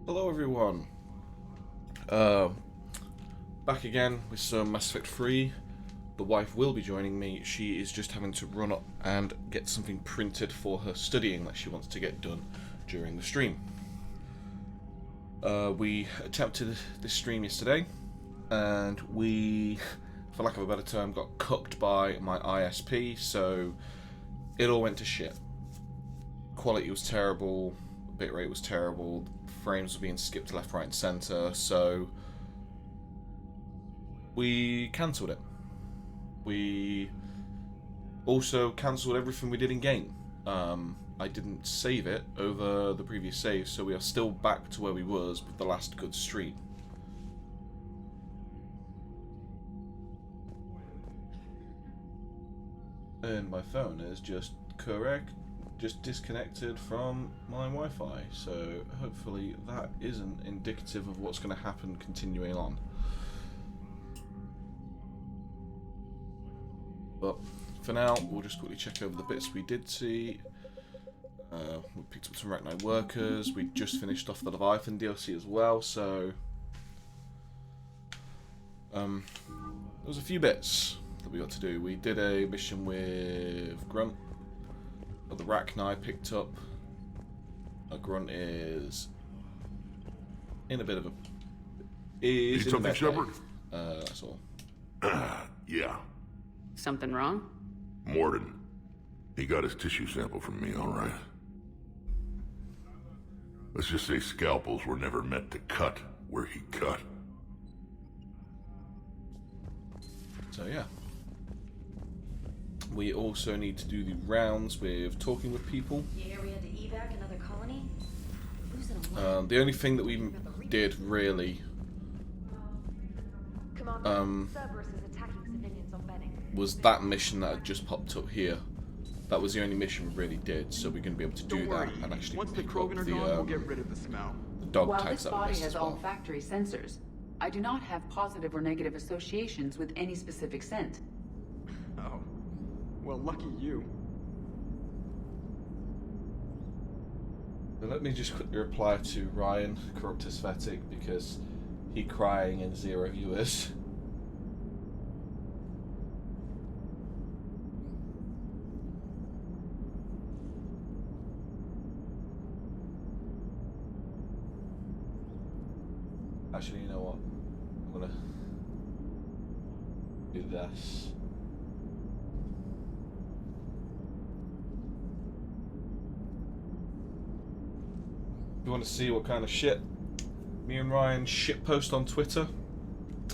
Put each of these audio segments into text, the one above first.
Hello everyone. Back again with some Mass Effect 3. The wife will be joining me. She is just having to run up and get something printed for her studying that she wants to get done during the stream. We attempted this stream yesterday, and we, for lack of a better term, got cooked by my ISP, so it all went to shit. Quality was terrible, bitrate was terrible, frames were being skipped left, right and centre, so we cancelled it. We also cancelled everything we did in game. I didn't save it over the previous save, so we are still back to where we was with the last good stream. And my phone is just disconnected from my Wi-Fi, so hopefully that isn't indicative of what's going to happen continuing on. But for now, we'll just quickly check over the bits we did see. We picked up some Rachni workers. We just finished off the Leviathan DLC as well, so there was a few bits that we got to do. We did a mission with Grunt. The Rachni picked up. Grunt is in a bit of a... Need something, Shepard? That's all. Yeah. Something wrong? Mordin. He got his tissue sample from me, all right. Let's just say scalpels were never meant to cut where he cut. So yeah. We also need to do the rounds with talking with people. Yeah, we had to evac another colony. Losing a lot. The only thing that we did really Cerberus is attacking civilians on Benning. was that mission that had just popped up here. That was the only mission we really did, so we're going to be able to do that and actually once the pick up Krogan are the, gone, we'll get rid of the smell. the dog While tags this that we body missed has as all well. factory sensors, I do not have positive or negative associations with any specific scent. Oh. Well, lucky you. So let me just quickly reply to Ryan, Corruptus Vetic, because he crying in 0 viewers. Actually, you know what? I'm gonna do this. If you want to see what kind of shit me and Ryan shit post on Twitter,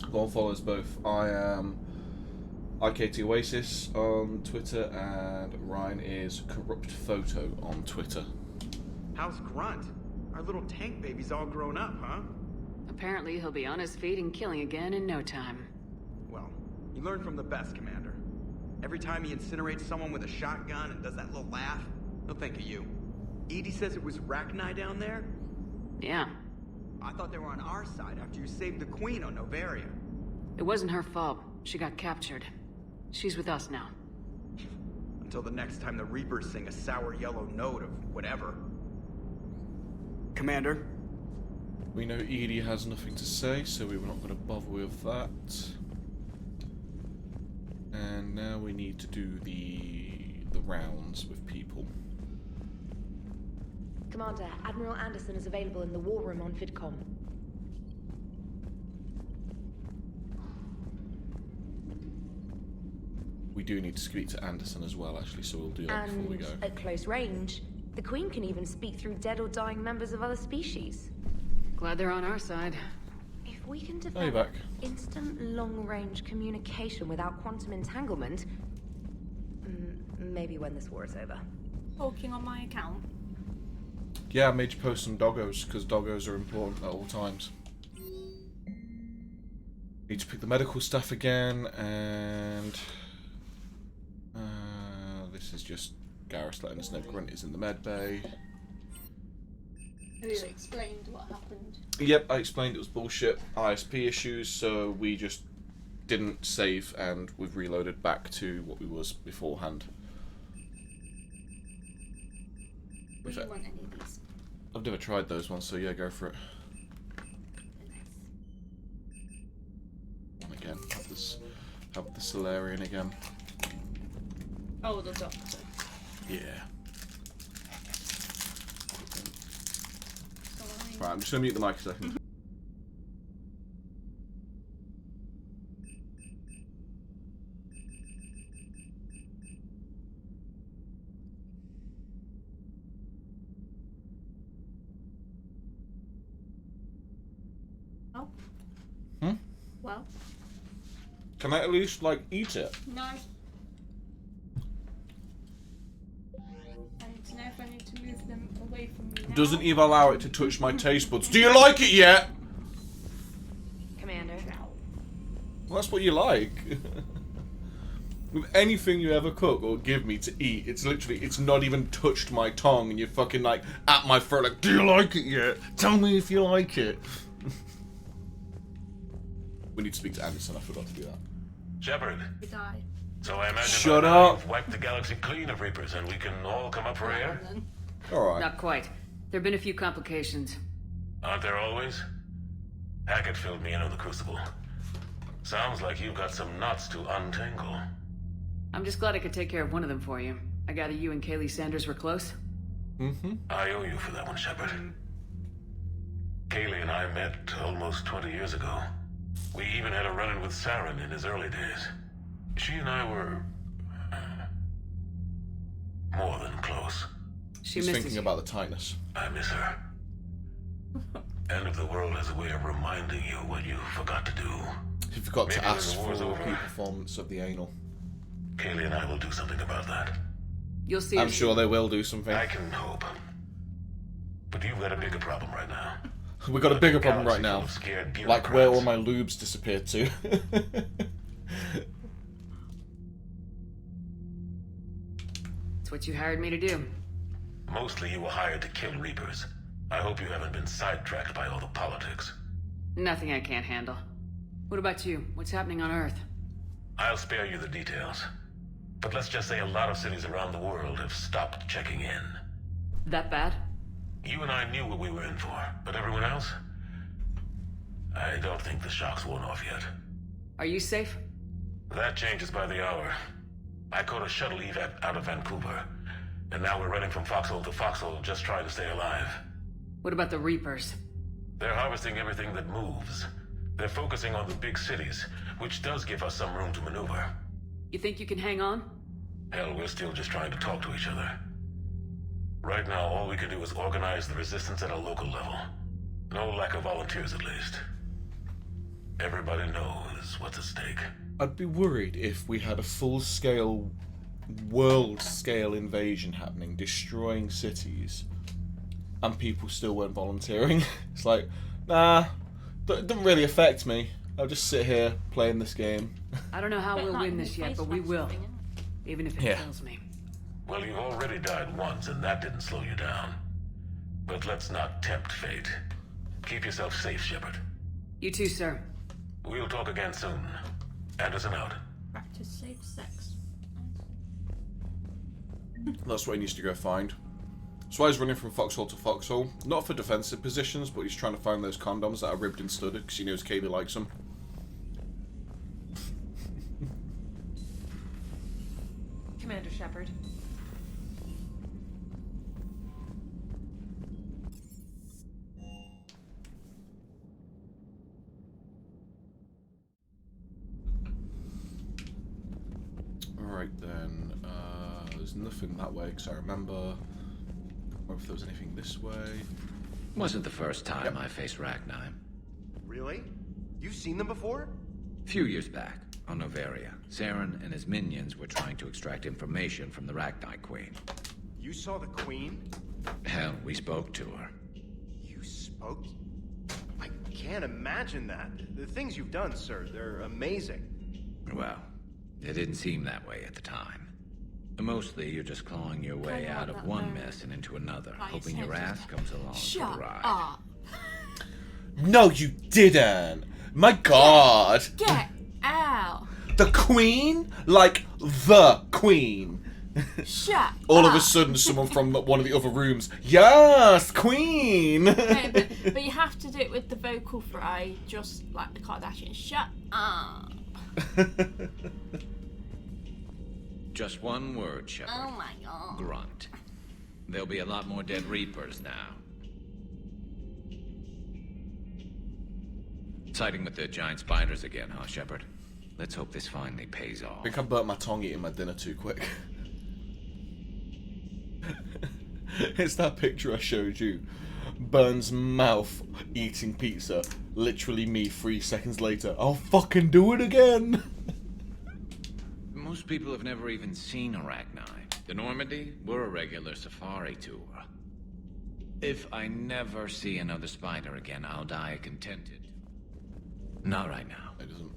go and follow us both. I am IKT Oasis on Twitter, and Ryan is Corrupt Photo on Twitter. How's Grunt? Our little tank baby's all grown up, huh? Apparently he'll be on his feet and killing again in no time. Well, you learn from the best, Commander. Every time he incinerates someone with a shotgun and does that little laugh, he'll think of you. Edie says it was Rachni down there? Yeah, I thought they were on our side after you saved the Queen on Noveria. it wasn't her fault. She got captured. She's with us now. Until the next time the Reapers sing a sour yellow note of whatever. Commander? We know Edie has nothing to say, so we were not going to bother with that. And now we need to do the rounds with people. Commander, Admiral Anderson is available in the war room on VidCom. We do need to speak to Anderson as well, actually, so we'll do that before we And go. at close range, the Queen can even speak through dead or dying members of other species. Glad they're on our side. If we can you're develop back. instant long-range communication without quantum entanglement, maybe when this war is over. Talking on my account. Yeah, I made you post some doggos, because doggos are important at all times. Need to pick the medical stuff again, and this is just Garrus letting us know Grunt is in the med bay. Have you explained what happened? Yep, I explained it was bullshit ISP issues, so we just didn't save, and we've reloaded back to what we was beforehand. Do you want any of these? I've never tried those ones, so yeah, go for it. And again, have the Solarian again. Oh, the doctor. Yeah. Right, I'm just gonna mute the mic a second. Oh. Hmm? Well, Can I at least, like, eat it? no. I need to know if I need to move them away from me now. Doesn't even allow it to touch my taste buds. Do you like it yet? Commander. Well, that's what you like. With anything you ever cook or give me to eat, it's literally, it's not even touched my tongue, and you're fucking like at my throat like, do you like it yet? Tell me if you like it. We need to speak to Anderson, I forgot to do that. Shepard, We die. so I imagine Shut by now up. you've wiped the galaxy clean of Reapers and we can all come up for air? Alright. Not quite. There have been a few complications. Aren't there always? Hackett filled me in on the Crucible. Sounds like you've got some knots to untangle. I'm just glad I could take care of one of them for you. I gather you and Kaylee Sanders were close? Mm-hmm. I owe you for that one, Shepard. Kaylee and I met almost 20 years ago. We even had a run-in with Saren in his early days. She and I were... more than close. She He's misses thinking you. about the tightness. I miss her. End of the world has a way of reminding you what you forgot to do. He forgot to Maybe when ask the for war's a over. repeat performance of the anal. Kaylee and I will do something about that. You'll see I'm her sure soon. they will do something. I can hope. But you've got a bigger problem right now. We've got a bigger problem right Galaxy full now. of scared Like where all bureaucrats. my lubes disappeared to. It's what you hired me to do. Mostly you were hired to kill Reapers. I hope you haven't been sidetracked by all the politics. Nothing I can't handle. What about you? What's happening on Earth? I'll spare you the details. But let's just say a lot of cities around the world have stopped checking in. That bad? You and I knew what we were in for, but everyone else? I don't think the shock's worn off yet. Are you safe? That changes by the hour. I caught a shuttle evac out of Vancouver, and now we're running from foxhole to foxhole just trying to stay alive. What about the Reapers? They're harvesting everything that moves. They're focusing on the big cities, which does give us some room to maneuver. You think you can hang on? Hell, we're still just trying to talk to each other. Right now, all we can do is organize the resistance at a local level. No lack of volunteers, at least. Everybody knows what's at stake. I'd be worried if we had a full-scale, world-scale invasion happening, destroying cities, and people still weren't volunteering. It's like, nah, it doesn't really affect me. I'll just sit here playing this game. I don't know how we'll win this yet, but we will. Even if it Yeah. kills me. Well, you've already died once, and that didn't slow you down. But let's not tempt fate. Keep yourself safe, Shepard. You too, sir. We'll talk again soon. Anderson out. Practice safe sex. That's what he needs to go find. That's why he's running from foxhole to foxhole. Not for defensive positions, but he's trying to find those condoms that are ribbed and studded, because he knows Kaylee likes them. Commander Shepard. Alright then, there's nothing that way, because I remember... Or if there was anything this way... Wasn't the first time Yep. I faced Rachni. Really? You've seen them before? Few years back, on Noveria, Saren and his minions were trying to extract information from the Rachni Queen. You saw the Queen? Hell, we spoke to her. You spoke? I can't imagine that. The things you've done, sir, they're amazing. Well, it didn't seem that way at the time. Mostly, you're just clawing your way Kinda out like of that one moment. mess and into another, Right, hoping your so ass just- comes along for Shut the ride. up. No, you didn't! My god! Get Ow. The Queen? Like, the Queen. Shut All up. of a sudden, someone from one of the other rooms, yes, Queen! No, but you have to do it with the vocal fry, just like the Kardashians. Shut up. Just one word, Shepard. Oh my god. Grunt. There'll be a lot more dead Reapers now. Siding with the giant spiders again, huh, Shepard? Let's hope this finally pays off. I think I burnt my tongue eating my dinner too quick. It's that picture I showed you. Burns mouth eating pizza. Literally me 3 seconds later. I'll fucking do it again. Most people have never even seen Arachnite. The Normandy, we're a regular safari tour. If I never see another spider again, I'll die contented. Not right now. It doesn't.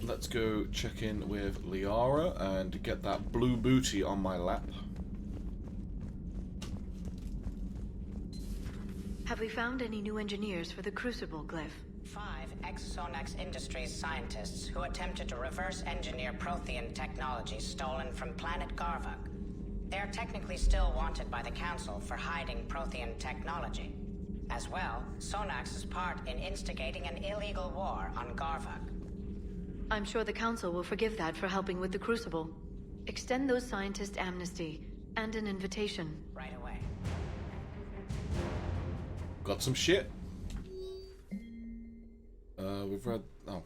Let's go check in with Liara and get that blue booty on my lap. Have we found any new engineers for the Crucible glyph? 5 ex-Sonax Industries scientists who attempted to reverse engineer Prothean technology stolen from planet Garvuk. They are technically still wanted by the Council for hiding Prothean technology. As well, Sonax's part in instigating an illegal war on Garvuk. I'm sure the Council will forgive that for helping with the Crucible. Extend those scientists amnesty and an invitation. Right away. Got some shit. We've read... Oh.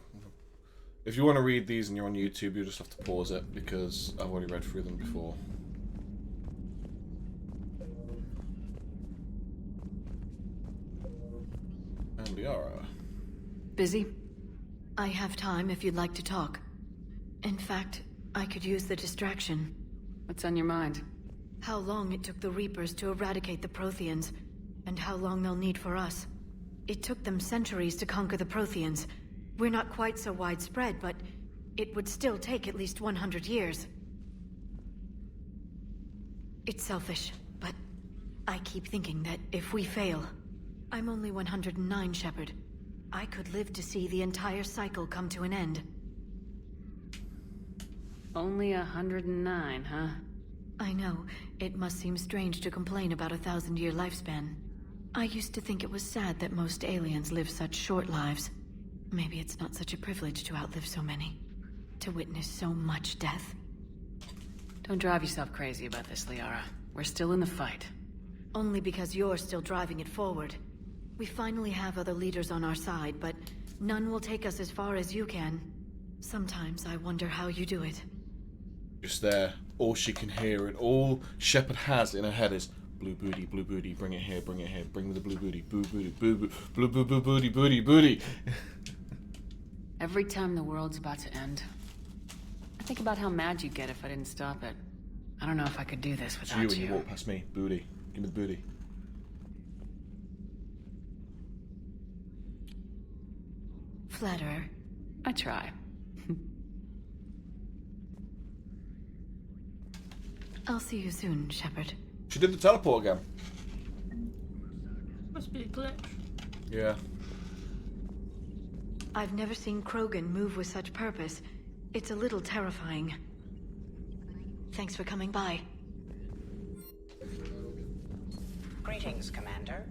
If you want to read these and you're on YouTube, you just have to pause it, because I've already read through them before. And Liara. Busy? I have time if you'd like to talk. In fact, I could use the distraction. What's on your mind? How long it took the Reapers to eradicate the Protheans, and how long they'll need for us. It took them centuries to conquer the Protheans. We're not quite so widespread, but it would still take at least 100 years. It's selfish, but I keep thinking that if we fail... I'm only 109, Shepard. I could live to see the entire cycle come to an end. Only 109, huh? I know. It must seem strange to complain about a 1,000-year lifespan. I used to think it was sad that most aliens live such short lives. Maybe it's not such a privilege to outlive so many. To witness so much death. Don't drive yourself crazy about this, Liara. We're still in the fight. Only because you're still driving it forward. We finally have other leaders on our side, but none will take us as far as you can. Sometimes I wonder how you do it. Just there, all she can hear and all Shepard has in her head is blue booty, bring it here, bring me the blue booty, blue booty, blue booty. Every time the world's about to end, I think about how mad you'd get if I didn't stop it. I don't know if I could do this It's without you when you walk past me, booty. Give me the booty. Flatterer. I try. I'll see you soon, Shepard. She did the teleport again. Must be a glitch. Yeah. I've never seen Krogan move with such purpose. It's a little terrifying. Thanks for coming by. Greetings, Commander.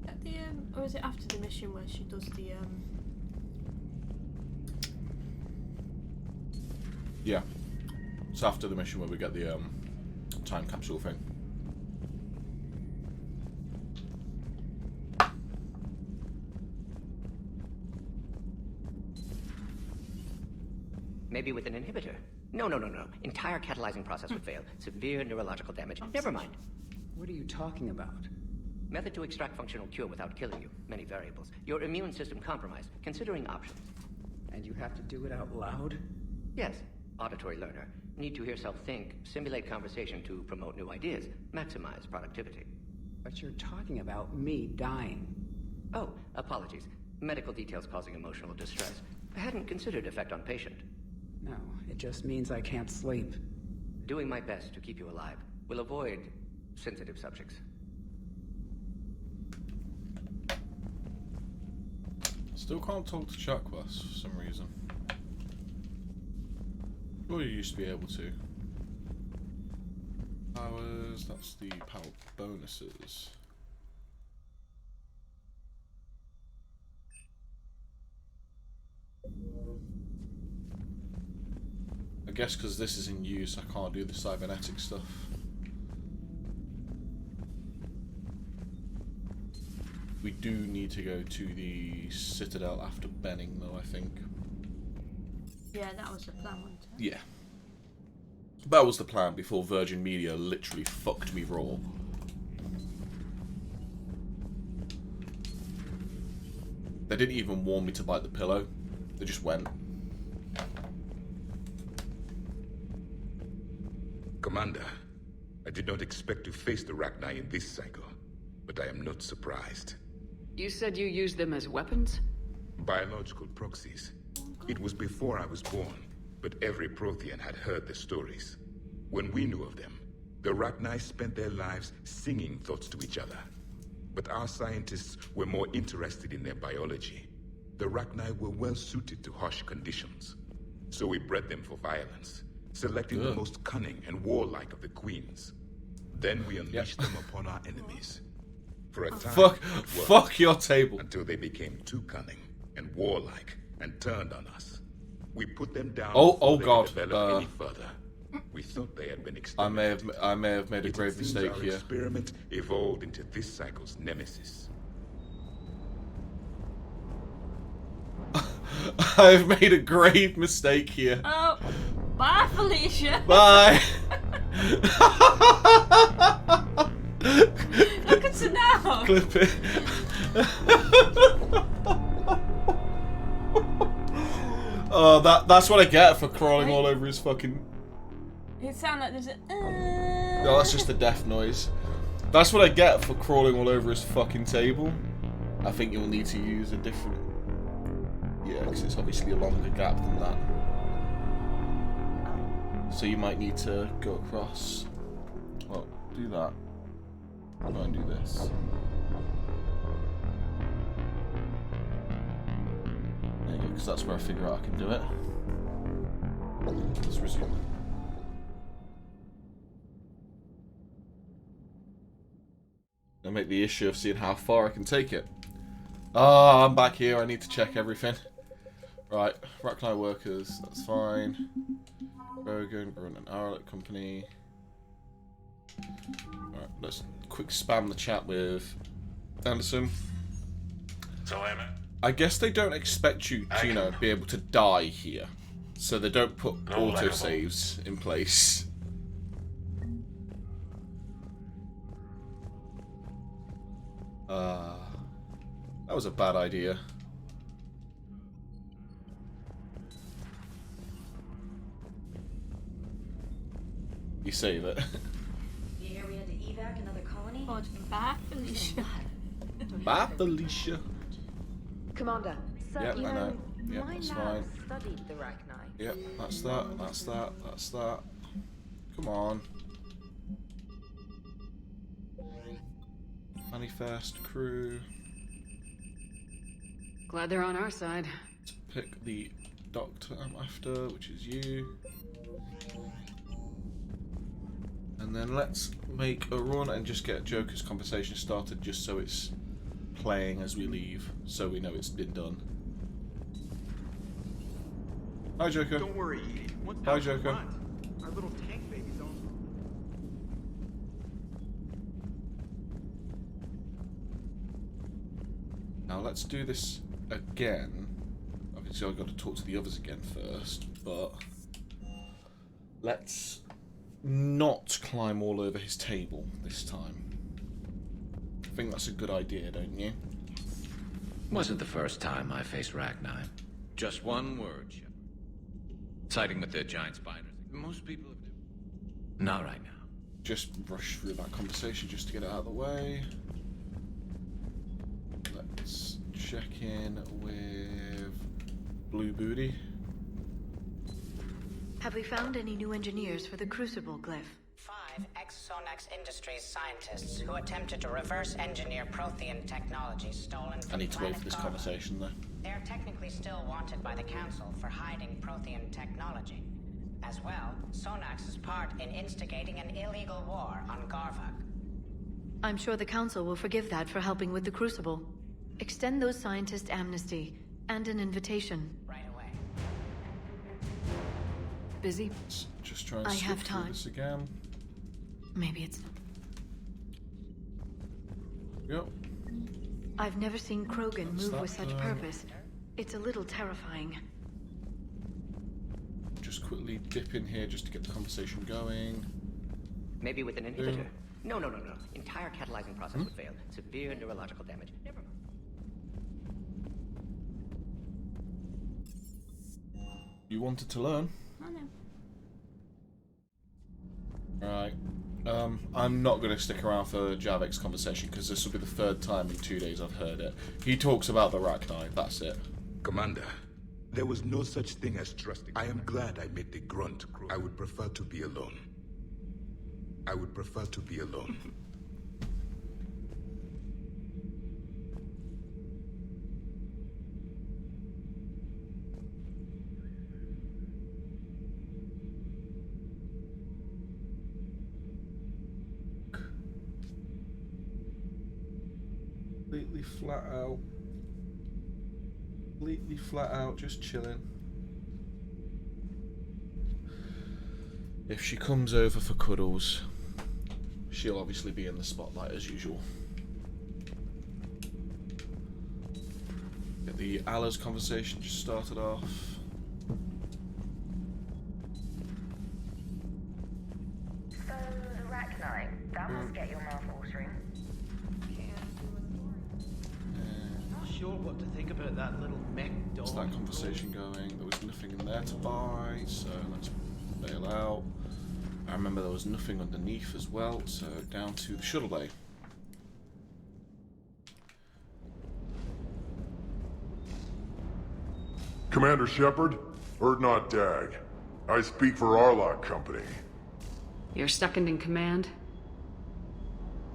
At the or is it after the mission where she does the Yeah. It's after the mission where we get the time capsule thing. Maybe with an inhibitor. No. Entire catalyzing process would fail. Severe neurological damage. Never mind. What are you talking about? Method to extract functional cure without killing you. Many variables. Your immune system compromised. Considering options. And you have to do it out loud? Yes. Auditory learner. Need to hear self think. Simulate conversation to promote new ideas. Maximize productivity. But you're talking about me dying. Oh, apologies. Medical details causing emotional distress. I hadn't considered effect on patient. No, it just means I can't sleep. Doing my best to keep you alive. Will avoid sensitive subjects. Still can't talk to Chakwas for some reason. Well, you used to be able to. Powers, that's the power bonuses. I guess because this is in use, I can't do the cybernetic stuff. We do need to go to the Citadel after Benning, though, I think. Yeah, that was the plan, wasn't it? Yeah. That was the plan before Virgin Media literally fucked me raw. They didn't even warn me to bite the pillow. They just went. Commander, I did not expect to face the Rachni in this cycle, but I am not surprised. You said you used them as weapons? Biological proxies. It was before I was born, but every Prothean had heard the stories. When we knew of them, the Rachni spent their lives singing thoughts to each other. But our scientists were more interested in their biology. The Rachni were well suited to harsh conditions. So we bred them for violence, selecting the most cunning and warlike of the queens. Then we unleashed them upon our enemies. For a time, fuck your table. Until they became too cunning and warlike and turned on us. We put them down. Oh God! Any further. We thought they had been exterminated. I may have made a grave mistake here. Experiment evolved into this cycle's nemesis. I've made a grave mistake here. Oh, bye, Felicia. Bye. Look at it now. Clip it. Oh, that's what I get for crawling all over his fucking... It sounded like there's a... No, that's just the death noise. That's what I get for crawling all over his fucking table. I think you'll need to use a different... Yeah, because it's obviously a longer gap than that. So you might need to go across. Well, do that. I'm going to do this. There you go, because that's where I figure out I can do it. Let's resume. I make the issue of seeing how far I can take it. Ah, I'm back here. I need to check everything. Right, Rachni workers, that's fine. Rogan, run an Arlet company. Alright, let's quick spam the chat with Anderson. So I guess they don't expect you to, you know, be able to die here. So they don't put autosaves in place. That was a bad idea. You say that. You hear we had to evac another colony? Oh, it's bye, Felicia. Bye, Felicia. Commander, sir, Yep, you I know. Yep, my that's lab fine. studied the Rachni. Yep, that's that, that's that, that's that. Come on. Manifest crew. Glad they're on our side. Let's pick the doctor I'm after, which is you. And then let's make a run and just get Joker's conversation started just so it's playing as we leave, so we know it's been done. Hi, Joker. Don't worry, Edie. Once Hi, down the Joker. front, our little tank baby's on. Now let's do this again. Obviously I've got to talk to the others again first, but let's not climb all over his table this time. I think that's a good idea, don't you? Wasn't the first time I faced Rachni. Just one word, Shepard. Siding with the giant spiders. Most people have... Not right now. Just rush through that conversation just to get it out of the way. Let's check in with Blue Booty. Have we found any new engineers for the Crucible glyph? 5 5 ex-Sonax Industries scientists who attempted to reverse engineer Prothean technology stolen from I need to wait planet for this Garvok. conversation though. They are technically still wanted by the Council for hiding Prothean technology. As well, Sonax is part in instigating an illegal war on Garvok. I'm sure the Council will forgive that for helping with the Crucible. Extend those scientists amnesty and an invitation. Right away. Busy? Just try and I skip have through time. this again. Maybe it's... Yep. I've never seen Krogan That's move that with such done. purpose. It's a little terrifying. Just quickly dip in here just to get the conversation going. Maybe with an inhibitor. No. Entire catalyzing process would fail. Severe neurological damage. Never mind. You wanted to learn? I know. Right. I'm not going to stick around for Javek's conversation because this will be the third time in 2 days I've heard it. He talks about the Rachni, that's it. Commander, there was no such thing as trusting. I am glad I met the Grunt crew. I would prefer to be alone. I would prefer to be alone. Completely flat out. Completely flat out, just chilling. If she comes over for cuddles, she'll obviously be in the spotlight as usual. Get the Allah's conversation just started off. So, the Rachni, that must get your mouth watering. Not sure what to think about that little mech dog. What's that conversation going? There was nothing in there to buy, so let's bail out. I remember there was nothing underneath as well, so down to the shuttle bay. Commander Shepard, Urdnot Dag. I speak for Arlock Company. You're second in command?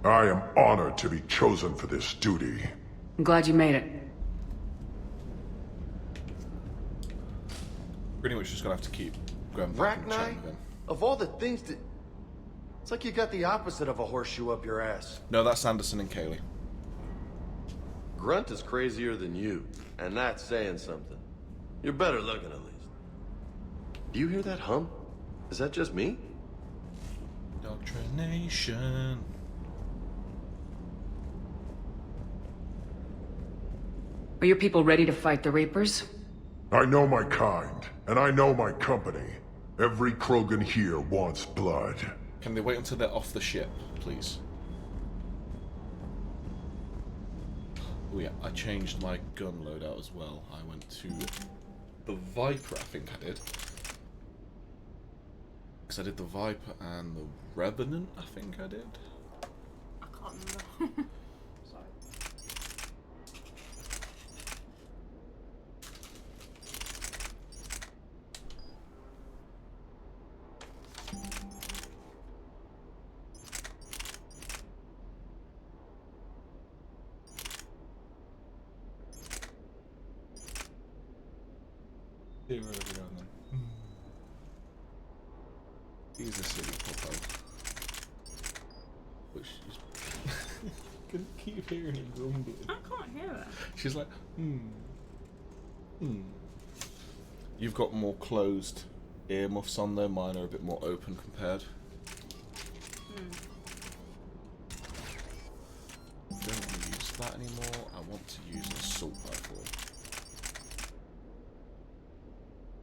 I am honored to be chosen for this duty. I'm glad you made it. Pretty much just gonna have to keep going back and chatting with him. Of all the things that... It's like you got the opposite of a horseshoe up your ass. No, that's Anderson and Kaylee. Grunt is crazier than you, and that's saying something. You're better looking, at least. Do you hear that hum? Is that just me? Doctrination. Are your people ready to fight the Reapers? I know my kind, and I know my company. Every Krogan here wants blood. Can they wait until they're off the ship, please? Oh yeah, I changed my gun loadout as well. I went to the Viper, I think I did. Because I did the Viper and the Revenant, I think I did. I can't remember. Sorry. Here, where are we going then? He's a silly popo. But she's... can keep hearing him grumbling. I can't hear her. She's like, You've got more closed earmuffs on there, mine are a bit more open compared. I don't want to use that anymore, I want to use an assault rifle.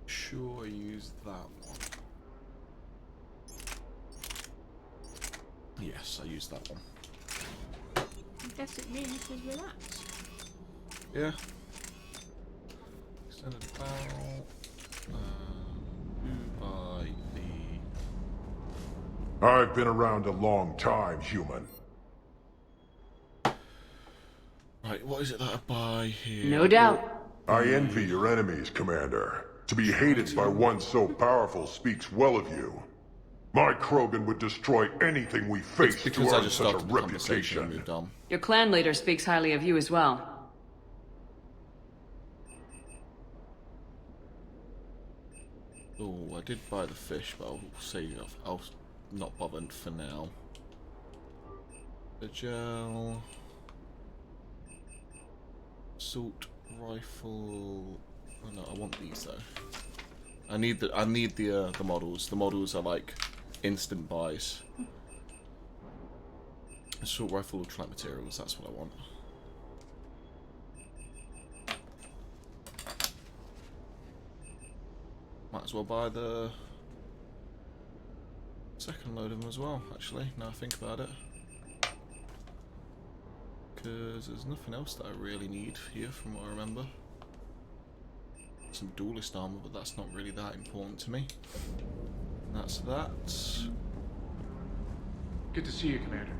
Sure, I use that one. Yes, I used that one. I guess it means she's relaxed. Yeah. Extended barrel. Who by the... I've been around a long time, human. Right, what is it that I buy here? No doubt. I envy your enemies, Commander. To be hated by one so powerful speaks well of you. My Krogan would destroy anything we face to because I earn just such a started the conversation and reputation. moved on. Your clan leader speaks highly of you as well. Oh, I did buy the fish, but I'll say I'll not bother for now. The gel, assault rifle. Oh no, I want these though. I need the models. The models are like instant buys. Assault rifle or track materials. That's what I want. Might as well buy the second load of them as well, actually, now I think about it. Because there's nothing else that I really need here from what I remember. Some duelist armor, but that's not really that important to me. That's that. Good to see you, Commander.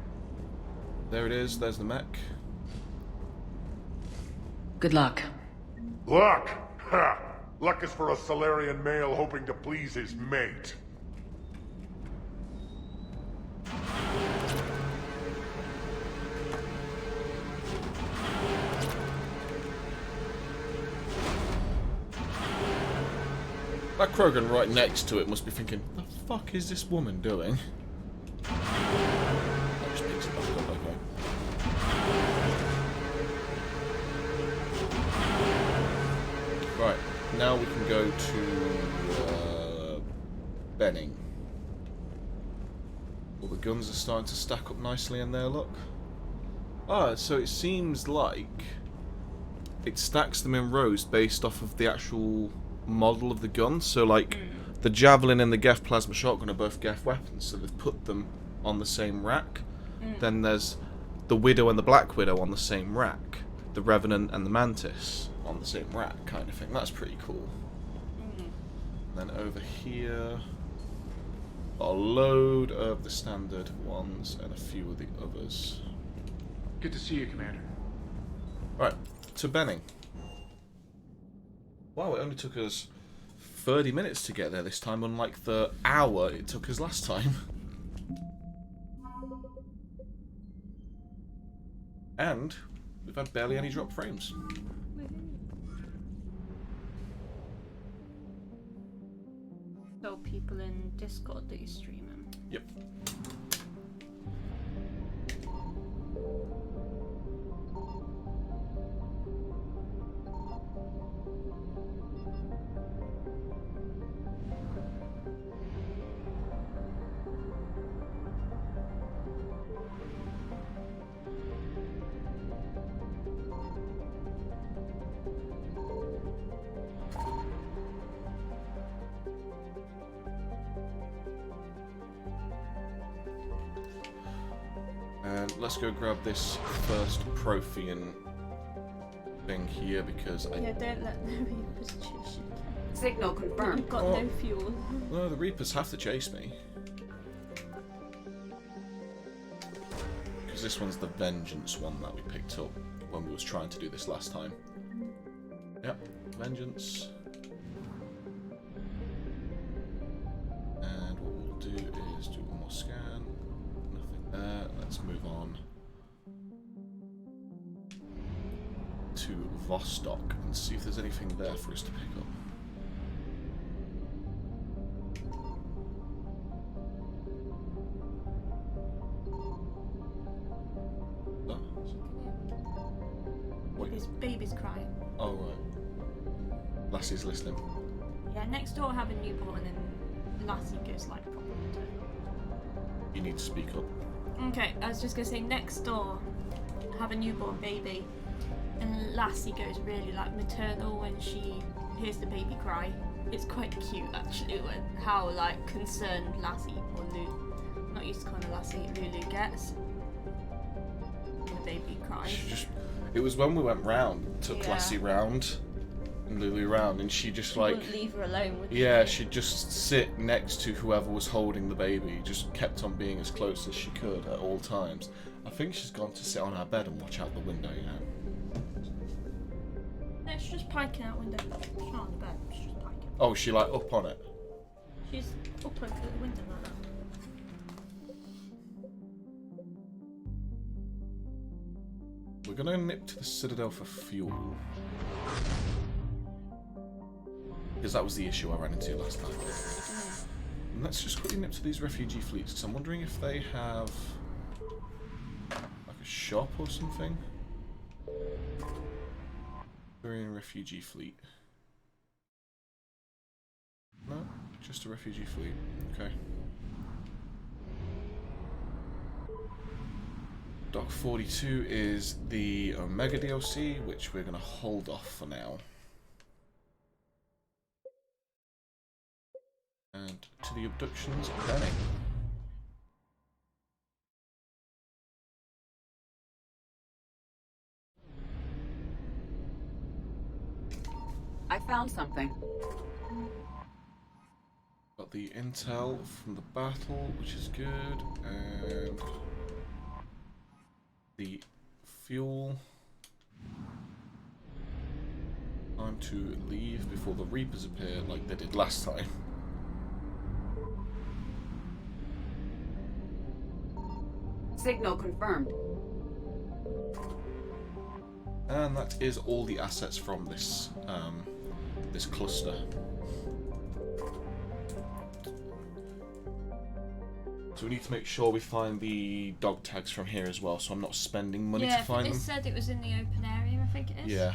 There it is, there's the mech. Good luck. Luck? Ha! Luck is for a Salarian male hoping to please his mate. That Krogan right next to it must be thinking, the fuck is this woman doing? That just picks it back up, okay. Right, now we can go to Benning. All the guns are starting to stack up nicely in there, look. Ah, so it seems like it stacks them in rows based off of the actual model of the gun. So like the Javelin and the Geth Plasma Shotgun are both Geth weapons, so they've put them on the same rack. Then there's the Widow and the Black Widow on the same rack. The Revenant and the Mantis on the same rack, kind of thing. That's pretty cool. Then over here, a load of the standard ones and a few of the others. Good to see you, Commander. Right, to Benning. Wow, it only took us 30 minutes to get there this time, unlike the hour it took us last time. And we've had barely any drop frames. So people in Discord that you stream them. Yep. And let's go grab this first Prothean thing here because I... Yeah, don't let the Reapers chase you. Signal confirmed. I've got no fuel. No, the Reapers have to chase me. Because this one's the Vengeance one that we picked up when we was trying to do this last time. Yep, Vengeance. And what we'll do is do one more scan. Nothing there. Let's move on to Vostok and see if there's anything there for us to pick up. His baby's crying. Oh, right. Lassie's listening. Yeah, next door have a newborn and Lassie goes like proper maternal. You need to speak up. Okay, I was just gonna say next door have a newborn baby and Lassie goes really like maternal when she hears the baby cry. It's quite cute actually when how like concerned Lassie or Lulu, not used to calling her Lassie, Lulu gets when the baby cries. It was when we went round, took Yeah. Lassie round and Lulu round, and she just like... Wouldn't leave her alone, would Yeah, she? she'd just sit next to whoever was holding the baby, just kept on being as close as she could at all times. I think she's gone to sit on our bed and watch out the window, you know. No, she's just piking out window. She's not on the bed, she's just piking. Oh, she like up on it? She's up over the window like that. we're going to nip to the Citadel for fuel. Because that was the issue I ran into last time. And let's just quickly nip to these refugee fleets, because I'm wondering if they have like a shop or something. Korean refugee fleet. No, just a refugee fleet. Okay. Dock 42 is the Omega DLC, which we're going to hold off for now. And to the abductions of Benning. I found something. Got the intel from the battle, which is good, and the fuel. Time to leave before the Reapers appear like they did last time. Signal confirmed. And that is all the assets from this this cluster. So we need to make sure we find the dog tags from here as well, so I'm not spending money to find them. Yeah, it said it was in the open area, I think it is. Yeah.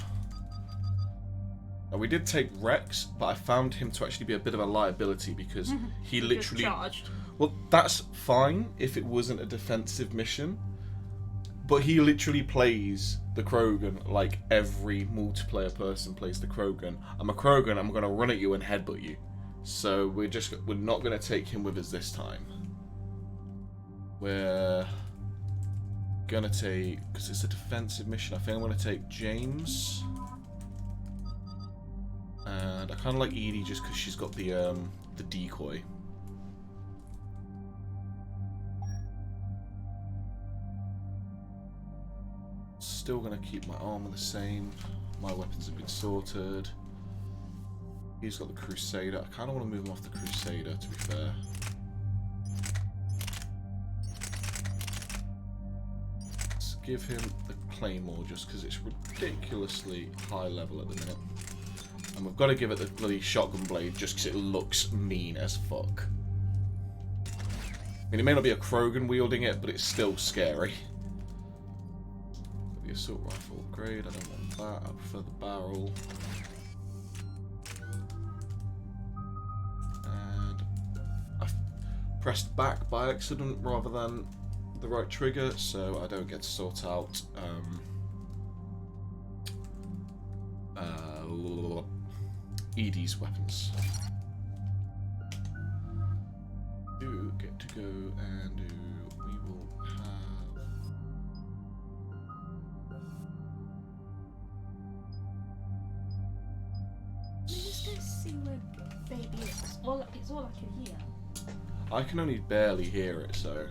Now we did take Rex, but I found him to actually be a bit of a liability because he literally... charged. Well, that's fine if it wasn't a defensive mission, but he literally plays the Krogan like every multiplayer person plays the Krogan. I'm a Krogan, I'm going to run at you and headbutt you. So we're not going to take him with us this time. We're going to take, because it's a defensive mission, I think I'm going to take James. And I kind of like Edie just because she's got the decoy. Still going to keep my armor the same. My weapons have been sorted. He's got the Crusader. I kind of want to move him off the Crusader, to be fair. Let's give him the Claymore just because it's ridiculously high level at the minute. And we've got to give it the bloody shotgun blade just because it looks mean as fuck. I mean, it may not be a Krogan wielding it, but it's still scary. The assault rifle upgrade, I don't want that, I prefer the barrel. And I've pressed back by accident rather than the right trigger, so I don't get to sort out Edie's weapons. Do get to go and we will have... Let's go see where baby is. It's all I can hear. I can only barely hear it, so...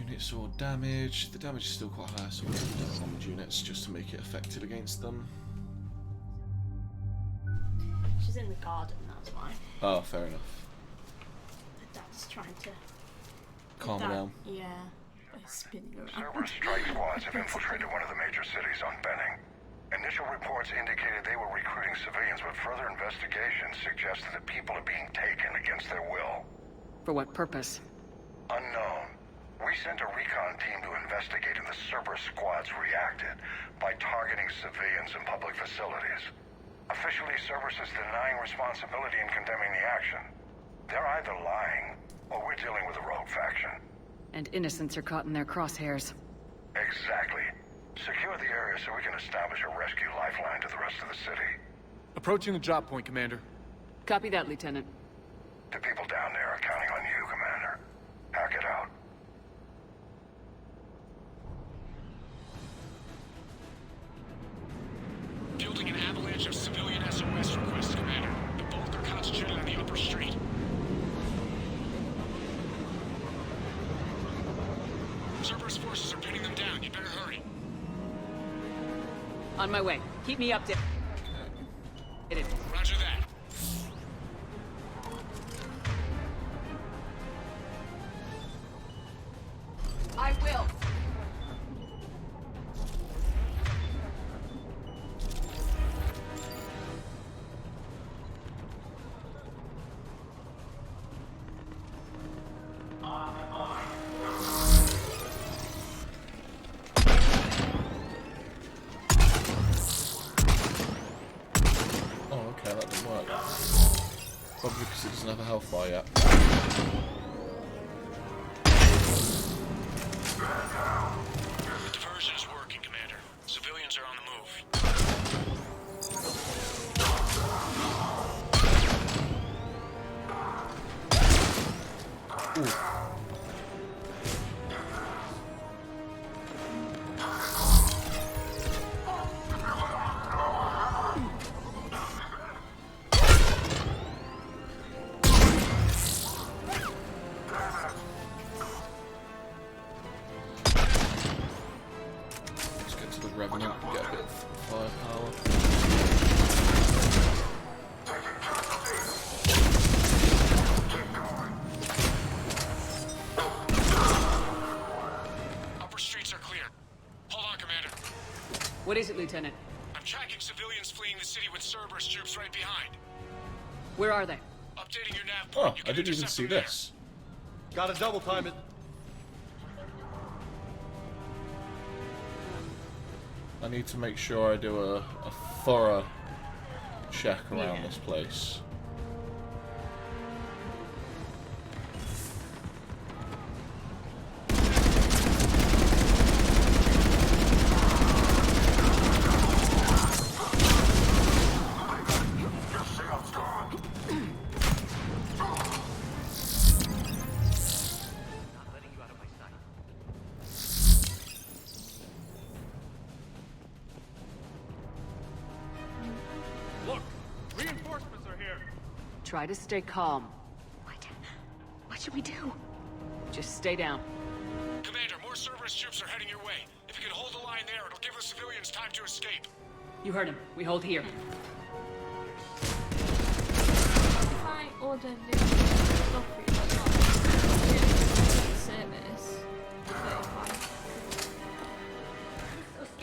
Units or damage. The damage is still quite high, so we'll do armored units just to make it effective against them. She's in the garden, that's why. Oh, fair enough. The dad's trying to calm her down. Yeah, by spinning around. Cerberus strike squads have infiltrated one of the major cities on Benning. Initial reports indicated they were recruiting civilians, but further investigations suggested that people are being taken against their will. For what purpose? Unknown. We sent a recon team to investigate, and the Cerberus squads reacted by targeting civilians and public facilities. Officially, Cerberus is denying responsibility and condemning the action. They're either lying, or we're dealing with a rogue faction. And innocents are caught in their crosshairs. Exactly. Secure the area so we can establish a rescue lifeline to the rest of the city. Approaching the drop point, Commander. Copy that, Lieutenant. The people down there are counting on you, Commander. Hack it out. Building an avalanche of civilian SOS requests, Commander. The bulk are concentrated on the upper street. Cerberus forces are pinning them down. You better hurry. On my way. Keep me updated. Probably because it doesn't have a health bar yet. The diversion is working, Commander. Civilians are on the move. Ooh. Let's get to the Revenant and get a bit of firepower. Upper streets are clear. Hold on, Commander. What is it, Lieutenant? I'm tracking civilians fleeing the city with Cerberus troops right behind. Where are they? Updating your nav Oh, point. You I can didn't even intercept see them there. this. Gotta double time it. I need to make sure I do a thorough check around this place. Look! Reinforcements are here! Try to stay calm. What should we do? Just stay down. Commander, more Cerberus troops are heading your way. If you can hold the line there, it'll give the civilians time to escape. You heard him. We hold here. If I order this stuff for you, but not the service,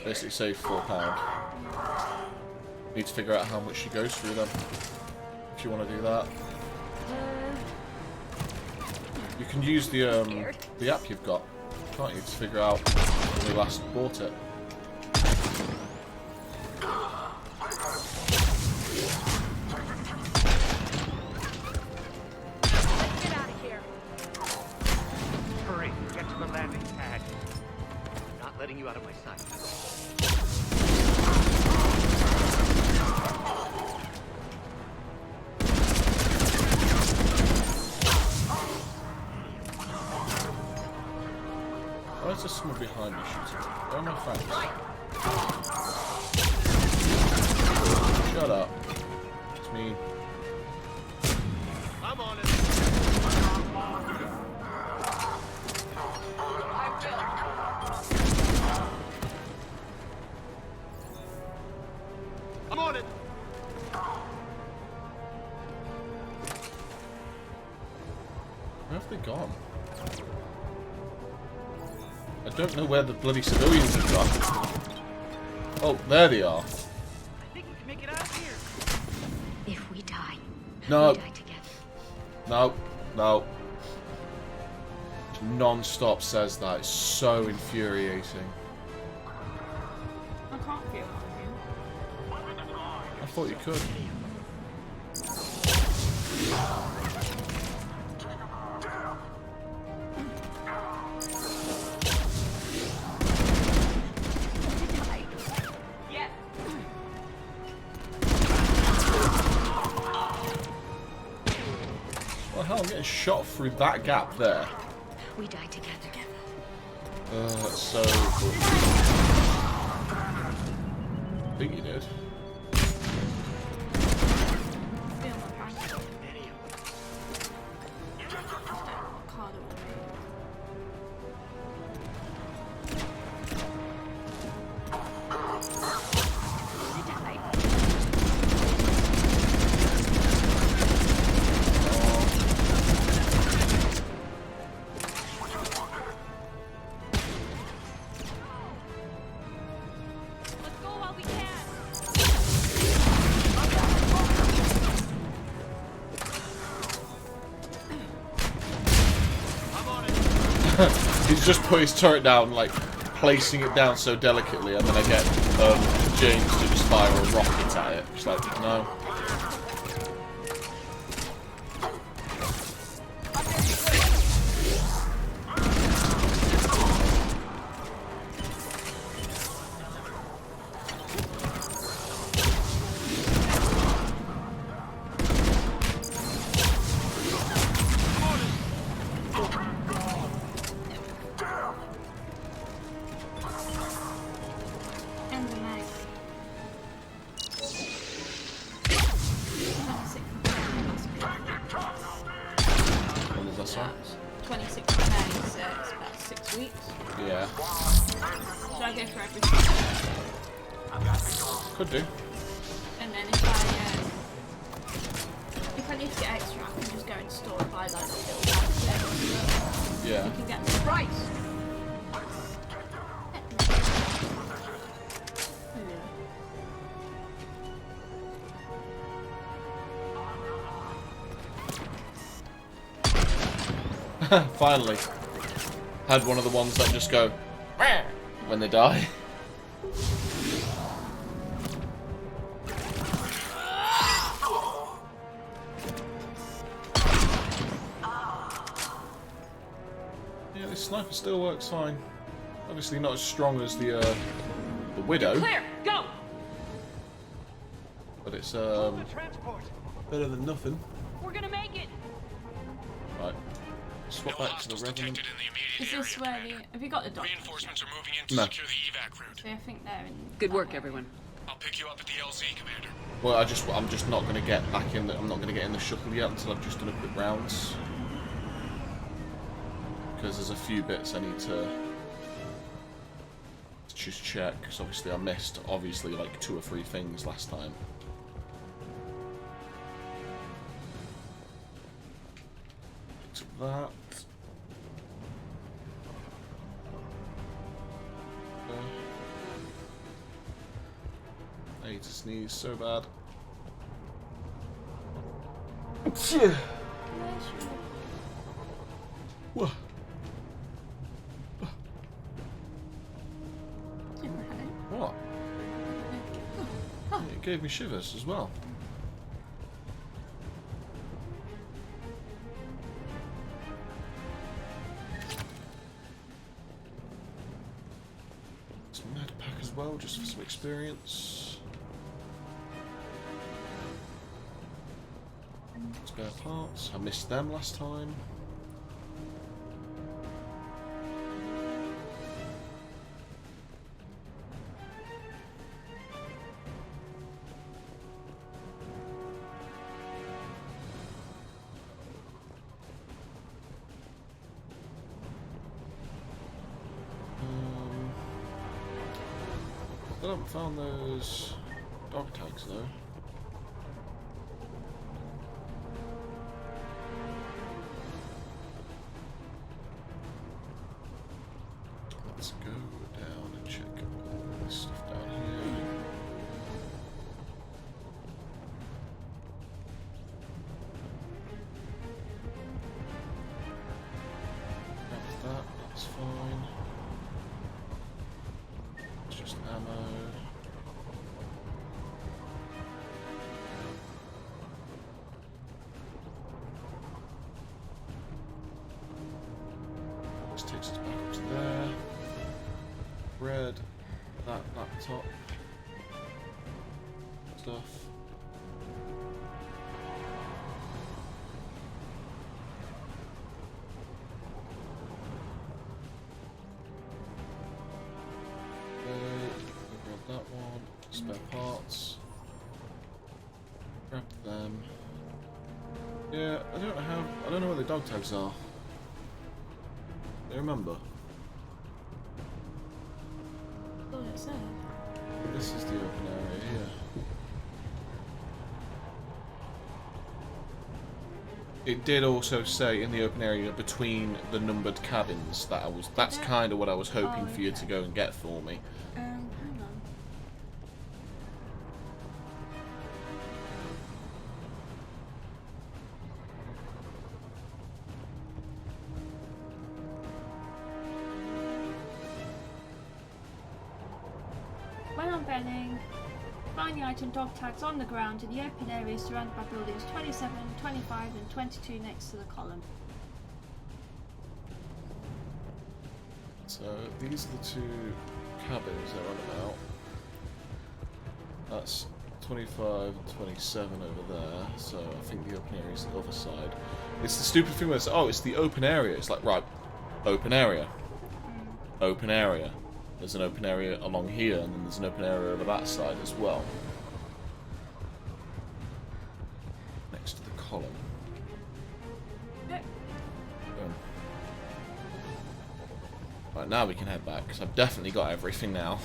Basically save £4. Need to figure out how much she goes through them. If you want to do that. You can use the app you've got, can't you, to figure out when you last bought it. Get out of here. Hurry, get to the landing pad. Not letting you out of my sight. Why is there someone behind me shooting? Where are my fangs? Shut up. It's me. I'm on it. I'm on it. Where have they gone? I don't know where the bloody civilians have gone. Oh, there they are. I think we can make it out of here. If we die, No. we die together. No. No. Non-stop says that. It's so infuriating. I can't feel on you. I thought you could. Well, hell, I'm getting shot through that gap there. We die together. That's so... I think you did. Feel my pants. Card away. He's just put his turret down, like, placing it down so delicately, and then I get James to just fire a rocket at it. Just like, no. that's right. 26th of May, so it's about 6 weeks. Yeah. Should I go for everything? Could do. And then if I need to get extra, I can just go in store and buy like a little basket. Yeah. You can get the price. Finally. Had one of the ones that just go when they die. Yeah, this sniper still works fine. Obviously not as strong as the Widow. Clear, go! But it's better than nothing. We're gonna make it! Right. Swap back to the Revenant. Is this where the... Have you got the doctors? Reinforcements are moving in to No. secure the evac route. So I think they're in... Good work, everyone. I'll pick you up at the LZ, Commander. Well, I'm just not going to get back in. I'm not going to get in the shuttle yet until I've just done a quick rounds. Because there's a few bits I need to just check. Because obviously I missed like 2 or 3 things last time. To that. I need to sneeze so bad. Whoa. What? Yeah, it gave me shivers as well. Some med pack as well, just for some experience. Spare parts. I missed them last time. I haven't found those dog tags though. Let's go down and check all this stuff down here. That's fine. It's just ammo. This takes us back up to there. Red, that laptop stuff. Grab that one. Spare parts. Grab them. Yeah, I don't know where the dog tags are. Do you remember? Oh, it's there. This is the open area here. It did also say in the open area between the numbered cabins that that's kind of what I was hoping for you to go and get for me. Hang on. When unbending, find the item dog tags on the ground in the open area surrounded by buildings 27, 25 and 22 next to the column. So these are the 2 cabins they're on about. That's 25 and 27 over there, so I think the open area is the other side. It's the stupid thing where it's, oh, it's the open area. It's like, right, open area. Open area. There's an open area along here, and then there's an open area over that side as well. Next to the column. Yep. Right, now we can head back, because I've definitely got everything now.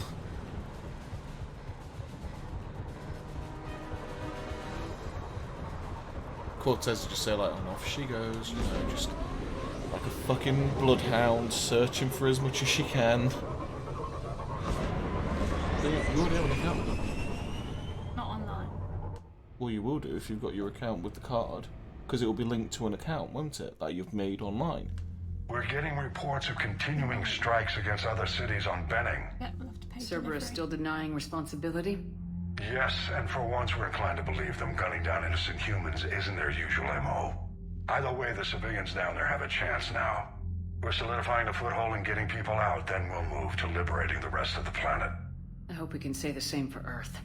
Cortez would just say, like, and off she goes, you know, just like a fucking bloodhound, searching for as much as she can. You already have an account with them. Not online. Well, you will do if you've got your account with the card, because it will be linked to an account, won't it, that you've made online. We're getting reports of continuing strikes against other cities on Benning. Yeah, we'll have to pay Cerberus delivery. still denying responsibility? Yes, and for once we're inclined to believe them gunning down innocent humans isn't their usual MO. Either way, the civilians down there have a chance now. We're solidifying a foothold and getting people out, then we'll move to liberating the rest of the planet. I hope we can say the same for Earth.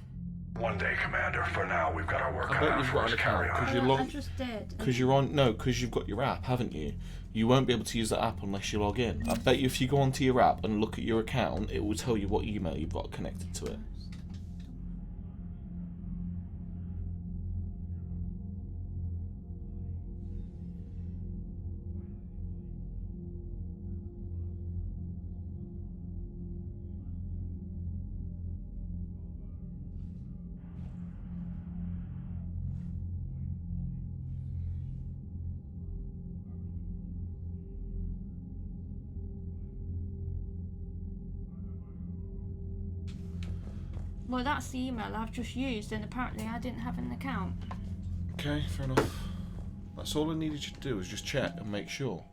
One day, Commander. For now, we've got our work I cut bet out you've for got us. an Carry account, on. because you're I just did. Because you're on... No, because you've got your app, haven't you? You won't be able to use that app unless you log in. I bet you if you go onto your app and look at your account, it will tell you what email you've got connected to it. Well, that's the email I've just used, and apparently I didn't have an account. Okay, fair enough. That's all I needed you to do, was just check and make sure.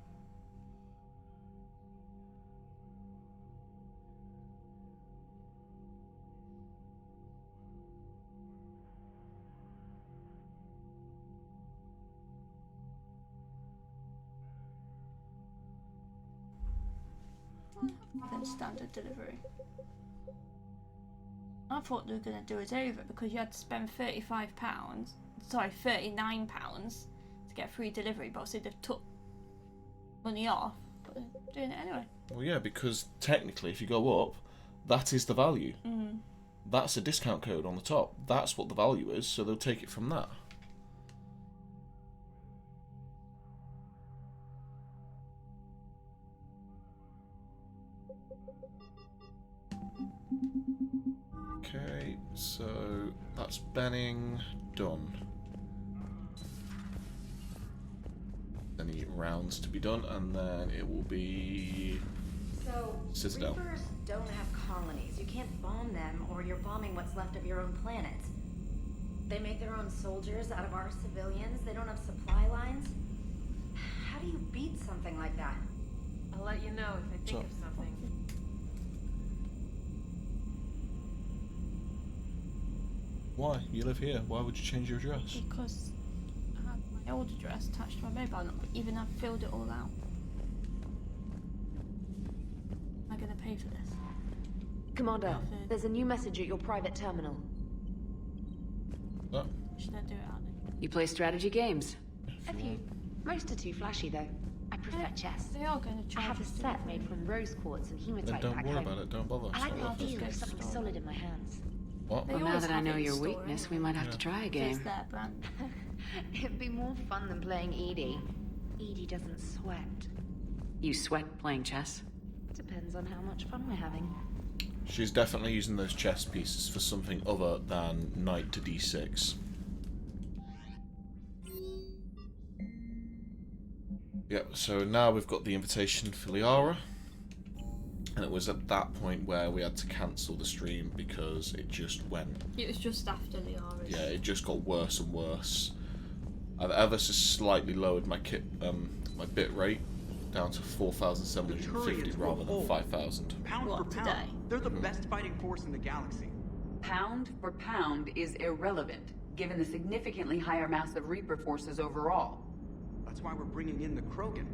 Then standard delivery. I thought they were going to do it over because you had to spend £39 to get free delivery, but obviously they've took money off, but they're doing it anyway. Well, yeah, because technically if you go up, that is the value. Mm. That's a discount code on the top. That's what the value is, so they'll take it from that. Okay, so that's Benning done. Any rounds to be done, and then it will be So, Citadel. Reapers don't have colonies. You can't bomb them, or you're bombing what's left of your own planet. They make their own soldiers out of our civilians. They don't have supply lines. How do you beat something like that? I'll let you know if I think of something. Why? You live here. Why would you change your address? Because I had my old address attached to my mobile number, even though I've filled it all out. Am I going to pay for this? Commander, there's a new message at your private terminal. Oh. Should I do it out then? You play strategy games? A few. Most are too flashy, though. I prefer chess. They are going to I charge have a us set made from rose quartz and Then hematite don't back worry home. about it. Don't bother. I like It's the not worth idea it. of something solid in my hands. What? Well, now that I know you're weakness, we might have to try a It's game. their brand. It'd be more fun than playing Edie. Edie doesn't sweat. You sweat playing chess? Depends on how much fun we're having. She's definitely using those chess pieces for something other than knight to d6. Yep, so now we've got the invitation for Liara. And it was at that point where we had to cancel the stream because it just went. It was just after Liara's. Yeah, it just got worse and worse. I've ever so slightly lowered my my bit rate down to 4,750 rather than 5,000. Pound for pound, they're the best fighting force in the galaxy. Pound for pound is irrelevant, given the significantly higher mass of Reaper forces overall. That's why we're bringing in the Krogan.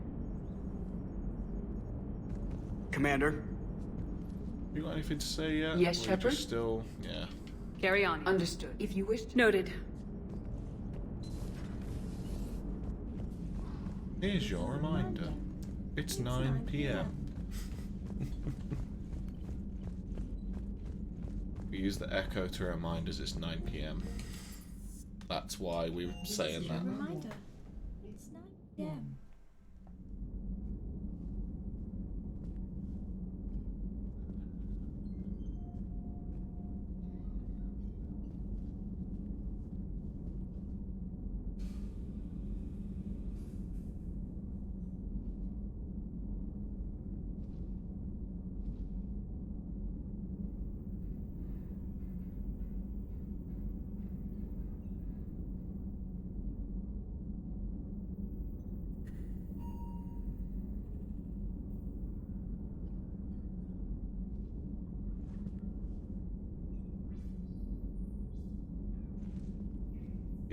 Commander? You got anything to say yet? Yes, Or you Shepard? just still, yeah. Carry on. Understood. If you wish to... Noted. Here's your reminder. It's 9 p.m. We use the echo to remind us it's 9 p.m. That's why we were saying that. Reminder. It's 9 p.m.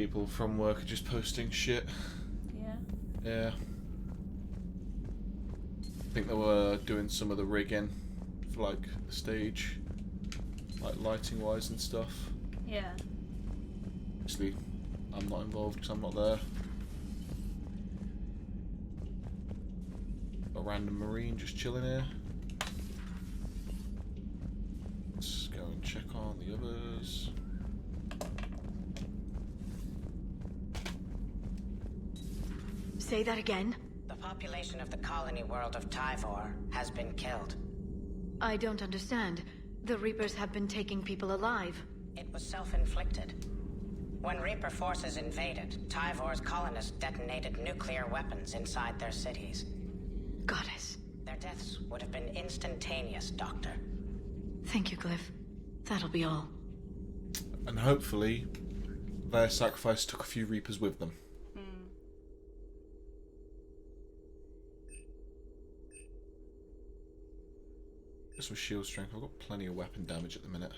People from work are just posting shit. Yeah. Yeah. I think they were doing some of the rigging for like the stage, like lighting wise and stuff. Yeah. Obviously, I'm not involved because I'm not there. A random marine just chilling here. Let's go and check on the others. Say that again? The population of the colony world of Tyvor has been killed. I don't understand. The Reapers have been taking people alive. It was self-inflicted. When Reaper forces invaded, Tyvor's colonists detonated nuclear weapons inside their cities. Goddess. Their deaths would have been instantaneous, Doctor. Thank you, Glyph. That'll be all. And hopefully, their sacrifice took a few Reapers with them. Just with shield strength, I've got plenty of weapon damage at the minute.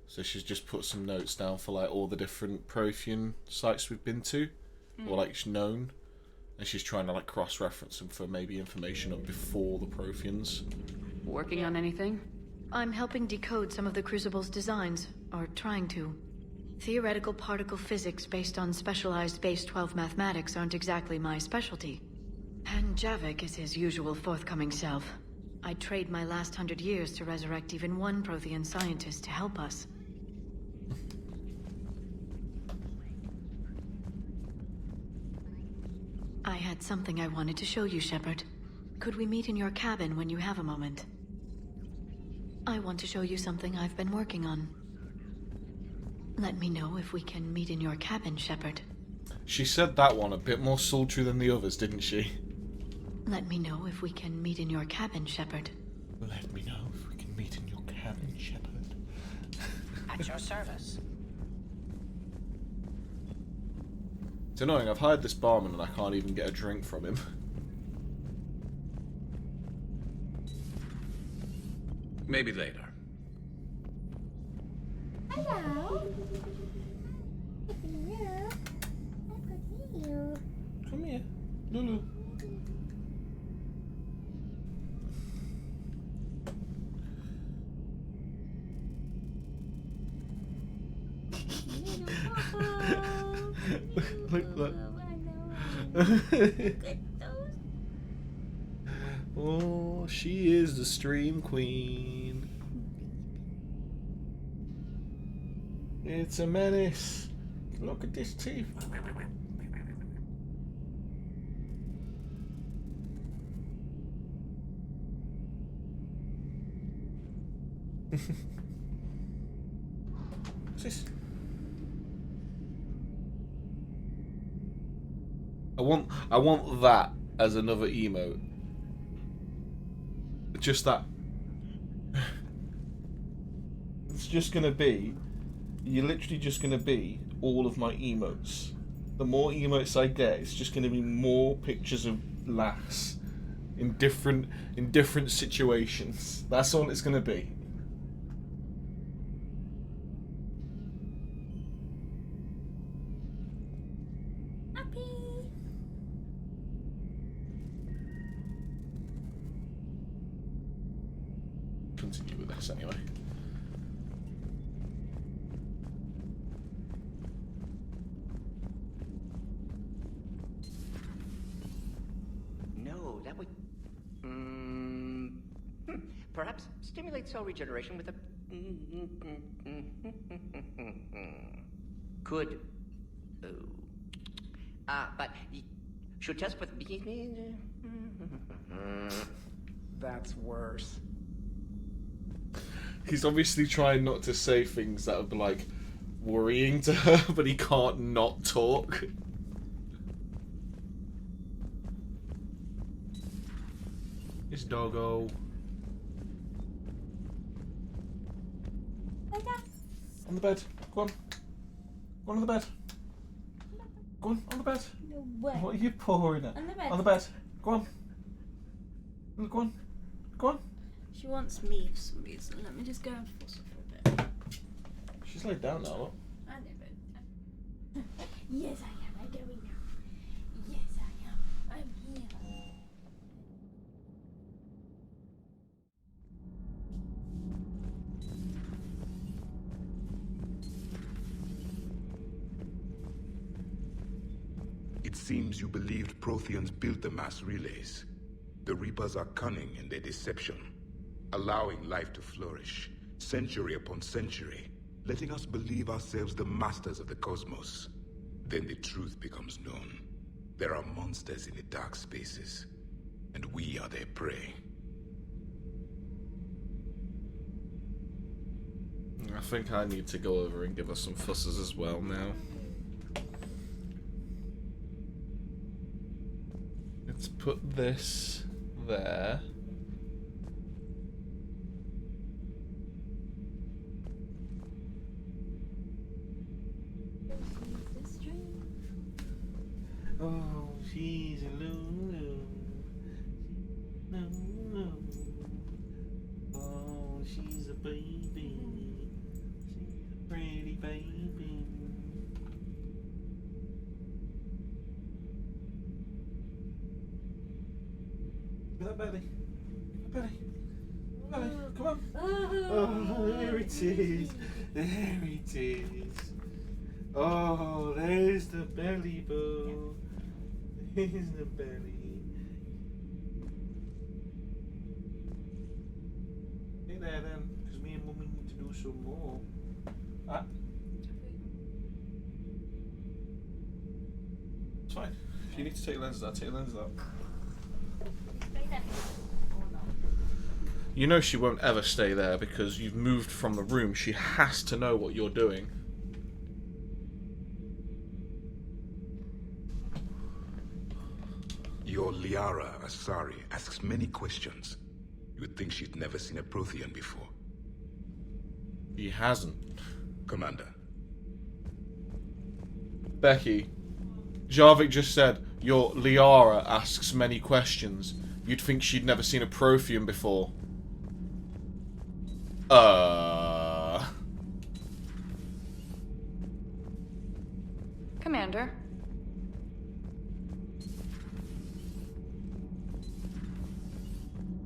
So she's just put some notes down for like all the different Prothean sites we've been to, or like known, and she's trying to like cross-reference them for maybe information up before the Protheans. Working on anything? I'm helping decode some of the Crucible's designs, or trying to. Theoretical particle physics based on specialized base 12 mathematics aren't exactly my specialty. And Javik is his usual forthcoming self. I'd trade my last 100 years to resurrect even one Prothean scientist to help us. I had something I wanted to show you, Shepard. Could we meet in your cabin when you have a moment? I want to show you something I've been working on. Let me know if we can meet in your cabin, Shepard. She said that one a bit more sultry than the others, didn't she? Let me know if we can meet in your cabin, Shepard. Let me know if we can meet in your cabin, Shepard. At your service. It's annoying, I've hired this barman and I can't even get a drink from him. Maybe later. Hello. Come here, Lulu. Look. Oh, she is the stream queen. It's a menace. Look at this teeth. What's this? I want that as another emote. Just that. It's just gonna be. You're literally just gonna be all of my emotes. The more emotes I get, it's just gonna be more pictures of Lass in different situations. That's all it's gonna be. Continue with this anyway. No, that would... Perhaps stimulate cell regeneration with a... Could... but... Should test with... That's worse. He's obviously trying not to say things that would be like worrying to her, but he can't not talk. It's doggo. On the bed. Go on. Go on the bed. Go on the bed. No way. What are you pouring at? On the bed. On the bed. Go on. Go on. Go on. She wants me for some reason. Let me just go and fuss her for a bit. She's laid down now, look. I know, but... Yes, I am. I'm going now. Yes, I am. I'm here. It seems you believed Protheans built the mass relays. The Reapers are cunning in their deception, allowing life to flourish, century upon century, letting us believe ourselves the masters of the cosmos. Then the truth becomes known. There are monsters in the dark spaces, and we are their prey. I think I need to go over and give her some fusses as well now. Let's put this there. Oh, she's a Lulu. No. Oh, she's a baby. She's a pretty baby. Give that belly. Belly. Belly, come on. Oh, there it is. There it is. Oh, there's the belly, boo. There's the belly. Stay there then, because me and Mummy need to do some more. Ah. It's fine. If you need to take your lenses out, take your lenses out. You know she won't ever stay there because you've moved from the room. She has to know what you're doing. Your Liara Asari asks many questions. You would think she'd never seen a Prothean before. She hasn't. Commander. Becky, Jarvik just said, your Liara asks many questions. You'd think she'd never seen a Prothean before. Commander.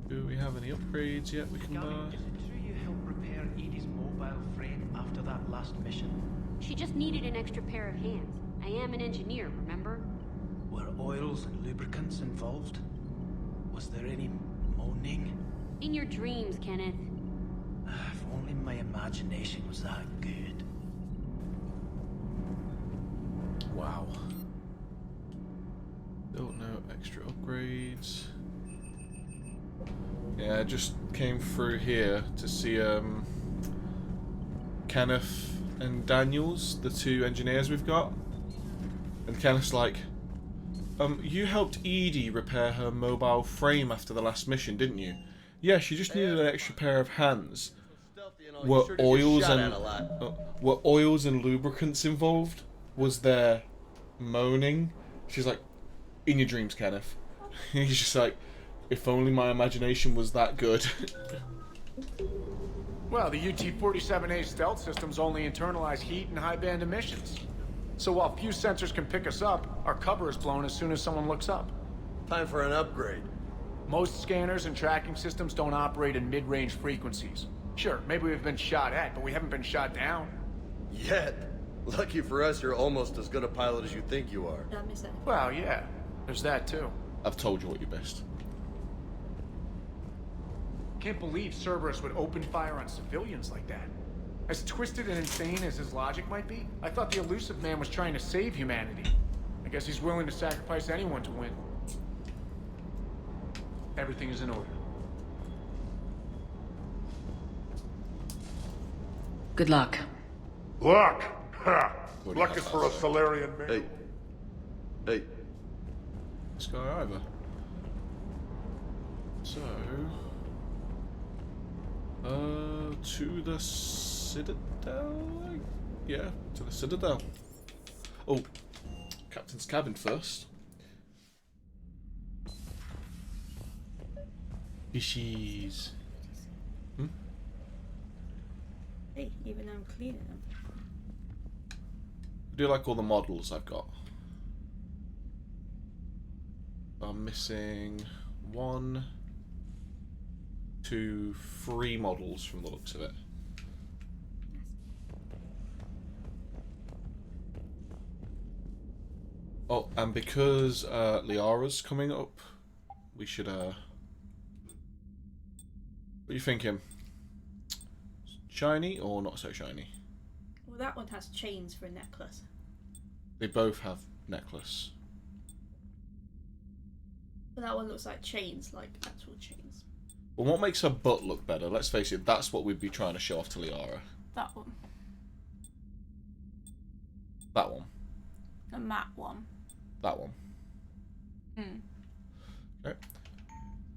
Do we have any upgrades yet we can buy? Is it true you helped repair Edie's mobile frame after that last mission? She just needed an extra pair of hands. I am an engineer, remember? Were oils and lubricants involved? Was there any moaning? In your dreams, Kenneth. If only my imagination was that good. Wow. Don't know extra upgrades. Yeah, I just came through here to see Kenneth and Daniels, the two engineers we've got. And Kenneth's like, you helped Edie repair her mobile frame after the last mission, didn't you? Yeah, she just needed an extra pair of hands. Were oils and lubricants involved? Was there moaning? She's like, in your dreams, Kenneth. He's just like, if only my imagination was that good. Well, the UT-47A stealth systems only internalize heat and high-band emissions. So while few sensors can pick us up, our cover is blown as soon as someone looks up. Time for an upgrade. Most scanners and tracking systems don't operate in mid-range frequencies. Sure, maybe we've been shot at, but we haven't been shot down. Yet. Lucky for us, you're almost as good a pilot as you think you are. Well, yeah. There's that, too. I've told you what you missed. Can't believe Cerberus would open fire on civilians like that. As twisted and insane as his logic might be, I thought the Illusive Man was trying to save humanity. I guess he's willing to sacrifice anyone to win. Everything is in order. Good luck. Luck? Ha! Luck is for a Solarian man. Hey. Sky Ivor. So... to the Citadel? Yeah, to the Citadel. Oh, Captain's cabin first. Fishies. Hey, even though I'm cleaning them. I do like all the models I've got. I'm missing 1, 2, 3 models from the looks of it. Oh, and because Liara's coming up, we should what are you thinking? Shiny or not so shiny? Well, that one has chains for a necklace. They both have necklace. But that one looks like chains, like actual chains. Well, what makes her butt look better? Let's face it, that's what we'd be trying to show off to Liara. That one. That one. The matte one. That one. Hmm. Okay.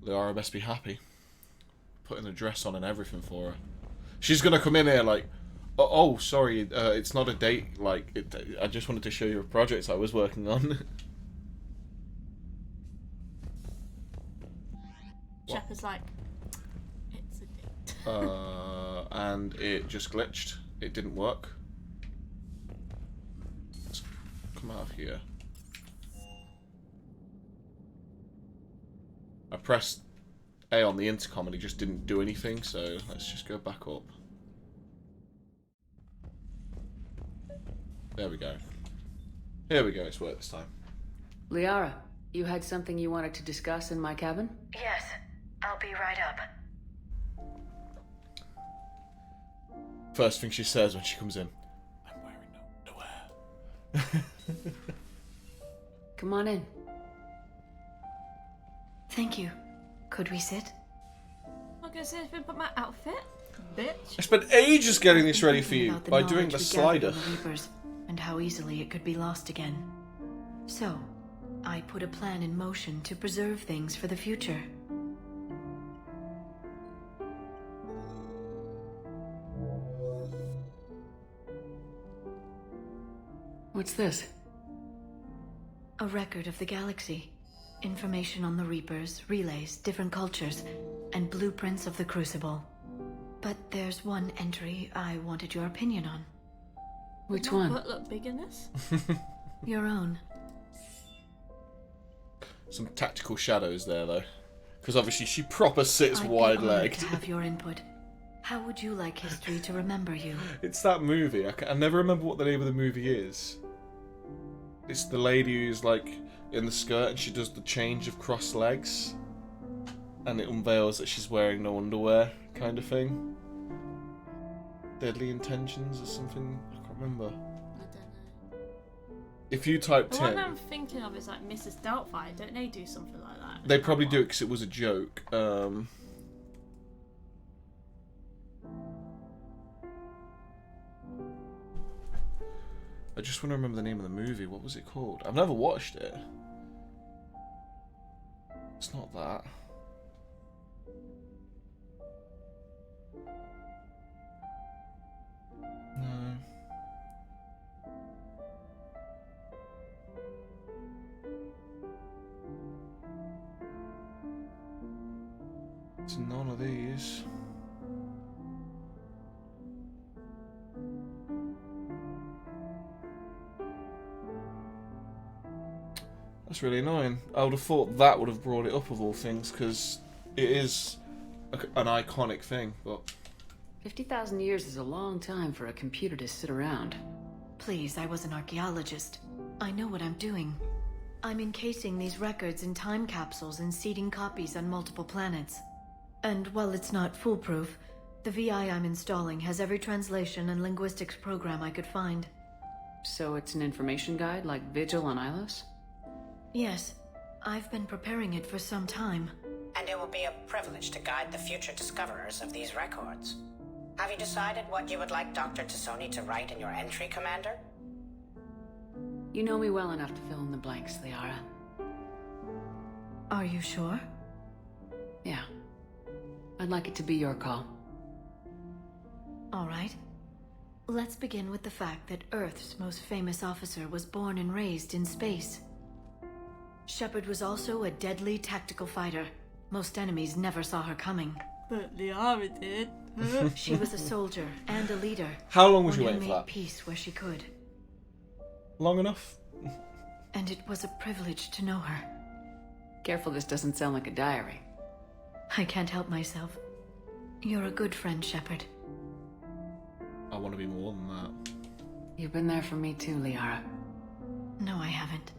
Liara best be happy. Putting a dress on and everything for her. She's gonna come in here like, oh sorry, it's not a date. Like, I just wanted to show you a project I was working on. Shepard's like, it's a date. And it just glitched. It didn't work. Let's come out of here. I pressed A on the intercom and it just didn't do anything, so let's just go back up. There we go. Here we go, it's worked this time. Liara, you had something you wanted to discuss in my cabin? Yes, I'll be right up. First thing she says when she comes in, I'm wearing underwear. Come on in. Thank you. Could we sit? I'm gonna say anything but my outfit, bitch. I spent ages getting this ready for Thinking you about by doing knowledge the we gathered slider. on the Reapers, and how easily it could be lost again. So, I put a plan in motion to preserve things for the future. What's this? A record of the galaxy. Information on the Reapers, relays, different cultures, and blueprints of the Crucible. But there's one entry I wanted your opinion on. Which Does my one? butt look big in this? Your own. Some tactical shadows there, though. Because obviously she proper sits I'd be wide-legged. honored to have your input. How would you like history to remember you? It's that movie. I never remember what the name of the movie is. It's the lady who's like in the skirt and she does the change of crossed legs. And it unveils that she's wearing no underwear, kind of thing. Deadly Intentions or something. I can't remember. I don't know. If you typed The one in... I'm thinking of is like Mrs. Doubtfire. Don't they do something like that? They probably do it because it was a joke. I just want to remember the name of the movie. What was it called? I've never watched it. It's not that. No. It's none of these. That's really annoying. I would have thought that would have brought it up of all things, because it is an iconic thing, but... 50,000 years is a long time for a computer to sit around. Please, I was an archaeologist. I know what I'm doing. I'm encasing these records in time capsules and seeding copies on multiple planets. And while it's not foolproof, the VI I'm installing has every translation and linguistics program I could find. So it's an information guide like Vigil on Ilos? Yes, I've been preparing it for some time. And it will be a privilege to guide the future discoverers of these records. Have you decided what you would like Dr. Tassoni to write in your entry, Commander? You know me well enough to fill in the blanks, Liara. Are you sure? Yeah. I'd like it to be your call. All right. Let's begin with the fact that Earth's most famous officer was born and raised in space. Shepard was also a deadly tactical fighter. Most enemies never saw her coming. But Liara did. She was a soldier and a leader. How long was you one who waiting for made that? peace where she could. Long enough? And it was a privilege to know her. Careful, this doesn't sound like a diary. I can't help myself. You're a good friend, Shepard. I want to be more than that. You've been there for me too, Liara. No, I haven't.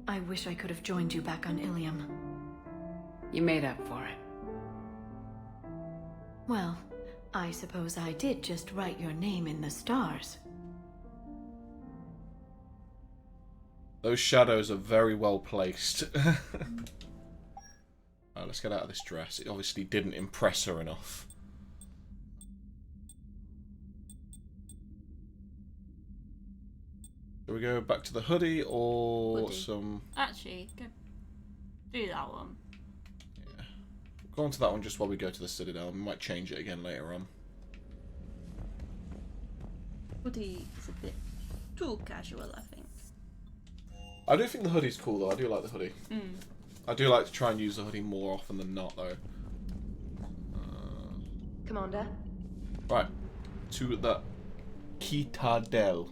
I wish I could have joined you back on Ilium. You made up for it. Well, I suppose I did just write your name in the stars. Those shadows are very well placed. Alright, let's get out of this dress. It obviously didn't impress her enough. Shall we go back to the hoodie or some... Actually, go do that one. Go on to that one just while we go to the Citadel. We might change it again later on. Hoodie is a bit too casual, I think. I do think the hoodie's cool though. I do like the hoodie. Mm. I do like to try and use the hoodie more often than not though. Commander? Right. To the Citadel.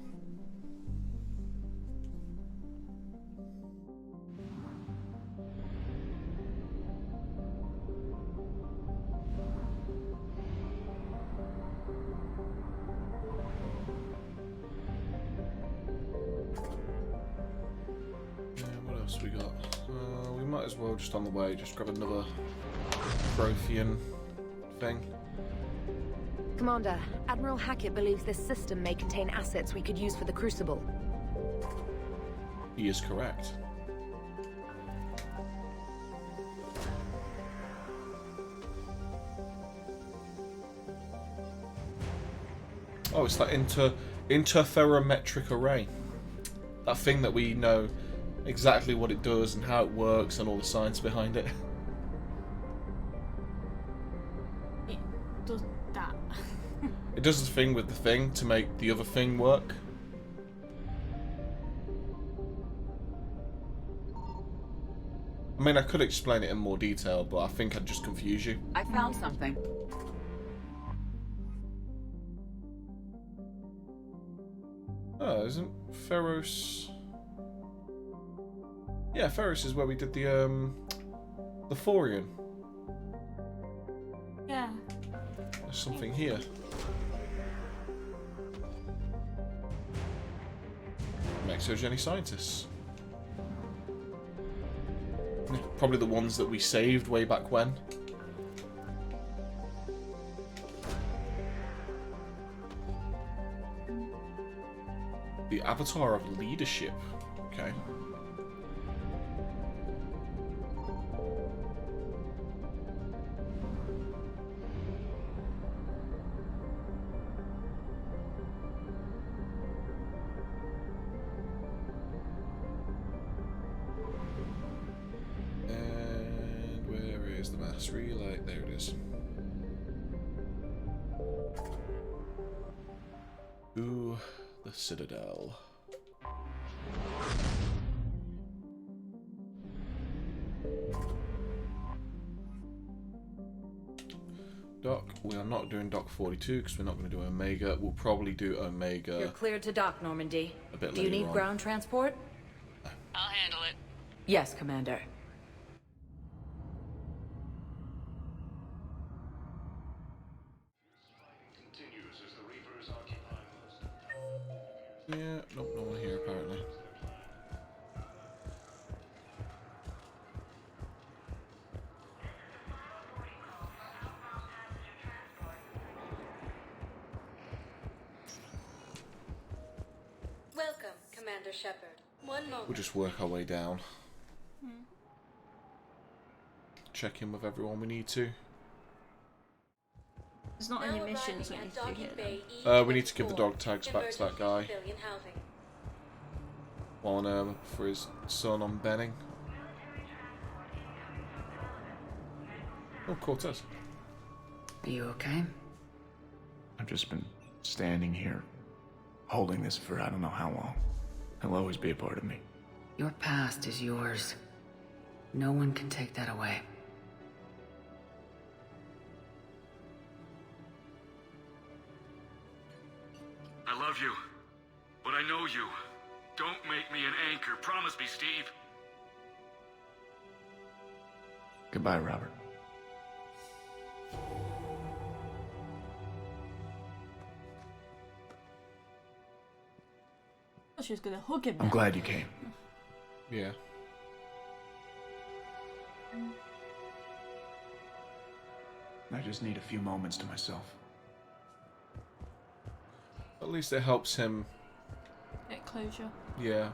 We got. We might as well just on the way just grab another Prothean thing. Commander, Admiral Hackett believes this system may contain assets we could use for the Crucible. He is correct. Oh, it's that interferometric array. That thing that we know exactly what it does and how it works and all the science behind it. It does that. It does the thing with the thing to make the other thing work. I mean, I could explain it in more detail, but I think I'd just confuse you. I found something. Oh, isn't Feros... Yeah, Feros is where we did the Thorian. Yeah. There's something here. Exogeny scientists. Yeah, probably the ones that we saved way back when. The Avatar of Leadership. Okay. And where is the mass relay? There it is. Ooh, the Citadel. Dock. We are not doing Dock 42 because we're not going to do Omega. We'll probably do Omega. You're cleared to dock, Normandy. A bit Do you later need on. ground transport? I'll handle it. Yes, Commander. Yeah, nope, no one here apparently. Welcome, Commander Shepard. One moment. We'll just work our way down. Check in with everyone we need to. There's not any missions we need to do here. We need to give the dog tags back to that guy. On for his son on Benning. Oh, Cortez. Are you okay? I've just been standing here, holding this for I don't know how long. He'll always be a part of me. Your past is yours. No one can take that away. I love you, but I know you. Don't make me an anchor. Promise me, Steve. Goodbye, Robert. She was gonna hug him. I'm glad you came. Yeah. I just need a few moments to myself. At least it helps him. Get closure. Yeah.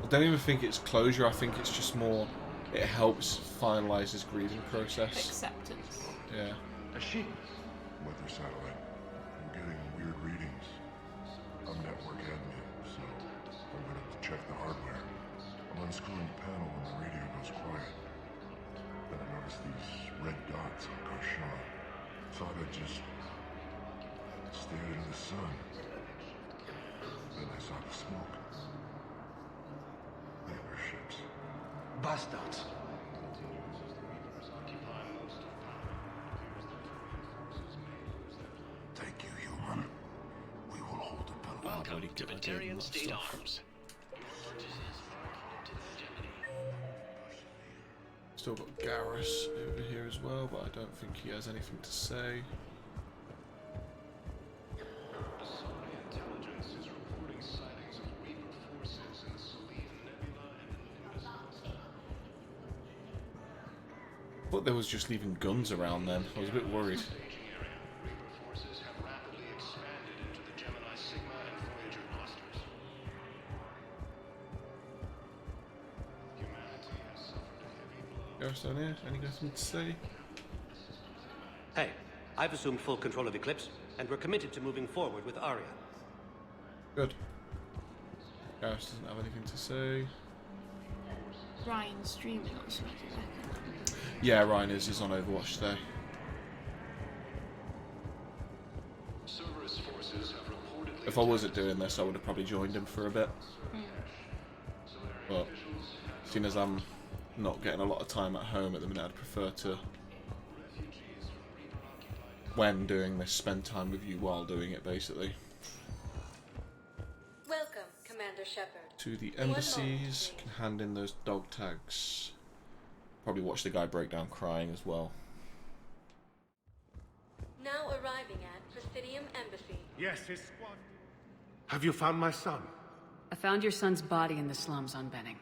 I don't even think it's closure. I think it's just more. It helps finalize his grieving process. Acceptance. Yeah. A sheep. Weather satellite. I'm getting weird readings. I'm network admin, so I'm gonna check the hardware. I'm unscrewing the panel when the radio goes quiet. Then I noticed these red dots on Karshan. Thought I'd just stared into the sun. Then I saw the smoke. They were ships. Bastards. Thank you, human. We will hold the pillow. Welcome to Batarian State Arms. Still got Garrus over here as well, but I don't think he has anything to say. I thought they was just leaving guns around then. I was a bit worried. Garrus down here, anything to say? Hey, I've assumed full control of Eclipse, and we're committed to moving forward with Arya. Good. Garrus doesn't have anything to say. Ryan's streaming on something, I reckon. Yeah, Ryan is. He's on Overwatch today. If I wasn't doing this, I would have probably joined him for a bit. But seeing as I'm not getting a lot of time at home at the minute, I'd prefer to, when doing this, spend time with you while doing it, basically. Welcome, Commander Shepard. To the embassies, can hand in those dog tags. Probably watch the guy break down crying as well. Now arriving at Presidium Embassy. Yes, his squad. Have you found my son? I found your son's body in the slums on Benning.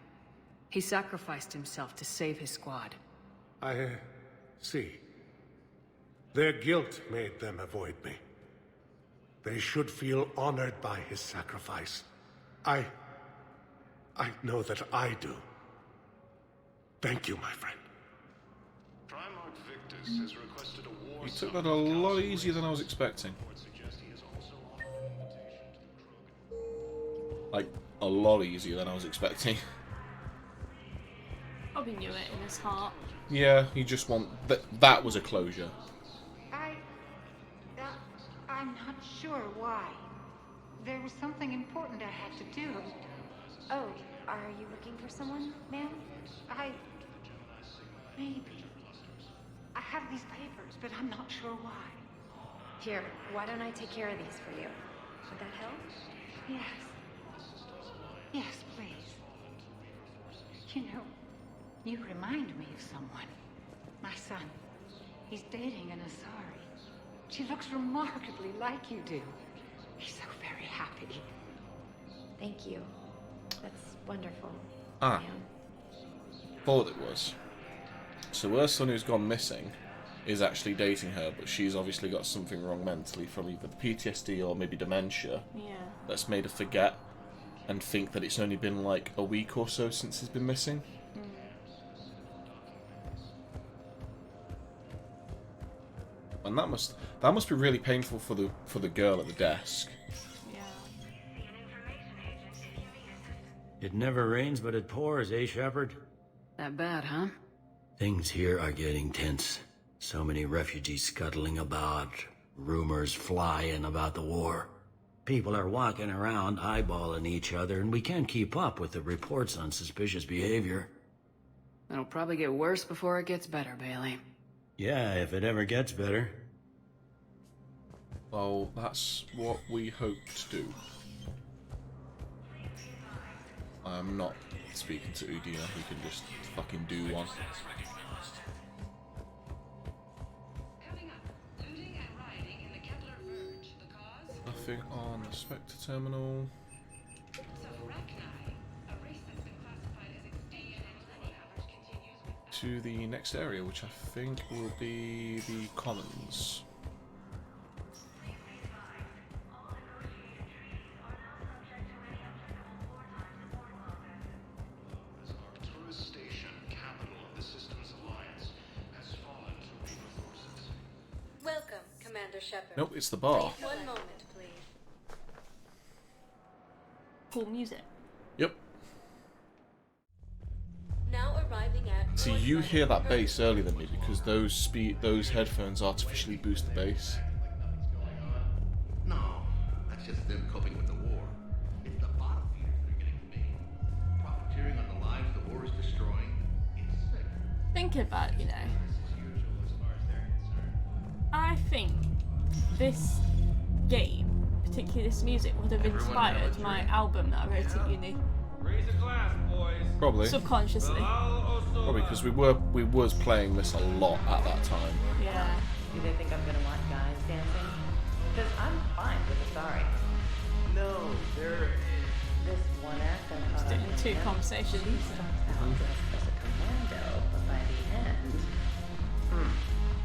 He sacrificed himself to save his squad. I see. Their guilt made them avoid me. They should feel honored by his sacrifice. I know that I do. Thank you, my friend. Primarch Victus has requested a war. You took that a lot easier than I was expecting. Like, a lot easier than I was expecting. Probably knew it in his heart. Yeah, you just want... That was a closure. I'm not sure why. There was something important I had to do. Oh, are you looking for someone, ma'am? Maybe. I have these papers, but I'm not sure why. Here, why don't I take care of these for you? Would that help? Yes. Yes, please. You know, you remind me of someone. My son. He's dating an Asari. She looks remarkably like you do. He's so very happy. Thank you. That's wonderful. Ah. Thought it was. So her son who's gone missing is actually dating her, but she's obviously got something wrong mentally from either the PTSD or maybe dementia. Yeah. That's made her forget and think that it's only been like a week or so since he's been missing. And that must be really painful for the girl at the desk. It never rains, but it pours, eh, Shepard? That bad, huh? Things here are getting tense. So many refugees scuttling about. Rumors flying about the war. People are walking around eyeballing each other, and we can't keep up with the reports on suspicious behavior. It'll probably get worse before it gets better, Bailey. Yeah, if it ever gets better. Well, that's what we hope to do. I'm not speaking to Udina, who can just fucking do one. Nothing on the Spectre terminal. To the next area, which I think will be the Commons. Welcome, Commander Shepard. Nope, it's the bar. One moment, please. Cool music. Yep. Now arriving at. See, you hear that bass earlier than me because those headphones artificially boost the bass. No, that's just them coping with the war. It's the bottom feeders that are getting made. Profiteering on the lives the war is destroying. It's sick. Thinking about, I think this game, particularly this music, would have inspired my album that I wrote at uni. Raise a glass, boys. Probably. Subconsciously. Probably because we was playing this a lot at that time. Yeah. Do they think I'm gonna want guys dancing? Because I'm fine with Asari. No, they're... This one act I caught Doing on two camera, conversations. She starts out dressed as a commando, but by the end...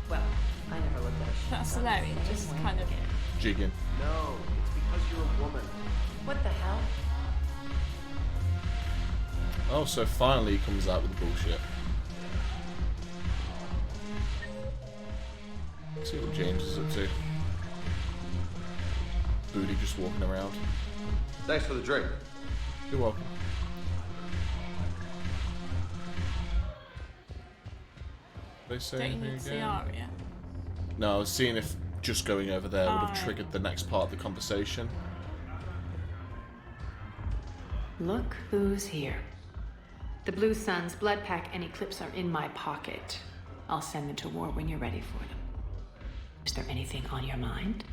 Well, I never looked at her. That's hilarious. Just kind of jigging. No, it's because you're a woman. What the hell? Oh, so finally he comes out with the bullshit. Let's see what James is up to. Booty just walking around. Thanks for the drink. You're welcome. They say don't you anything need to see again? Aria? No, I was seeing if just going over there would have Alright. triggered the next part of the conversation. Look who's here. The Blue Suns, Bloodpack, and Eclipse are in my pocket. I'll send them to war when you're ready for them. Is there anything on your mind?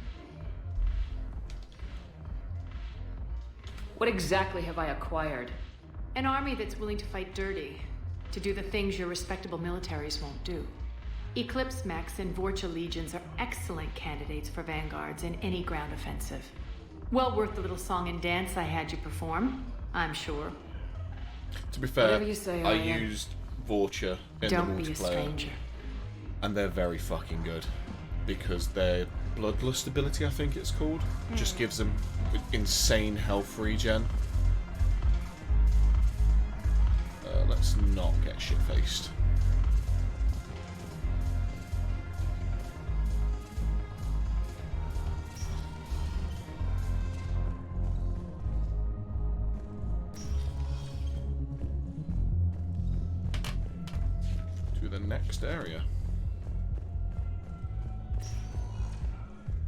What exactly have I acquired? An army that's willing to fight dirty, to do the things your respectable militaries won't do. Eclipse Mechs and Vorcha Legions are excellent candidates for vanguards in any ground offensive. Well worth the little song and dance I had you perform, I'm sure. To be fair, Whatever you say, I Arya. used Vorcha in Don't the be a multiplayer, stranger. and they're very fucking good because their bloodlust ability, I think it's called, just gives them insane health regen. Let's not get shit-faced. To the next area.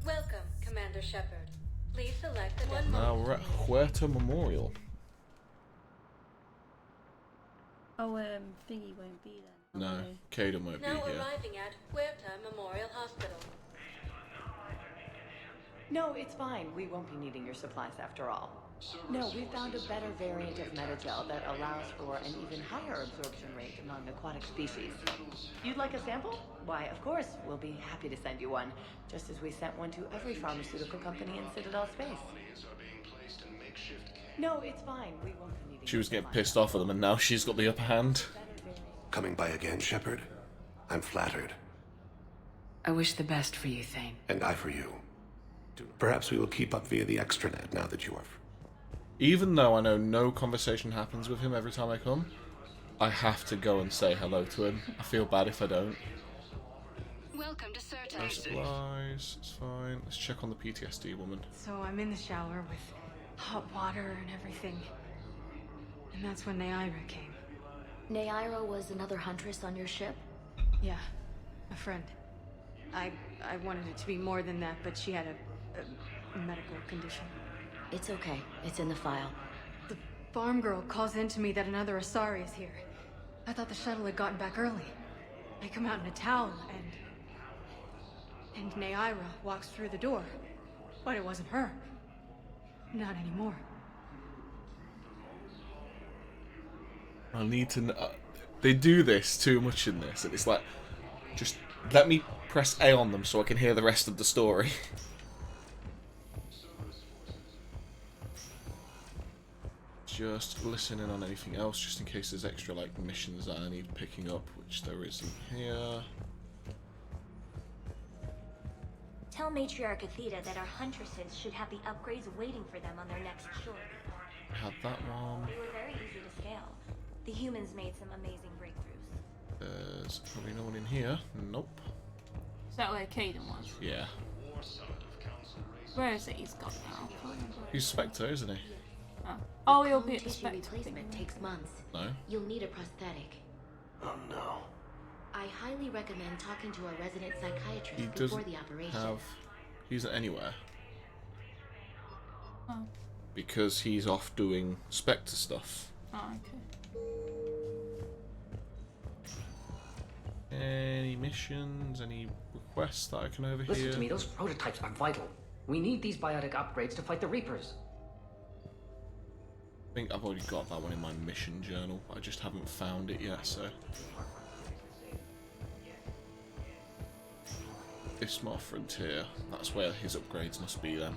Welcome, Commander Shepard. Please select the one Now moment. we're at Huerta Memorial. Oh, thingy won't be then. No, Caden won't be Now here. arriving at Huerta Memorial Hospital. No, it's fine. We won't be needing your supplies after all. No, we found a better variant of Metagel that allows for an even higher absorption rate among aquatic species. You'd like a sample? Why, of course, we'll be happy to send you one, just as we sent one to every pharmaceutical company in Citadel space. No, it's fine. We won't be needing She was getting pissed off at them, and now she's got the upper hand. Coming by again, Shepard? I'm flattered. I wish the best for you, Thane. And I for you. Perhaps we will keep up via the extranet now that you are... Even though I know no conversation happens with him every time I come, I have to go and say hello to him. I feel bad if I don't. Welcome to Certa. No supplies, it's fine. Let's check on the PTSD woman. So I'm in the shower with hot water and everything. And that's when Neaira came. Neaira was another huntress on your ship? Yeah, a friend. I wanted it to be more than that, but she had a medical condition. It's okay. It's in the file. The farm girl calls in to me that another Asari is here. I thought the shuttle had gotten back early. I come out in a towel, and Neaira walks through the door. But it wasn't her. Not anymore. I need to know. They do this too much in this, and it's like, just let me press A on them so I can hear the rest of the story. Just listening on anything else, just in case there's extra like missions that I need picking up, which there isn't here. Tell Matriarch Athena that our huntresses should have the upgrades waiting for them on their next shore. Had that one. They were very easy to scale. The humans made some amazing breakthroughs. There's probably no one in here. Nope. Is that where Caden was? Yeah. Where is it? He's gone now. He's Spectre, isn't he? Oh, he'll be at the Tissue Spectre replacement thing. takes months. No. You'll need a prosthetic. Oh no. I highly recommend talking to a resident He psychiatrist doesn't before the operation. have. He isn't anywhere. Oh. Because he's off doing Spectre stuff. Oh, okay. Any missions? Any requests that I can overhear? Listen to me, those prototypes are vital. We need these biotic upgrades to fight the Reapers. I think I've already got that one in my mission journal. I just haven't found it yet, so. Ismar Frontier. That's where his upgrades must be then.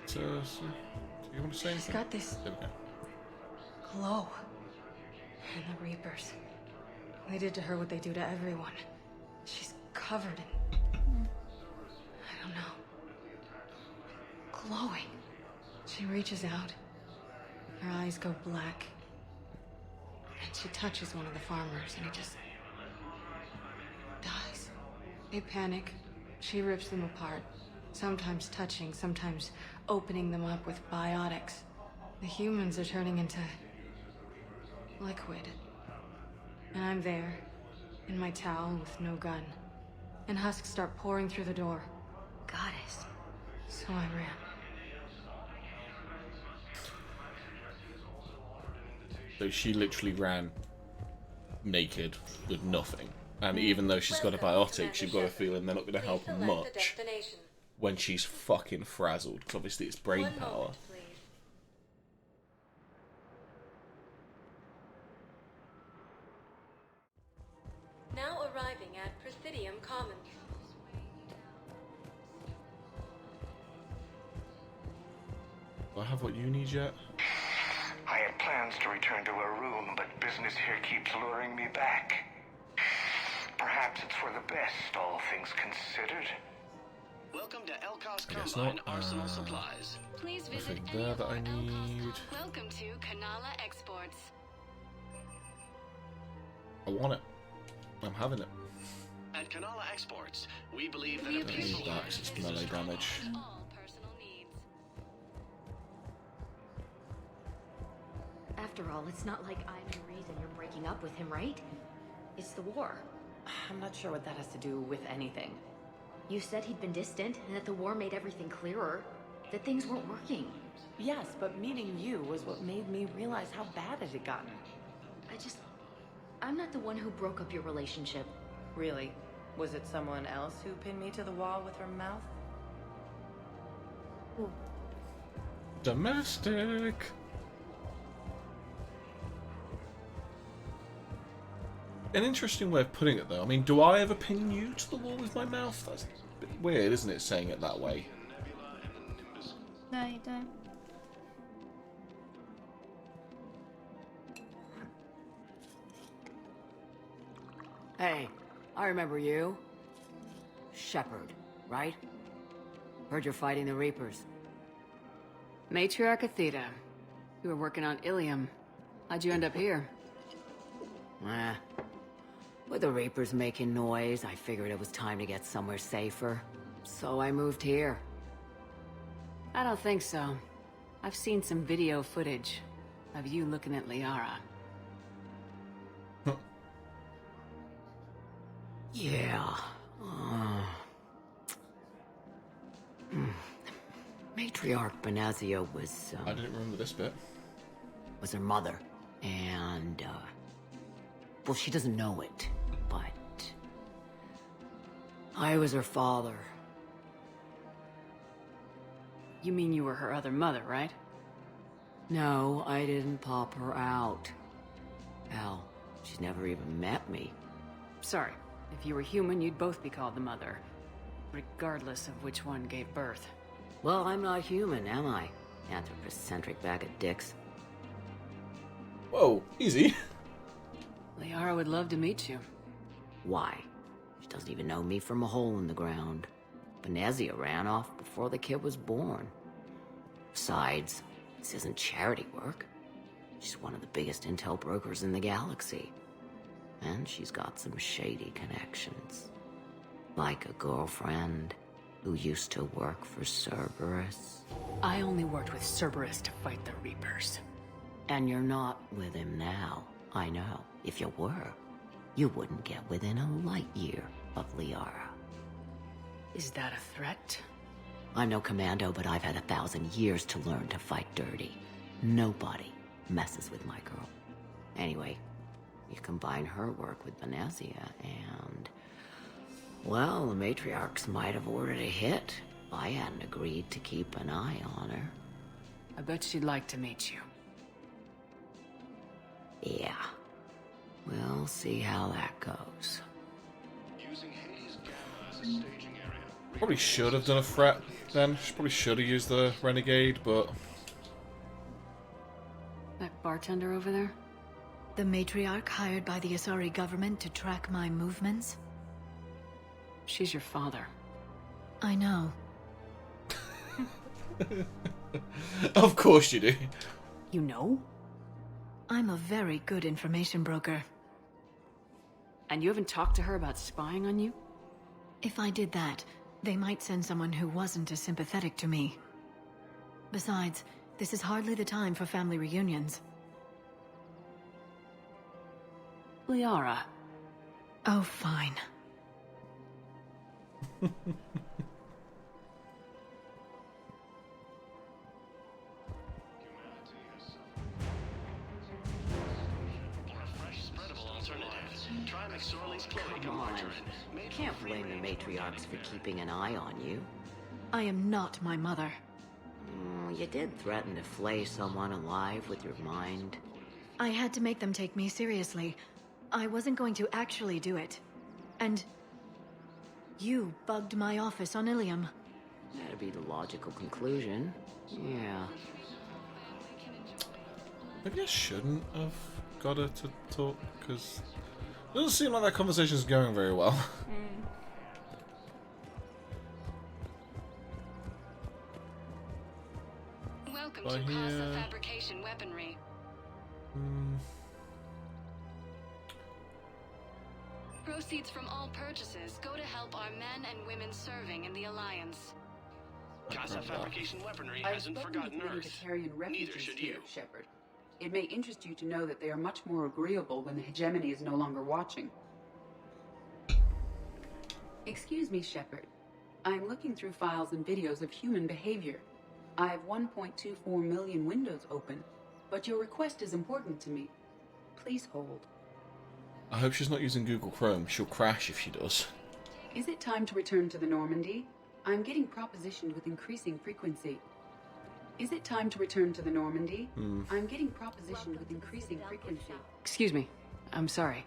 So, do you want to say anything? She's got this There we go. glow. And the Reapers. They did to her what they do to everyone. She's covered in... I don't know. Glowing. She reaches out. Her eyes go black. And she touches one of the farmers and he just... dies. They panic. She rips them apart. Sometimes touching, sometimes opening them up with biotics. The humans are turning into... liquid. And I'm there, in my towel with no gun. And husks start pouring through the door. Goddess. So I ran. So she literally ran naked with nothing. And even though she's got a biotic, she's got a feeling they're not going to help her much when she's fucking frazzled. Because obviously it's brain power. Now arriving at Presidium Commons. Do I have what you need yet? I had plans to return to Arun, but business here keeps luring me back. Perhaps it's for the best, all things considered. Welcome to Elkos Guess Combine not. Arsenal Supplies. Please visit Nothing there that I need. Welcome to Kanala Exports. I want it. I'm having it. At Kanala Exports, we believe that I a don't need peaceful that life 'cause it's is melee a strong damage. After all, it's not like I'm the reason you're breaking up with him, right? It's the war. I'm not sure what that has to do with anything. You said he'd been distant, and that the war made everything clearer. That things weren't working. Yes, but meeting you was what made me realize how bad it had gotten. I'm not the one who broke up your relationship. Really? Was it someone else who pinned me to the wall with her mouth? Domestic. An interesting way of putting it, though. I mean, do I ever pin you to the wall with my mouth? That's a bit weird, isn't it, saying it that way? No, you don't. Hey, I remember you. Shepard, right? Heard you're fighting the Reapers. Matriarch Athena. You were working on Ilium. How'd you end up here? With the Reapers making noise, I figured it was time to get somewhere safer. So I moved here. I don't think so. I've seen some video footage of you looking at Liara. Yeah. Matriarch Benazia was, I didn't remember this bit. Was her mother. And, well, she doesn't know it, but I was her father. You mean you were her other mother, right? No, I didn't pop her out. Hell, she's never even met me. Sorry. If you were human, you'd both be called the mother. Regardless of which one gave birth. Well, I'm not human, am I? Anthropocentric bag of dicks. Whoa, easy. Liara would love to meet you. Why? She doesn't even know me from a hole in the ground. Benazia ran off before the kid was born. Besides, this isn't charity work. She's one of the biggest intel brokers in the galaxy. And she's got some shady connections. Like a girlfriend who used to work for Cerberus. I only worked with Cerberus to fight the Reapers. And you're not with him now. I know. If you were, you wouldn't get within a light year of Liara. Is that a threat? I'm no commando, but I've had 1,000 years to learn to fight dirty. Nobody messes with my girl. Anyway, you combine her work with Benazia and... well, the matriarchs might have ordered a hit if I hadn't agreed to keep an eye on her. I bet she'd like to meet you. Yeah. We'll see how that goes. Probably should have done a threat then. Probably should have used the renegade, but... That bartender over there? The matriarch hired by the Asari government to track my movements? She's your father. I know. Of course you do. You know? I'm a very good information broker. And you haven't talked to her about spying on you? If I did that, they might send someone who wasn't as sympathetic to me. Besides, this is hardly the time for family reunions. Liara. Oh, fine. Come on. Can't blame the matriarchs for keeping an eye on you. I am not my mother. You did threaten to flay someone alive with your mind. I had to make them take me seriously. I wasn't going to actually do it. And... you bugged my office on Ilium. That'd be the logical conclusion. Yeah. Maybe I shouldn't have got her to talk, because it doesn't seem like that conversation's going very well. Welcome to Casa Fabrication Weaponry. Proceeds from all purchases go to help our men and women serving in the Alliance. Casa Fabrication Weaponry hasn't forgotten Earth. Neither should you. Shepard. It may interest you to know that they are much more agreeable when the hegemony is no longer watching. Excuse me, Shepard. I'm looking through files and videos of human behavior. I have 1.24 million windows open, but your request is important to me. Please hold. I hope she's not using Google Chrome. She'll crash if she does. Is it time to return to the Normandy? I'm getting propositioned with increasing frequency. Is it time to return to the Normandy? I'm getting propositioned with increasing frequency. Excuse me. I'm sorry.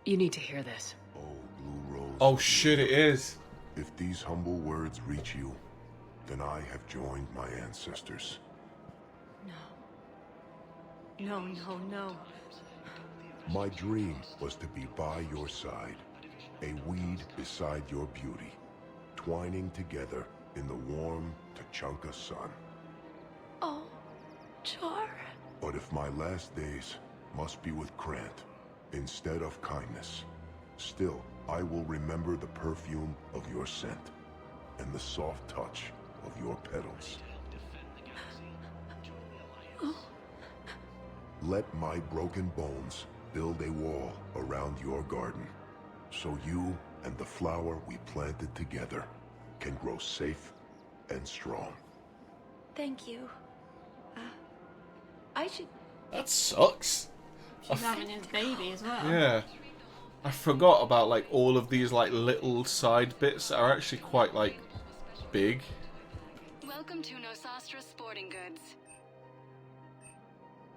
You need to hear this. Oh shit, it is. If these humble words reach you, then I have joined my ancestors. No, no, no. My dream was to be by your side, a weed beside your beauty, twining together in the warm Tuchanka sun. Oh, Char. But if my last days must be with Krant instead of kindness, still I will remember the perfume of your scent and the soft touch of your petals. Let my broken bones build a wall around your garden, so you and the flower we planted together can grow safe and strong. Thank you. I should... That sucks. She's having his baby as well. Yeah. I forgot about like all of these like little side bits that are actually quite like big. Welcome to Nosastra Sporting Goods.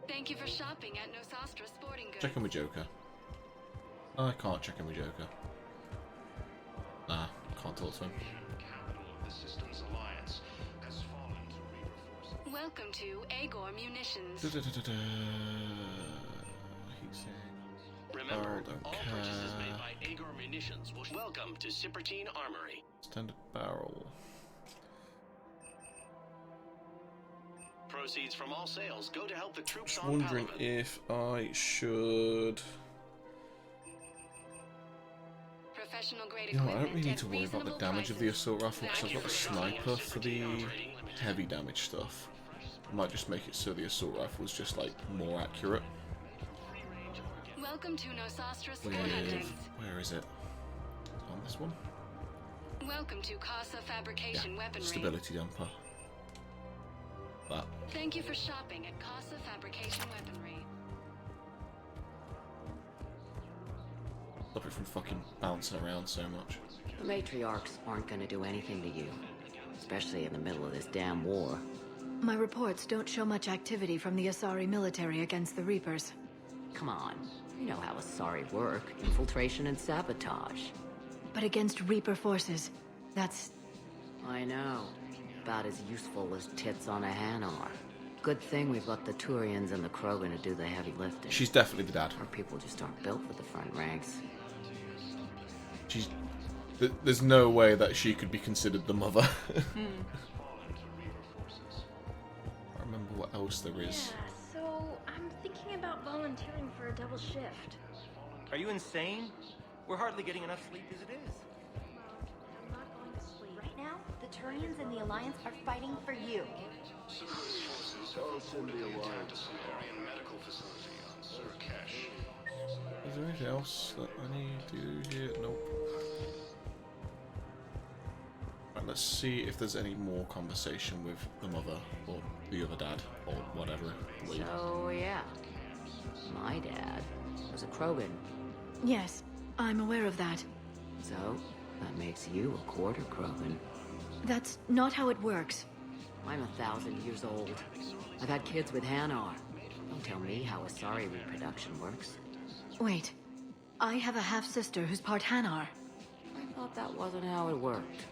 Thank you for shopping at Nosastra Sporting Goods. Check in with Joker. I can't check in with Joker. Nah, can't talk to him. Welcome to Agor Munitions. Remember, all purchases made by Agor Munitions will welcome to Cipertine Armory. Standard barrel. Proceeds from all sales go to help the troops Just on wondering Palaven. if I should. Professional grade You know, I don't equipment really need at to worry about the reasonable damage of the prices. assault rifle because I've got a sniper for the heavy damage stuff. I might just make it so the assault rifle is just like more accurate. Welcome to Nosastra Sport Hunters. Where is it? On this one? Welcome to Casa Fabrication Weaponry. Stability damper. That. Thank you for shopping at Casa Fabrication Weaponry. Stop it from fucking bouncing around so much. The matriarchs aren't gonna do anything to you. Especially in the middle of this damn war. My reports don't show much activity from the Asari military against the Reapers. Come on. You know how Asari work. Infiltration and sabotage. But against Reaper forces, that's... I know. About as useful as tits on a Hanar. Good thing we've got the Turians and the Krogan to do the heavy lifting. She's definitely the dad. Our people just aren't built for the front ranks. She's... There's no way that she could be considered the mother. I remember what else there is. Yeah, so I'm thinking about volunteering for a double shift. Are you insane? We're hardly getting enough sleep as it is. I'm not going to sleep. Right now, the Turians and the Alliance are fighting for you. Is there anything else that I need to do here? Nope. Right, let's see if there's any more conversation with the mother or the other dad or whatever. So, yeah. My dad was a Krogan. Yes, I'm aware of that. So, that makes you a quarter Krogan. That's not how it works. I'm 1,000 years old. I've had kids with Hanar. Don't tell me how Asari reproduction works. Wait. I have a half-sister who's part Hanar. I thought that wasn't how it worked.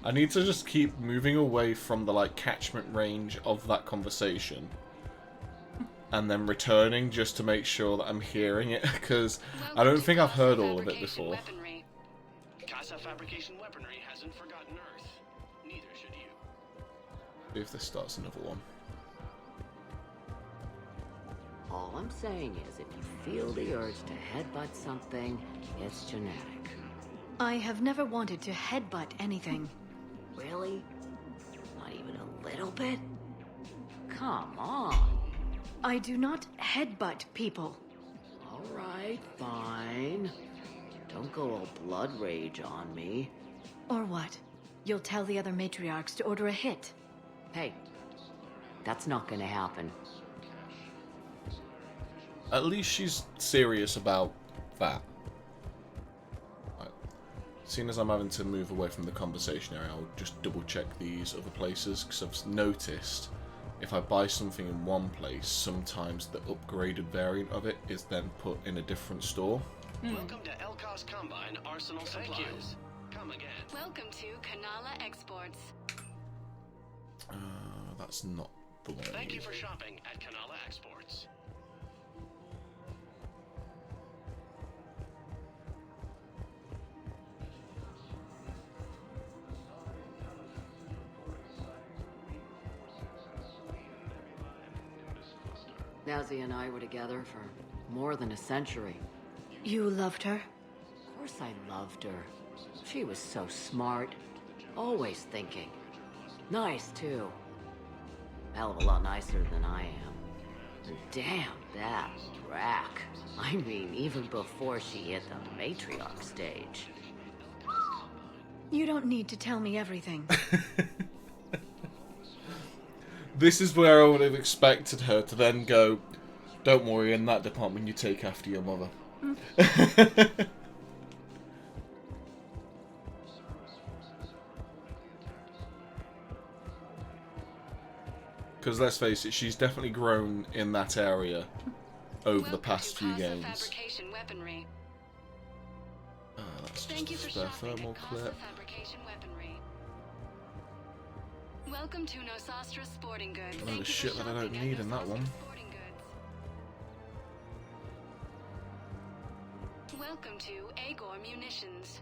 I need to just keep moving away from the like catchment range of that conversation. And then returning just to make sure that I'm hearing it, because I don't think I've heard all of it before. Casa Fabrication Weaponry hasn't forgotten Earth. Neither should you. See if this starts another one. All I'm saying is, if you feel the urge to headbutt something, it's genetic. I have never wanted to headbutt anything. Really? Not even a little bit? Come on. I do not headbutt people. Alright, fine. Don't go all blood rage on me. Or what? You'll tell the other matriarchs to order a hit. Hey, that's not gonna happen. At least she's serious about that. Right. Seeing as I'm having to move away from the conversation area, I'll just double check these other places, because I've noticed if I buy something in one place, sometimes the upgraded variant of it is then put in a different store. Welcome to Elkos Combine Arsenal Supplies. Come again. Welcome to Kanala Exports. That's not the one I Thank need. you for shopping at Kanala Exports. Nazi and I were together for more than a century. You loved her? Of course I loved her. She was so smart. Always thinking. Nice, too. Hell of a lot nicer than I am. Damn that rack. I mean, even before she hit the matriarch stage. You don't need to tell me everything. This is where I would have expected her to then go, don't worry, in that department you take after your mother. Because let's face it, she's definitely grown in that area over the past few games. Fabrication weaponry. That's Thank you just for a spare shopping thermal at Casa clip. Fabrication Weaponry. Welcome to Nosastra Sporting Goods. A load of shit that I don't need in that one. Welcome to Agor Munitions.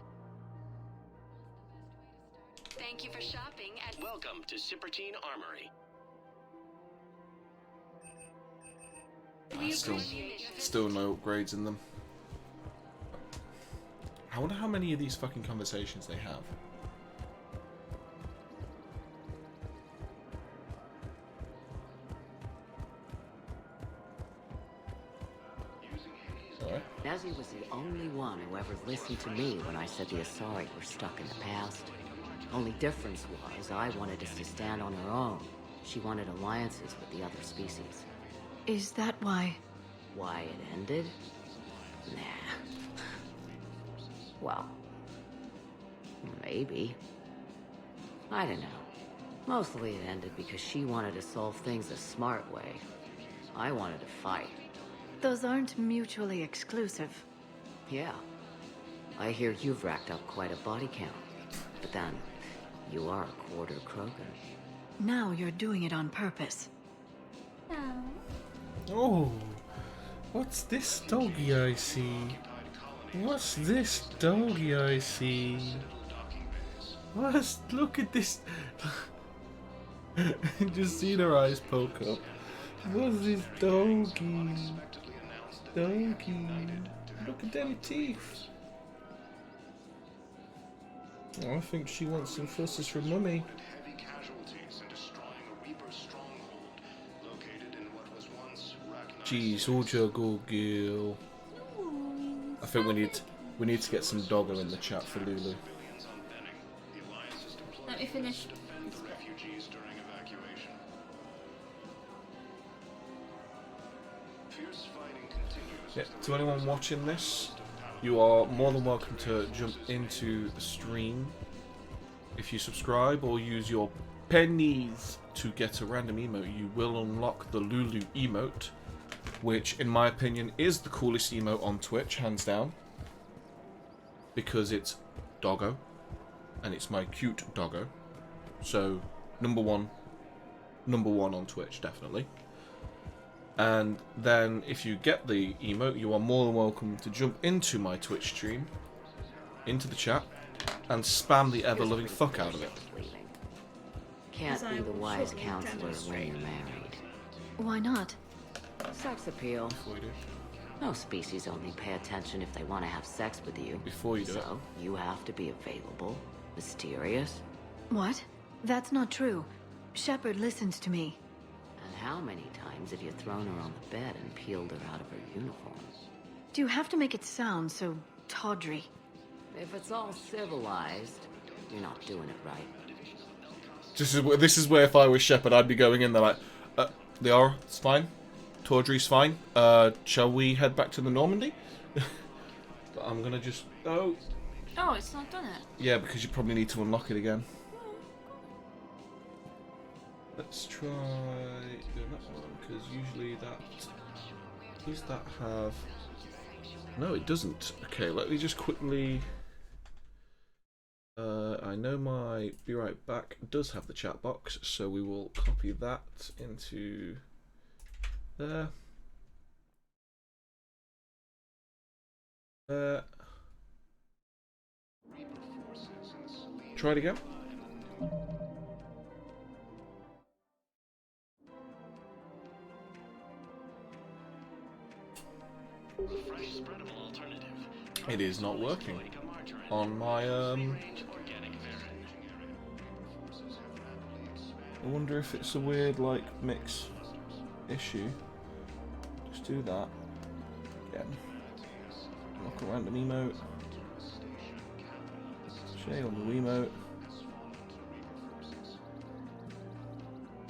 Thank you for shopping at Welcome to Sippertine Armory. Still no upgrades in them. I wonder how many of these fucking conversations they have. Nezzy was the only one who ever listened to me when I said the Asari were stuck in the past. Only difference was I wanted us to stand on our own. She wanted alliances with the other species. Is that why? Why it ended? Nah. Well, maybe. I don't know. Mostly it ended because she wanted to solve things a smart way. I wanted to fight. Those aren't mutually exclusive. Yeah. I hear you've racked up quite a body count. But then, you are a quarter Krogan. Now you're doing it on purpose. Oh, what's this doggy I see? What's this doggy I see? Look at this. Just seen her eyes poke up. What's this doggy? Doggy. Look at them teeth. Oh, I think she wants some fusses from Mummy. Jeez, Gil. I think we need to get some dogger in the chat for Lulu. Let me finish. Yeah, to anyone watching this, you are more than welcome to jump into the stream. If you subscribe or use your pennies to get a random emote, you will unlock the Lulu emote, which in my opinion is the coolest emote on Twitch, hands down, because it's doggo and it's my cute doggo. So number one on Twitch, definitely. And then if you get the emote, you are more than welcome to jump into my Twitch stream, into the chat, and spam the ever-loving fuck out of it. Can't be the wise counselor when you're married. Why not? Sex appeal. Before you do. No species only pay attention if they want to have sex with you. Before you do it. So, you have to be available, mysterious. What? That's not true. Shepard listens to me. And how many times have you thrown her on the bed and peeled her out of her uniform? Do you have to make it sound so tawdry? If it's all civilized, you're not doing it right. This is where if I was Shepard, I'd be going in there like, Liara, it's fine. Tawdry's fine. Shall we head back to the Normandy? But I'm gonna just... Oh, It's not done it. yeah, because you probably need to unlock it again. Let's try doing that one, because usually that... Does that have... No, it doesn't. Okay, let me just quickly... I know my Be Right Back does have the chat box, so we will copy that into there. Try it again. It is not working on my I wonder if it's a weird like mix issue. do that again. Lock a random emote. Shay on the Wiimote.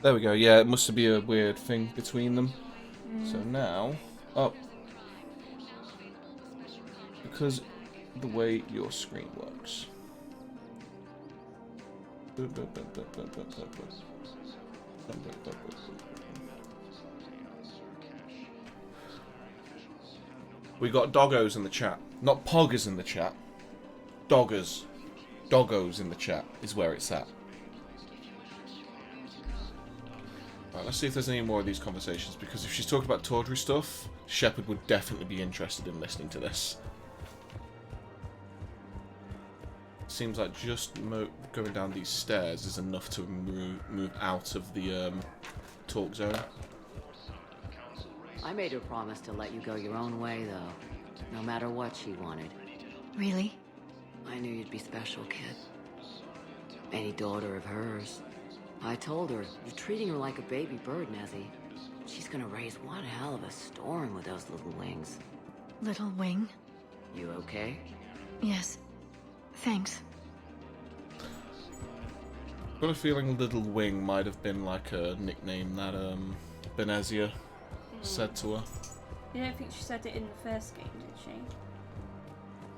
There we go. Yeah, it must be a weird thing between them. So now, because the way your screen works. We got doggos in the chat. Not poggers in the chat. Doggers. Doggos in the chat is where it's at. Right, let's see if there's any more of these conversations, because if she's talking about tawdry stuff, Shepard would definitely be interested in listening to this. Seems like just going down these stairs is enough to move out of the talk zone. I made her promise to let you go your own way, though. No matter what she wanted. Really? I knew you'd be special, kid. Any daughter of hers. I told her, you're treating her like a baby bird, Nezzy. She's gonna raise one hell of a storm with those little wings. Little wing? You okay? Yes. Thanks. I've got a feeling Little Wing might have been like a nickname that Benezia said to her. You don't think she said it in the first game, did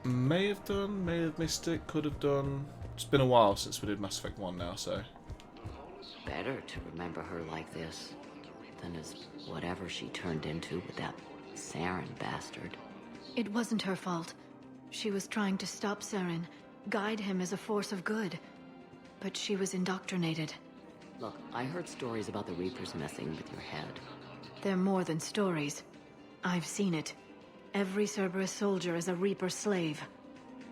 she? May have done, may have missed it, could have done. It's been a while since we did Mass Effect 1 now, so. Better to remember her like this than as whatever she turned into with that Saren bastard. It wasn't her fault. She was trying to stop Saren, guide him as a force of good. But she was indoctrinated. Look, I heard stories about the Reapers messing with your head. They're more than stories. I've seen it. Every Cerberus soldier is a Reaper slave.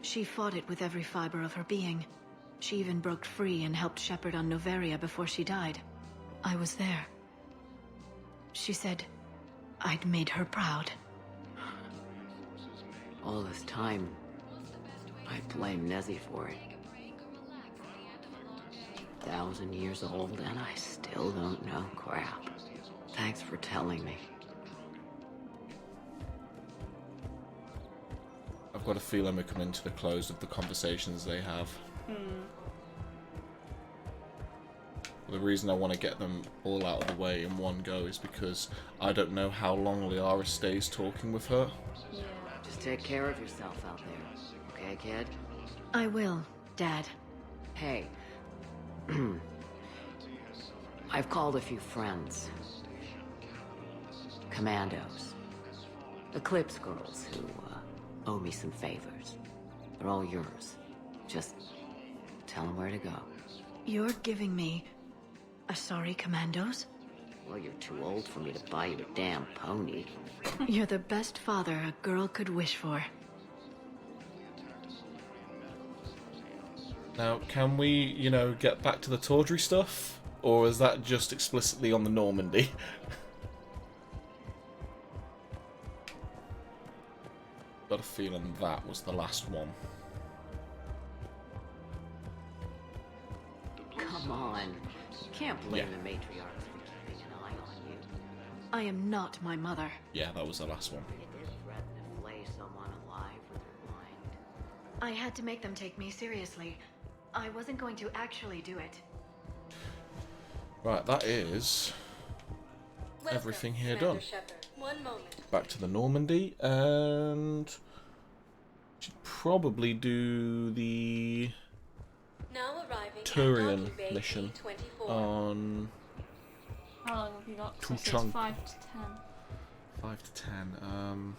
She fought it with every fiber of her being. She even broke free and helped Shepard on Noveria before she died. I was there. She said I'd made her proud. All this time, I blame Nezzy for it. 1,000 years old and I still don't know crap. Thanks for telling me. I've got a feeling we're coming to the close of the conversations they have. The reason I want to get them all out of the way in one go is because I don't know how long Liara stays talking with her. Yeah. Just take care of yourself out there, okay, kid? I will, Dad. Hey. I've called a few friends. Commandos. Eclipse girls who owe me some favors. They're all yours. Just tell them where to go. You're giving me Asari Commandos? Well, you're too old for me to buy you a damn pony. You're the best father a girl could wish for. Now, can we, you know, get back to the tawdry stuff? Or is that just explicitly on the Normandy? Got a feeling that was the last one. Come on. You can't blame the matriarchs for keeping an eye on you. I am not my mother. Yeah, that was the last one. It is threatening to flay someone alive with her mind. I had to make them take me seriously. I wasn't going to actually do it. Right, that is everything here done. One moment. Back to the Normandy, and should probably do the Now arriving Turian mission on How long have you got? Two It's chunk. 5 to 10. 5 to 10.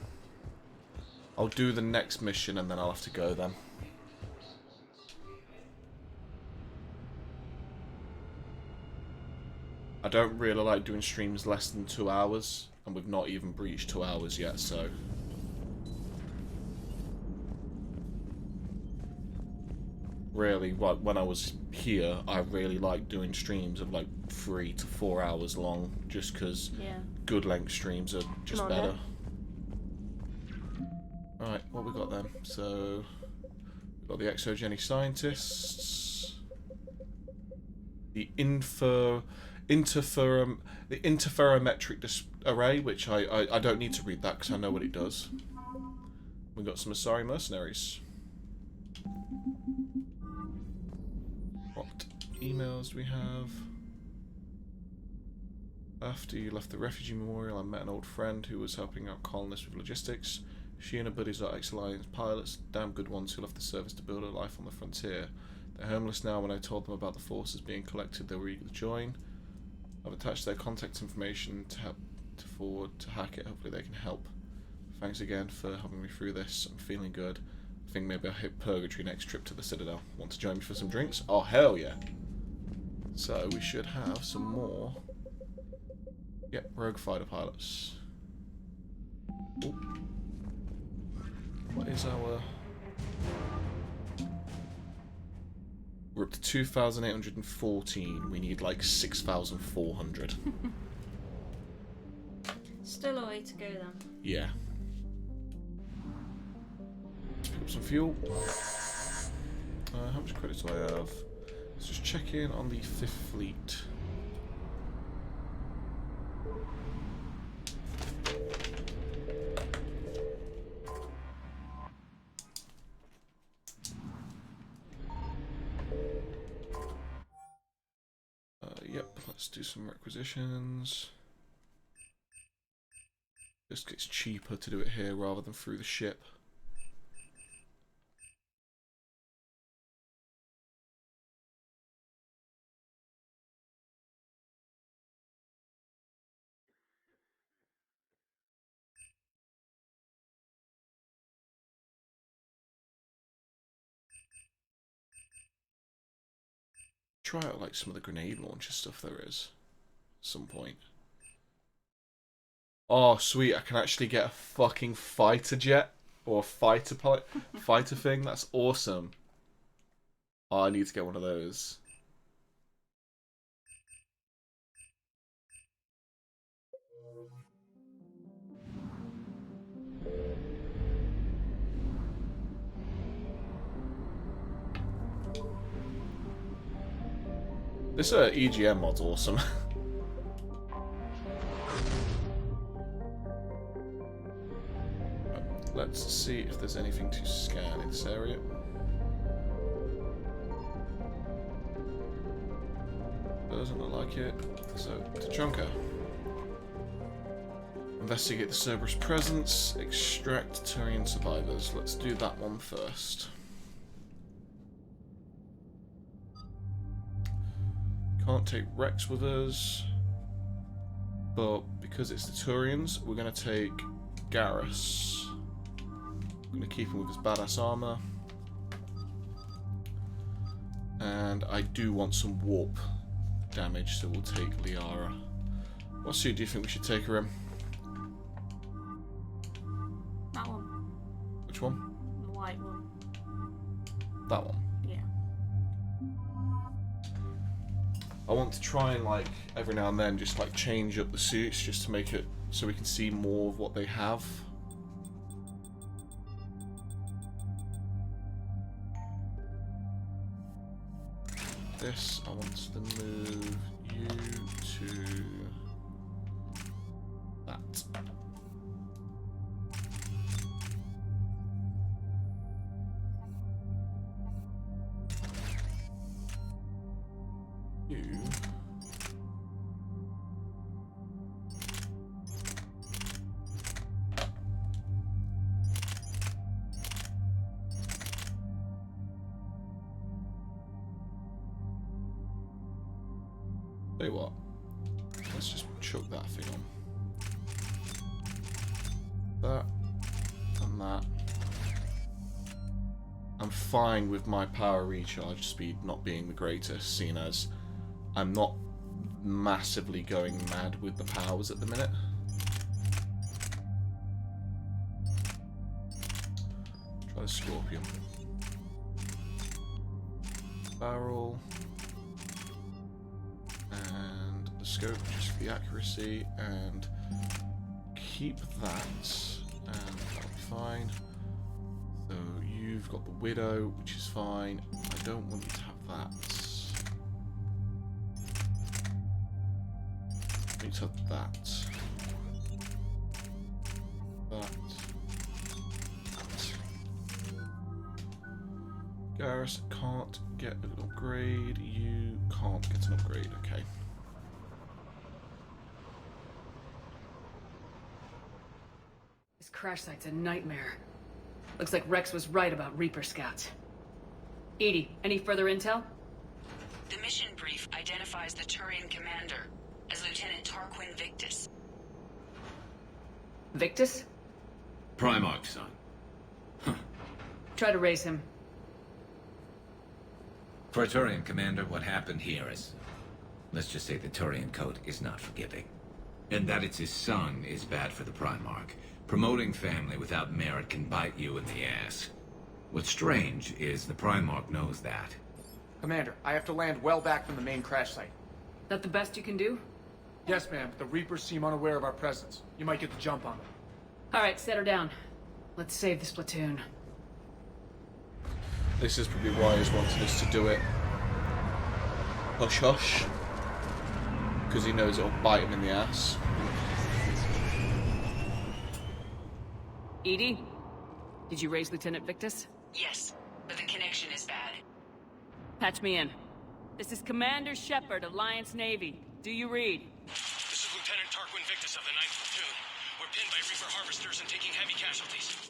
I'll do the next mission and then I'll have to go then. I don't really like doing streams less than 2 hours, and we've not even breached 2 hours yet, so... Really, like, when I was here, I really liked doing streams of like 3 to 4 hours long, just because good length streams are just better. Alright, what we got then? So, we've got the exogenic scientists, the the interferometric array, which I don't need to read that because I know what it does. We got some Asari mercenaries. What emails do we have? After you left the refugee memorial, I met an old friend who was helping out colonists with logistics. She and her buddies are ex-Alliance pilots, damn good ones who left the service to build a life on the frontier. They're homeless now. When I told them about the forces being collected, they were eager to join. I've attached their contact information to help to forward to Hackett. Hopefully they can help. Thanks again for helping me through this. I'm feeling good. I think maybe I'll hit Purgatory next trip to the Citadel. Want to join me for some drinks? Oh, hell yeah. So we should have some more. Yep, rogue fighter pilots. Ooh. What is our... We're up to 2,814. We need like 6,400. Still a way to go then. Yeah. Let's pick up some fuel. How much credit do I have? Let's just check in on the 5th Fleet. Yep, let's do some requisitions. Just gets cheaper to do it here rather than through the ship. Try out like some of the grenade launcher stuff there is at some point. Oh sweet, I can actually get a fucking fighter jet or a fighter pilot fighter thing. That's awesome. Oh, I need to get one of those. This EGM mod's awesome. Let's see if there's anything to scan in this area. Doesn't look like it. So, Tuchanka. Investigate the Cerberus presence. Extract Turian survivors. Let's do that one first. Can't take Rex with us, but because it's the Turians, we're going to take Garrus. I'm going to keep him with his badass armor. And I do want some warp damage, so we'll take Liara. What suit do you think we should take her in? That one. Which one? The white one. That one? Yeah. I want to try and, like, every now and then just, like, change up the suits just to make it so we can see more of what they have. This, I want to move you to that. You. Tell you what, let's just chuck that thing on. That and that. I'm fine with my power recharge speed not being the greatest, seeing as I'm not massively going mad with the powers at the minute. Try the Scorpion. Barrel. And the scope just for the accuracy, and keep that, and that'll be fine. So you've got the Widow, which is fine. I don't want you to have that. to that. That. Garrus can't get an upgrade. You can't get an upgrade. Okay. This crash site's a nightmare. Looks like Rex was right about Reaper scouts. Edie, any further intel? The mission brief identifies the Turian commander as Lieutenant Tarquin Victus. Victus? Primarch's son. Try to raise him. For a Turian commander, what happened here is... let's just say the Turian code is not forgiving. And that it's his son is bad for the Primarch. Promoting family without merit can bite you in the ass. What's strange is the Primarch knows that. Commander, I have to land well back from the main crash site. That the best you can do? Yes, ma'am, but the Reapers seem unaware of our presence. You might get the jump on them. Alright, set her down. Let's save this platoon. This is probably why he's wanted us to do it. Hush hush. Because he knows it'll bite him in the ass. Edie? Did you raise Lieutenant Victus? Yes, but the connection is bad. Patch me in. This is Commander Shepard, Alliance Navy. Do you read? This is Lieutenant Tarquin Victus of the 9th Platoon. We're pinned by Reaper harvesters and taking heavy casualties.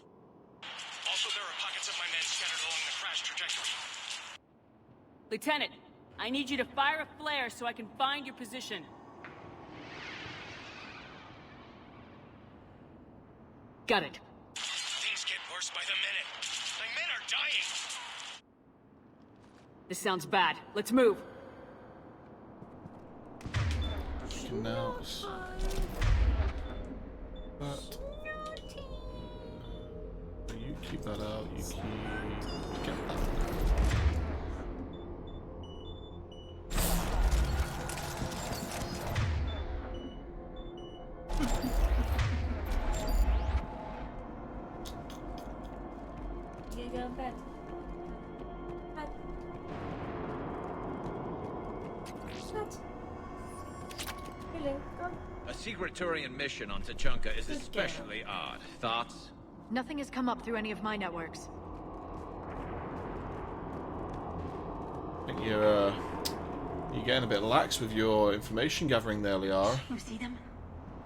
Also, there are pockets of my men scattered along the crash trajectory. Lieutenant, I need you to fire a flare so I can find your position. Got it. Things get worse by the minute. My men are dying! This sounds bad. Let's move. Now, but you keep that out. You keep get that. You go to bed. A secret Turian mission on Tuchanka is especially odd. Thoughts? Nothing has come up through any of my networks. I think you're getting a bit lax with your information gathering there, Liara. You see them?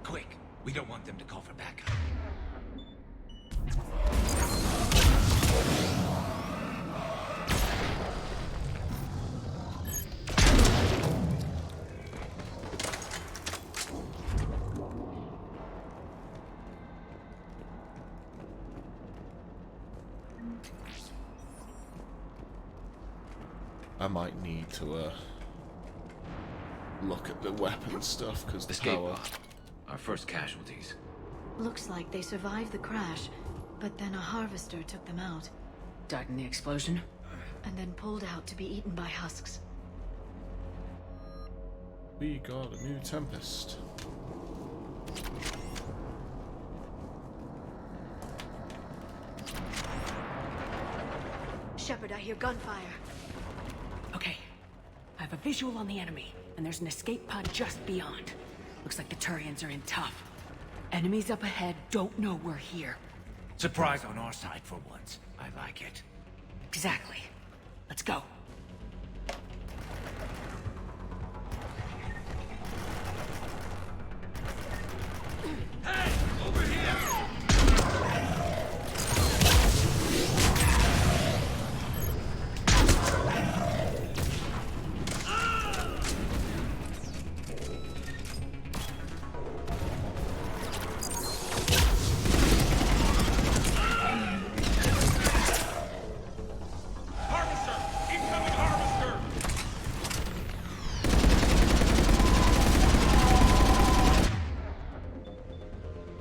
Quick, we don't want them to call for backup. I might need to look at the weapon stuff because the Escape power. pod. Our first casualties. Looks like they survived the crash, but then a harvester took them out. Died in the explosion? And then pulled out to be eaten by husks. We got a new Tempest. Shepard, I hear gunfire. Okay. I have a visual on the enemy, and there's an escape pod just beyond. Looks like the Turians are in tough. Enemies up ahead don't know we're here. Surprise on our side for once. I like it. Exactly. Let's go. Hey! Over here!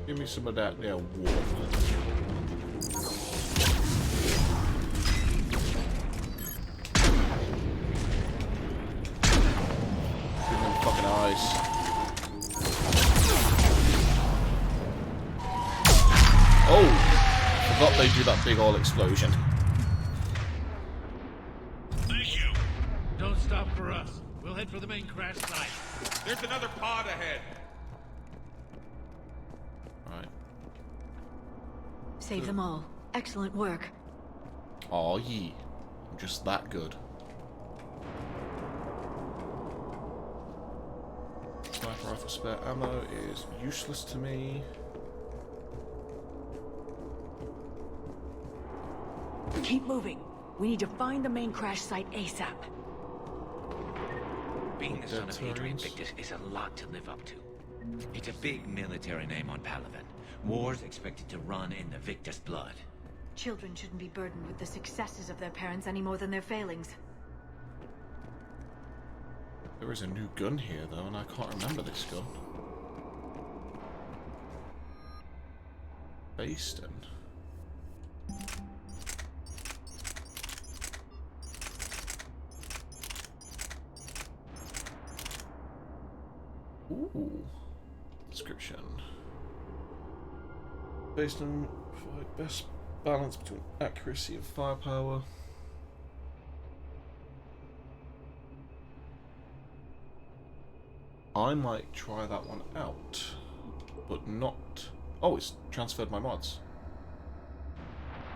Give me some of that there water. Give them fucking eyes. Oh! Forgot they do that big oil explosion. Thank you. Don't stop for us. We'll head for the main crash site. There's another pod ahead. Right. Save them all. Excellent work. Aw, ye. I'm just that good. Sniper rifle spare ammo is useless to me. Keep moving. We need to find the main crash site ASAP. Being the son of Hadrian Victus is a lot to live up to. It's a big military name on Palaven. War's expected to run in the Victus blood. Children shouldn't be burdened with the successes of their parents any more than their failings. There is a new gun here, though, and I can't remember this gun. Baston. Ooh. Description. Based on best balance between accuracy and firepower. I might try that one out, but not... Oh, it's transferred my mods.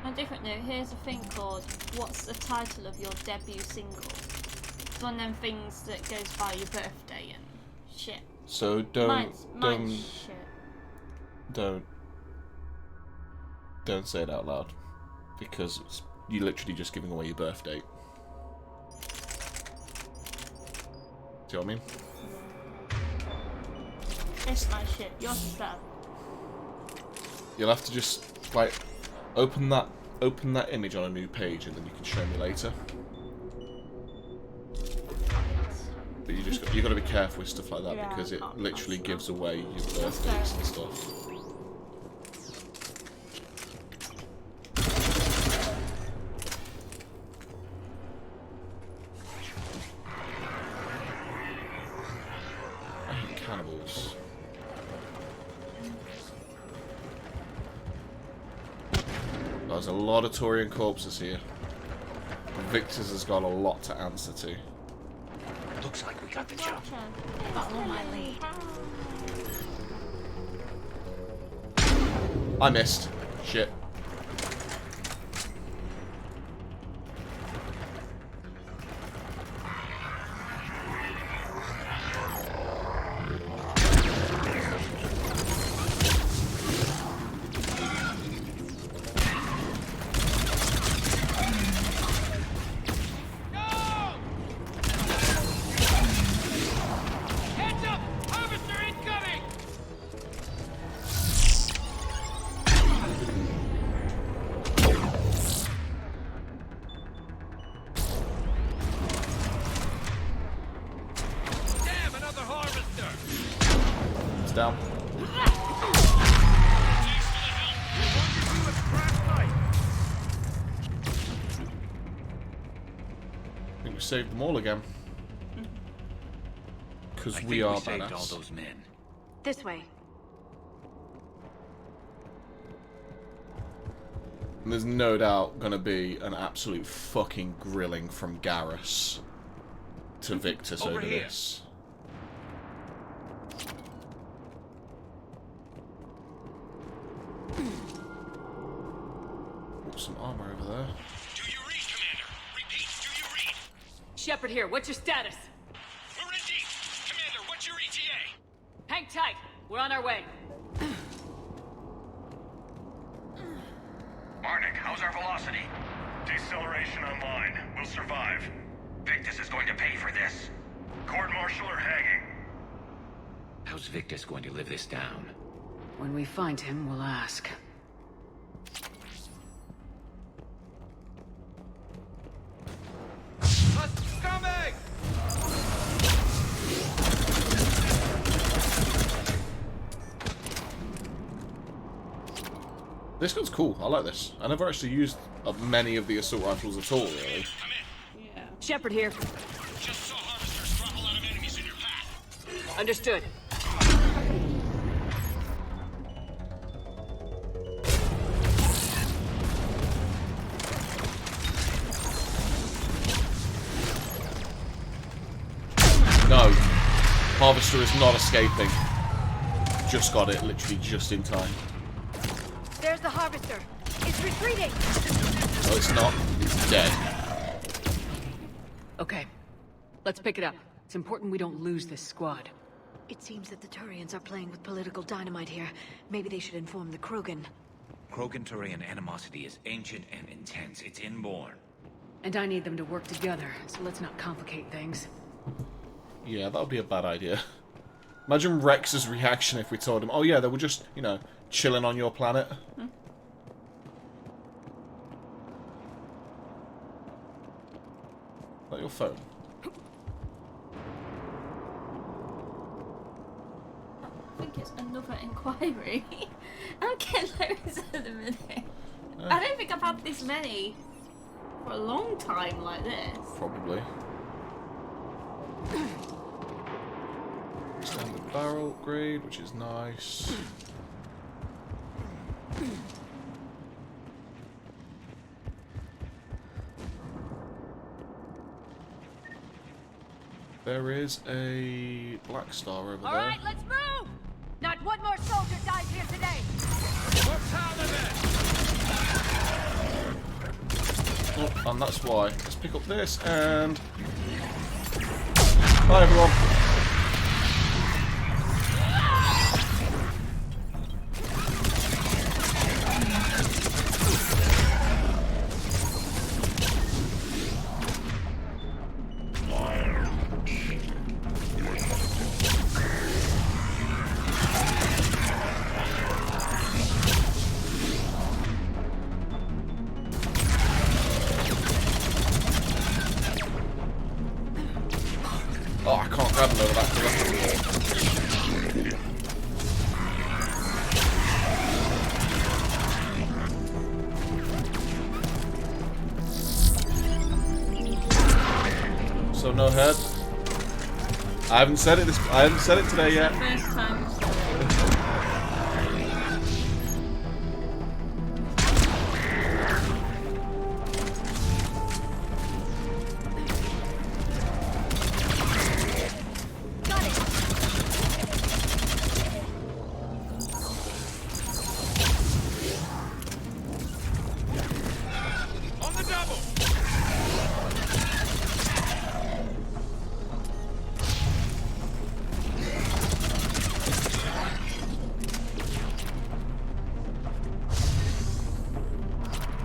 On a different note, here's a thing called What's the Title of Your Debut Single? It's one of them things that goes by your birthday and shit. So Mine's shit. Don't say it out loud, because you're literally just giving away your birth date. See what I mean? It's my shit. Yours is better. You'll have to just like open that image on a new page, and then you can show me later. But you got to be careful with stuff like that, Yeah, because it literally gives away your That's birthdays fair. and stuff. I hate cannibals. There's a lot of Taurian corpses here. Victus has got a lot to answer to. Looks like we got the job. Follow my lead. I missed. Shit. Heads up! Harvester incoming! Damn, another harvester! It's down. I think we saved them all again. Because I we think are we saved badass. all those men. This way. And there's no doubt gonna be an absolute fucking grilling from Garrus to Victus over here. this. Oh, some armor over there. Shepard here. What's your status? We're in deep! Commander, what's your ETA? Hang tight. We're on our way. Arnik, how's our velocity? Deceleration online. We'll survive. Victus is going to pay for this. Court-martial or hanging? How's Victus going to live this down? When we find him, we'll ask. Coming! This gun's cool. I like this. I never actually used many of the assault rifles at all, really. Shepard here. Just saw harvesters drop a lot of enemies in your path. Understood. No. Harvester is not escaping. just got it, literally just in time. There's the harvester. It's retreating. No, it's not. It's dead. Okay, let's pick it up. It's important we don't lose this squad. It seems that the Turians are playing with political dynamite here. Maybe they should inform the Krogan. Krogan-Turian animosity is ancient and intense. It's inborn. And I need them to work together, so let's not complicate things. Yeah, that would be a bad idea. Imagine Rex's reaction if we told him, oh yeah, they were just, you know, chilling on your planet. Hmm? Is that your phone? I think it's another inquiry. I'm getting loads at the minute. I don't think I've had this many for a long time like this. Probably. Standard barrel upgrade, which is nice. There is a Black Star over there. All right, let's move! Not one more soldier dies here today. Oh, and that's why. Let's pick up this and... Bye everyone. Oh, I can't grab a load of that correctly. So no head. I haven't said it today yet. First time.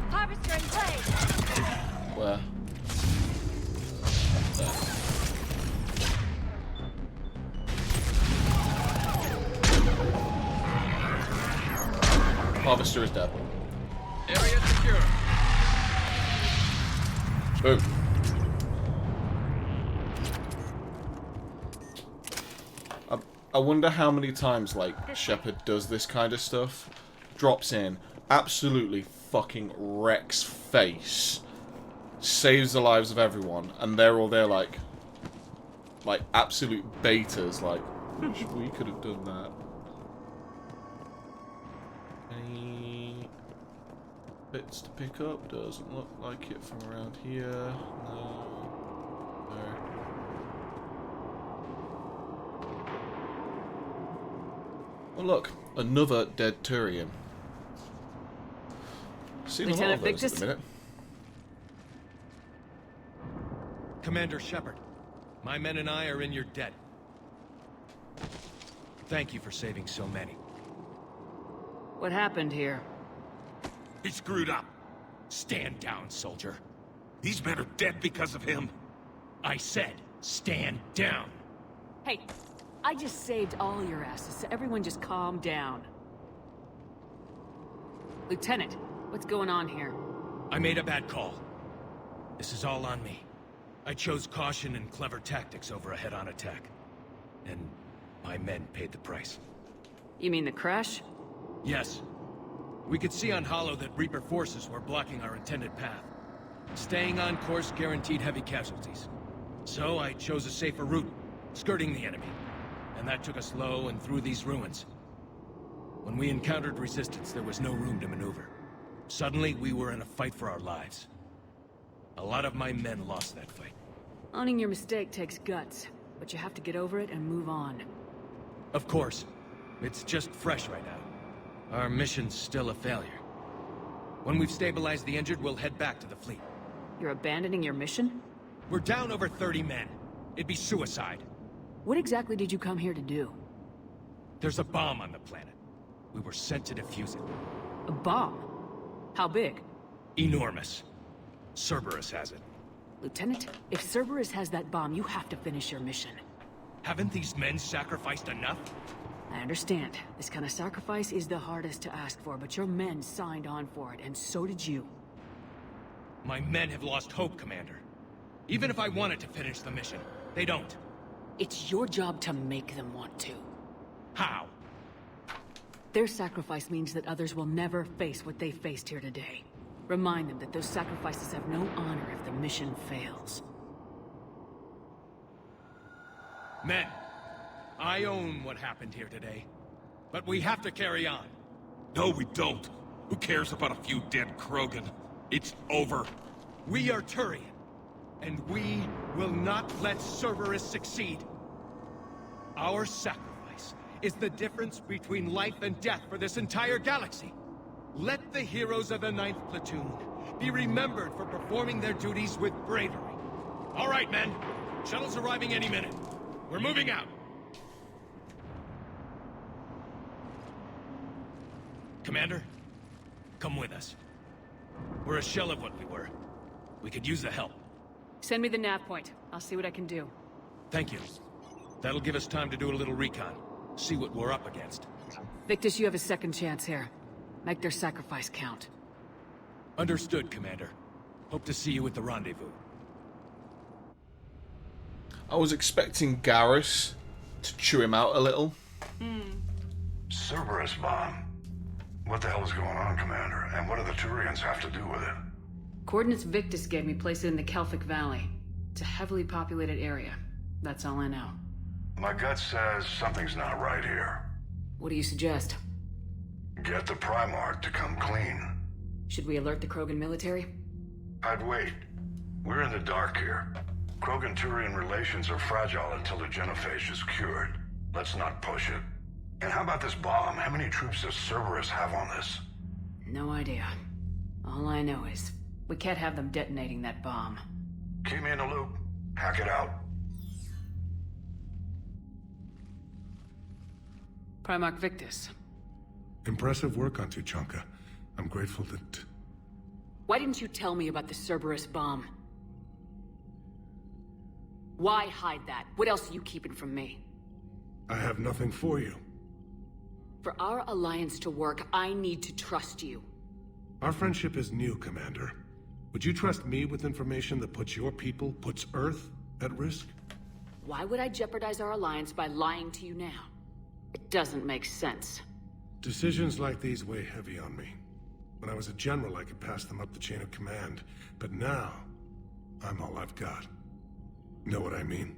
Harvester in play. Where? Harvester is dead. Area secure. Boom. I wonder how many times, like, Shepard does this kind of stuff. Drops in, absolutely fucking wrecks face, saves the lives of everyone, and they're all there like absolute betas, like, wish we could have done that. Any bits to pick up? Doesn't look like it from around here. No. No. Oh look, another dead Turian. Seen a lot of those at the minute. Commander Shepard, my men and I are in your debt. Thank you for saving so many. What happened here? He screwed up. Stand down, soldier. These men are dead because of him. I said, stand down. Hey, I just saved all your asses, so everyone just calm down. Lieutenant, what's going on here? I made a bad call. This is all on me. I chose caution and clever tactics over a head-on attack. And my men paid the price. You mean the crash? Yes. We could see on Hollow that Reaper forces were blocking our intended path. Staying on course guaranteed heavy casualties. So I chose a safer route, skirting the enemy. And that took us low and through these ruins. When we encountered resistance, there was no room to maneuver. Suddenly, we were in a fight for our lives. A lot of my men lost that fight. Owning your mistake takes guts, but you have to get over it and move on. Of course. It's just fresh right now. Our mission's still a failure. When we've stabilized the injured, we'll head back to the fleet. You're abandoning your mission? We're down over 30 men. It'd be suicide. What exactly did you come here to do? There's a bomb on the planet. We were sent to defuse it. A bomb? How big? Enormous. Cerberus has it. Lieutenant, if Cerberus has that bomb, you have to finish your mission. Haven't these men sacrificed enough? I understand. This kind of sacrifice is the hardest to ask for, but your men signed on for it, and so did you. My men have lost hope, Commander. Even if I wanted to finish the mission, they don't. It's your job to make them want to. How? Their sacrifice means that others will never face what they faced here today. Remind them that those sacrifices have no honor if the mission fails. Men, I own what happened here today. But we have to carry on. No, we don't. Who cares about a few dead Krogan? It's over. We are Turian, and we will not let Cerberus succeed. Our sacrifice is the difference between life and death for this entire galaxy. Let the heroes of the 9th Platoon be remembered for performing their duties with bravery. All right, men. Shuttle's arriving any minute. We're moving out. Commander, come with us. We're a shell of what we were. We could use the help. Send me the nav point. I'll see what I can do. Thank you. That'll give us time to do a little recon. See what we're up against. Victus, you have a second chance here. Make their sacrifice count. Understood, Commander. Hope to see you at the rendezvous. I was expecting Garrus to chew him out a little. Cerberus bomb. What the hell is going on, Commander? And what do the Turians have to do with it? Coordinates Victus gave me place it in the Kelphic Valley. It's a heavily populated area. That's all I know. My gut says something's not right here. What do you suggest? Get the Primarch to come clean. Should we alert the Krogan military? I'd wait. We're in the dark here. Krogan-Turian relations are fragile until the genophage is cured. Let's not push it. And how about this bomb? How many troops does Cerberus have on this? No idea. All I know is, we can't have them detonating that bomb. Keep me in the loop. Hack it out. Primarch Victus. Impressive work on Tuchanka. I'm grateful that... Why didn't you tell me about the Cerberus bomb? Why hide that? What else are you keeping from me? I have nothing for you. For our alliance to work, I need to trust you. Our friendship is new, Commander. Would you trust me with information that puts your people, puts Earth, at risk? Why would I jeopardize our alliance by lying to you now? It doesn't make sense. Decisions like these weigh heavy on me. When I was a general, I could pass them up the chain of command. But now, I'm all I've got. Know what I mean?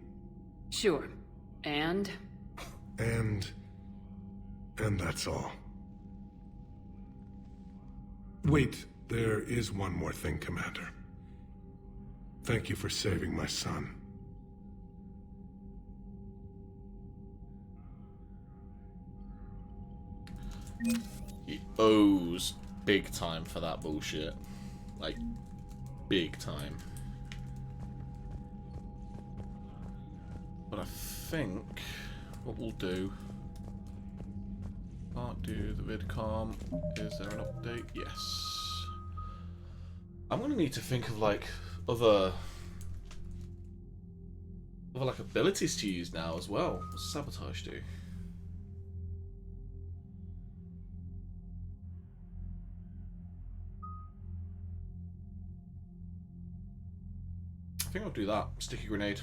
Sure. And that's all. Wait, there is one more thing, Commander. Thank you for saving my son. He owes big time for that bullshit. Like, big time. But I think what we'll do... Can't do the vidcom. Is there an update? Yes. I'm gonna need to think of like other like abilities to use now as well. What's sabotage do? I think I'll do that. Sticky grenade.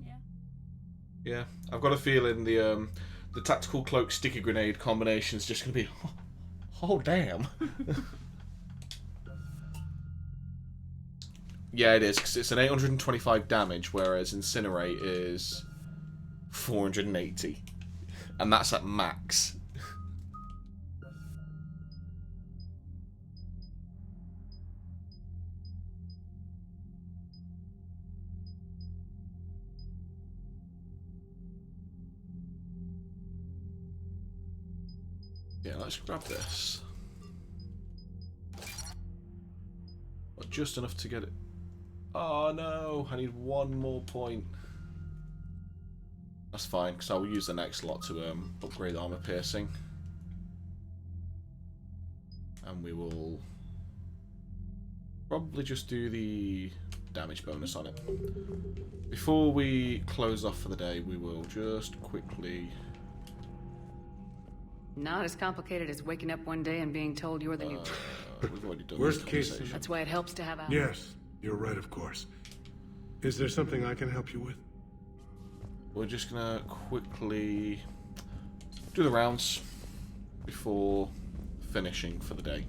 Yeah. Yeah. I've got a feeling the tactical cloak sticky grenade combination is just going to be... Oh, damn. Yeah, it is, because it's an 825 damage, whereas Incinerate is 480. And that's at max. Yeah, let's grab this. Just enough to get it. Oh no, I need one more point. That's fine, because I will use the next lot to upgrade armor piercing. And we will probably just do the damage bonus on it. Before we close off for the day, we will just quickly... Not as complicated as waking up one day and being told you're the new... We've already done Worst case. That's why it helps to have a... Yes, you're right, of course. Is there something I can help you with? We're just gonna quickly do the rounds before finishing for the day.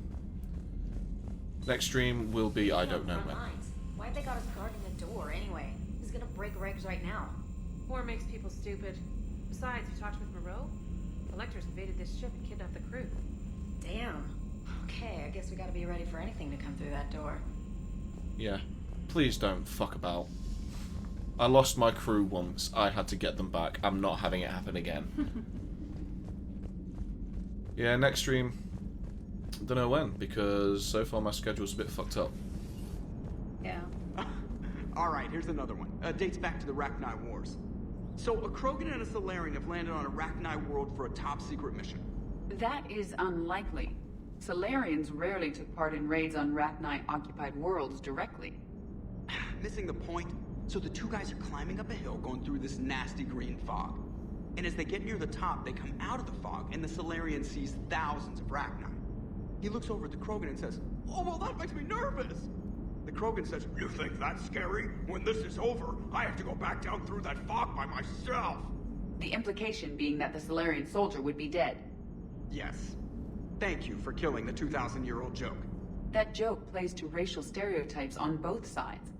Next stream will be I don't know when. Why'd they got us guarding the door anyway? Who's gonna break regs right now? War makes people stupid. Besides, you talked with Moreau? Collectors invaded this ship and kidnapped the crew. Damn. Okay, I guess we gotta be ready for anything to come through that door. Yeah. Please don't fuck about. I lost my crew once. I had to get them back. I'm not having it happen again. Yeah, next stream. Don't know when, because so far my schedule's a bit fucked up. Yeah. Alright, here's another one. Dates back to the Rachni Wars. So, a Krogan and a Salarian have landed on a Rachni world for a top-secret mission. That is unlikely. Salarians rarely took part in raids on Rachni-occupied worlds directly. Missing the point? So the two guys are climbing up a hill going through this nasty green fog. And as they get near the top, they come out of the fog, and the Salarian sees thousands of Rachni. He looks over at the Krogan and says, "Oh, well, that makes me nervous!" The Krogan says, "You think that's scary? When this is over, I have to go back down through that fog by myself!" The implication being that the Salarian soldier would be dead. Yes. Thank you for killing the 2,000-year-old joke. That joke plays to racial stereotypes on both sides.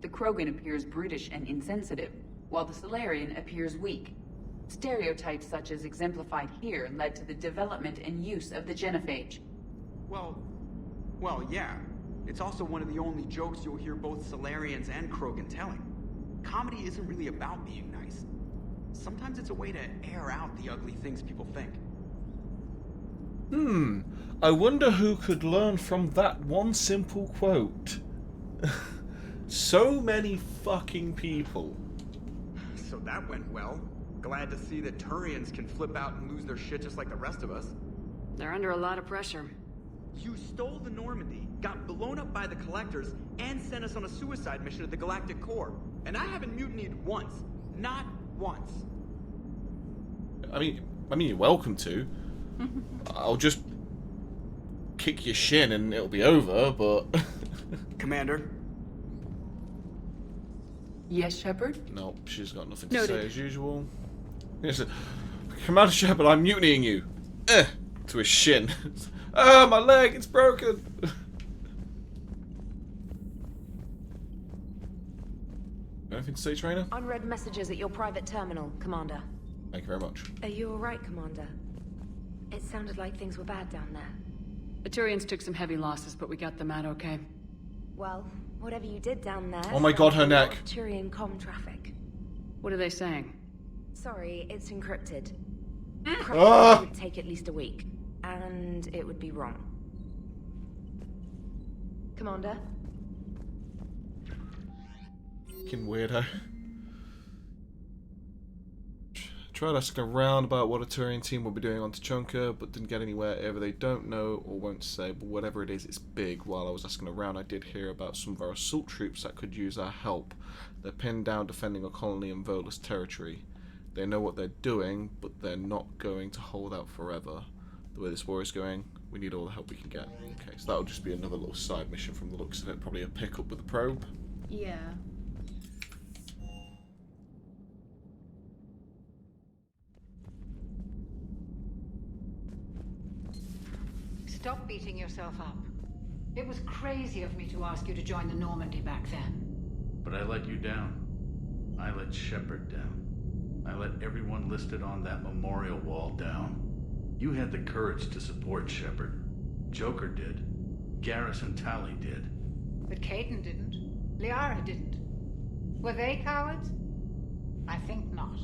The Krogan appears brutish and insensitive, while the Salarian appears weak. Stereotypes such as exemplified here led to the development and use of the genophage. Well, yeah. It's also one of the only jokes you'll hear both Salarians and Krogan telling. Comedy isn't really about being nice. Sometimes it's a way to air out the ugly things people think. I wonder who could learn from that one simple quote. So many fucking people. So that went well. Glad to see that Turians can flip out and lose their shit just like the rest of us. They're under a lot of pressure. You stole the Normandy, got blown up by the Collectors, and sent us on a suicide mission at the Galactic Core. And I haven't mutinied once. Not once. I mean you're welcome to. I'll just kick your shin and it'll be over, but... Commander? Yes, Shepard? Nope, she's got nothing to Noted. say as usual. Yes, Commander Shepard, I'm mutinying you. To his shin. Ah, my leg, it's broken. Anything to say, Trainer? Unread messages at your private terminal, Commander. Thank you very much. Are you alright, Commander? It sounded like things were bad down there. The Turians took some heavy losses, but we got them out okay. Well, whatever you did down there... Oh my god, her neck. Turian comm traffic. What are they saying? Sorry, it's encrypted. Ah! Probably would take at least a week. And it would be wrong. Commander? Fucking weirdo. Tried asking around about what a Turian team will be doing on Tuchanka, but didn't get anywhere. Either they don't know or won't say, but whatever it is, it's big. While I was asking around, I did hear about some of our assault troops that could use our help. They're pinned down defending a colony in Volus territory. They know what they're doing, but they're not going to hold out forever. The way this war is going, we need all the help we can get. Okay, so that'll just be another little side mission from the looks of it. Probably a pickup with the probe. Yeah. Stop beating yourself up. It was crazy of me to ask you to join the Normandy back then. But I let you down. I let Shepard down. I let everyone listed on that memorial wall down. You had the courage to support Shepard. Joker did. Garrus and Tali did. But Caden didn't. Liara didn't. Were they cowards? I think not.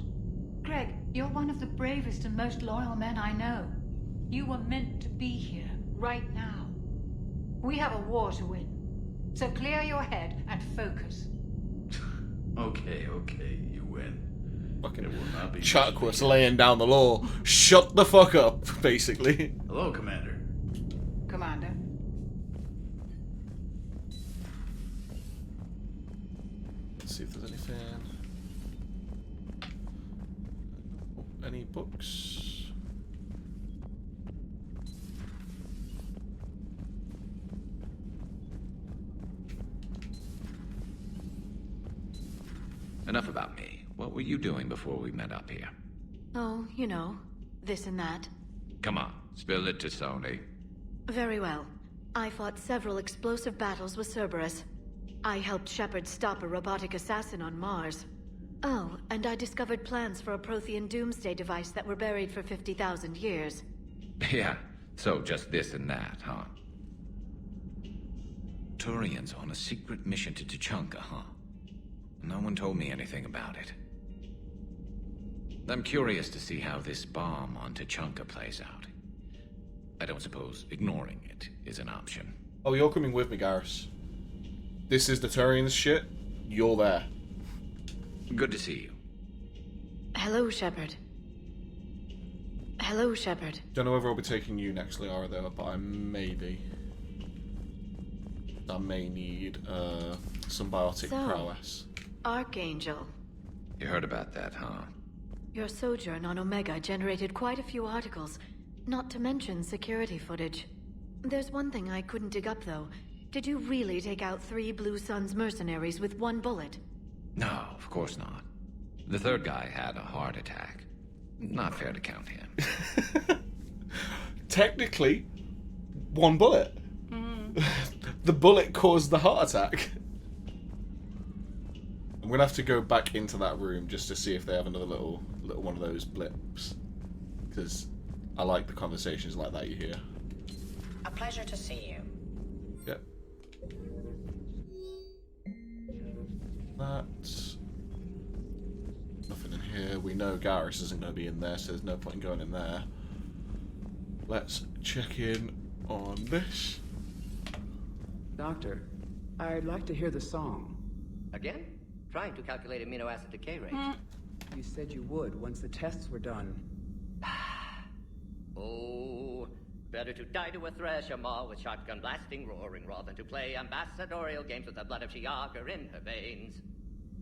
Greg, you're one of the bravest and most loyal men I know. You were meant to be here, right now. We have a war to win. So clear your head and focus. Okay, you win. Fucking it will not be Chuck was laying down the law. Shut the fuck up, basically. Hello, Commander. Commander. Let's see if there's anything. Any books? Enough about me. What were you doing before we met up here? Oh, you know, this and that. Come on, spill it to Sony. Very well. I fought several explosive battles with Cerberus. I helped Shepard stop a robotic assassin on Mars. Oh, and I discovered plans for a Prothean doomsday device that were buried for 50,000 years. Yeah, so just this and that, huh? Turians on a secret mission to Tuchanka, huh? No one told me anything about it. I'm curious to see how this bomb on Tuchanka plays out. I don't suppose ignoring it is an option. Oh, you're coming with me, Garrus. This is the Turians shit. You're there. Good to see you. Hello, Shepard. Hello, Shepard. Don't know whether I'll be taking you next, Liara, though, but I may be. I may need some biotic prowess. Archangel. You heard about that, huh? Your sojourn on Omega generated quite a few articles, not to mention security footage. There's one thing I couldn't dig up, though. Did you really take out 3 Blue Suns mercenaries with 1 bullet? No, of course not. The third guy had a heart attack. Not fair to count him. Technically, 1 bullet. The bullet caused the heart attack. I'm gonna have to go back into that room just to see if they have another little one of those blips, because I like the conversations like that you hear. A pleasure to see you. Yep. That's nothing in here. We know Garrus isn't going to be in there, so there's no point in going in there. Let's check in on this. Doctor, I'd like to hear the song. Again? Trying to calculate amino acid decay rate. You said you would once the tests were done. Oh, better to die to a thresher maw with shotgun blasting roaring rather than to play ambassadorial games with the blood of Shiagar in her veins.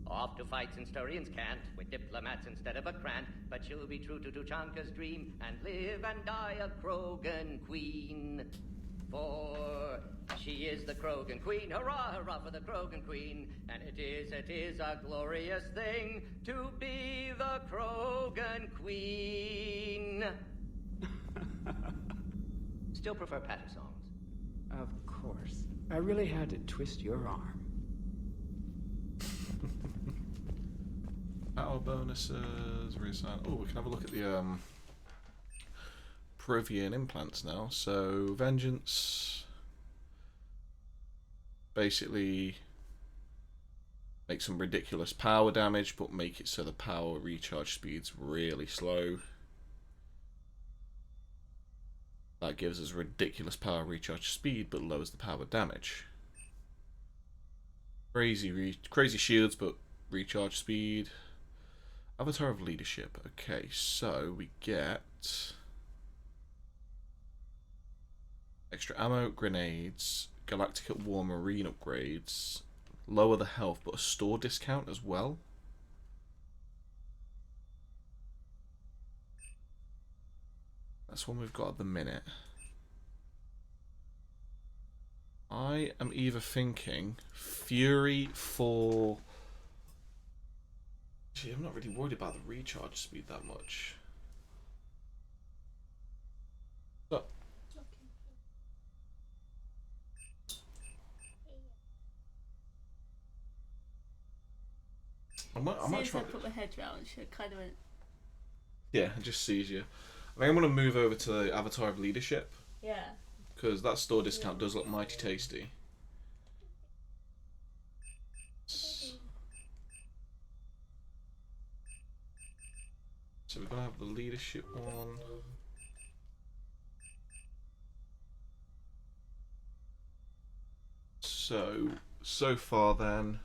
Off to fight since Turians can't, with diplomats instead of a Krant, but she'll be true to Tuchanka's dream and live and die a Krogan queen. For she is the Krogan queen, hurrah, hurrah for the Krogan queen, and it is a glorious thing to be the Krogan queen. Still prefer patter songs. Of course. I really had to twist your arm. Power bonuses, reassign. Oh, we can have a look at the Prothean implants now. So Vengeance basically make some ridiculous power damage, but make it so the power recharge speed's really slow. That gives us ridiculous power recharge speed, but lowers the power damage. Crazy shields, but recharge speed. Avatar of Leadership. Okay, so we get extra ammo, grenades, Galactic at War Marine upgrades, lower the health, but a store discount as well. That's one we've got at the minute. I am either thinking Fury for... Gee, I'm not really worried about the recharge speed that much. But I might try. I put my head round, she kind of went. Yeah, it just sees you. I think I'm gonna move over to the Avatar of Leadership. Yeah. Because that store discount does look mighty tasty. So we're gonna have the leadership one. So far then,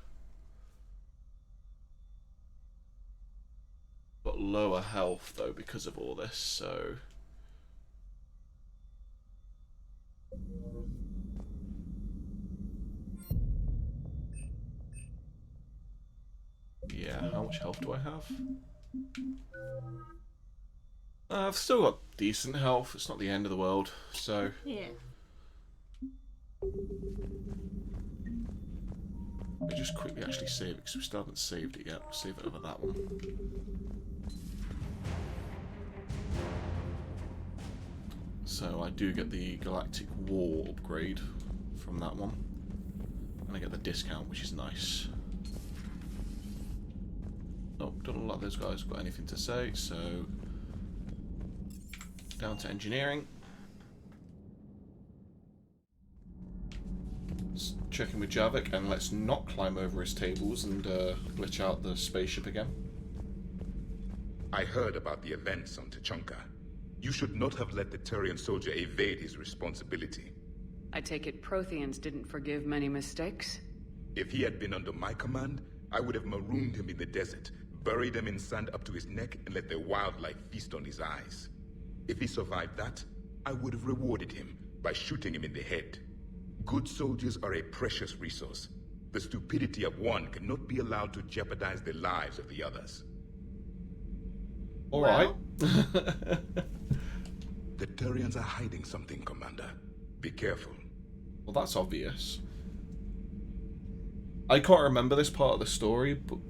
got lower health though because of all this, so yeah, how much health do I have? I've still got decent health, it's not the end of the world, so Yeah. Let me just quickly actually save it because we still haven't saved it yet. Save it over that one. So I do get the Galactic War upgrade from that one. And I get the discount, which is nice. Nope, don't look like those guys have got anything to say, so down to engineering. Checking with Javik, and let's not climb over his tables and glitch out the spaceship again. I heard about the events on Tuchanka. You should not have let the Turian soldier evade his responsibility. I take it Protheans didn't forgive many mistakes? If he had been under my command, I would have marooned him in the desert, buried him in sand up to his neck, and let the wildlife feast on his eyes. If he survived that, I would have rewarded him by shooting him in the head. Good soldiers are a precious resource. The stupidity of one cannot be allowed to jeopardize the lives of the others. All right. The Turians are hiding something, Commander. Be careful. Well, that's obvious. I can't remember this part of the story, but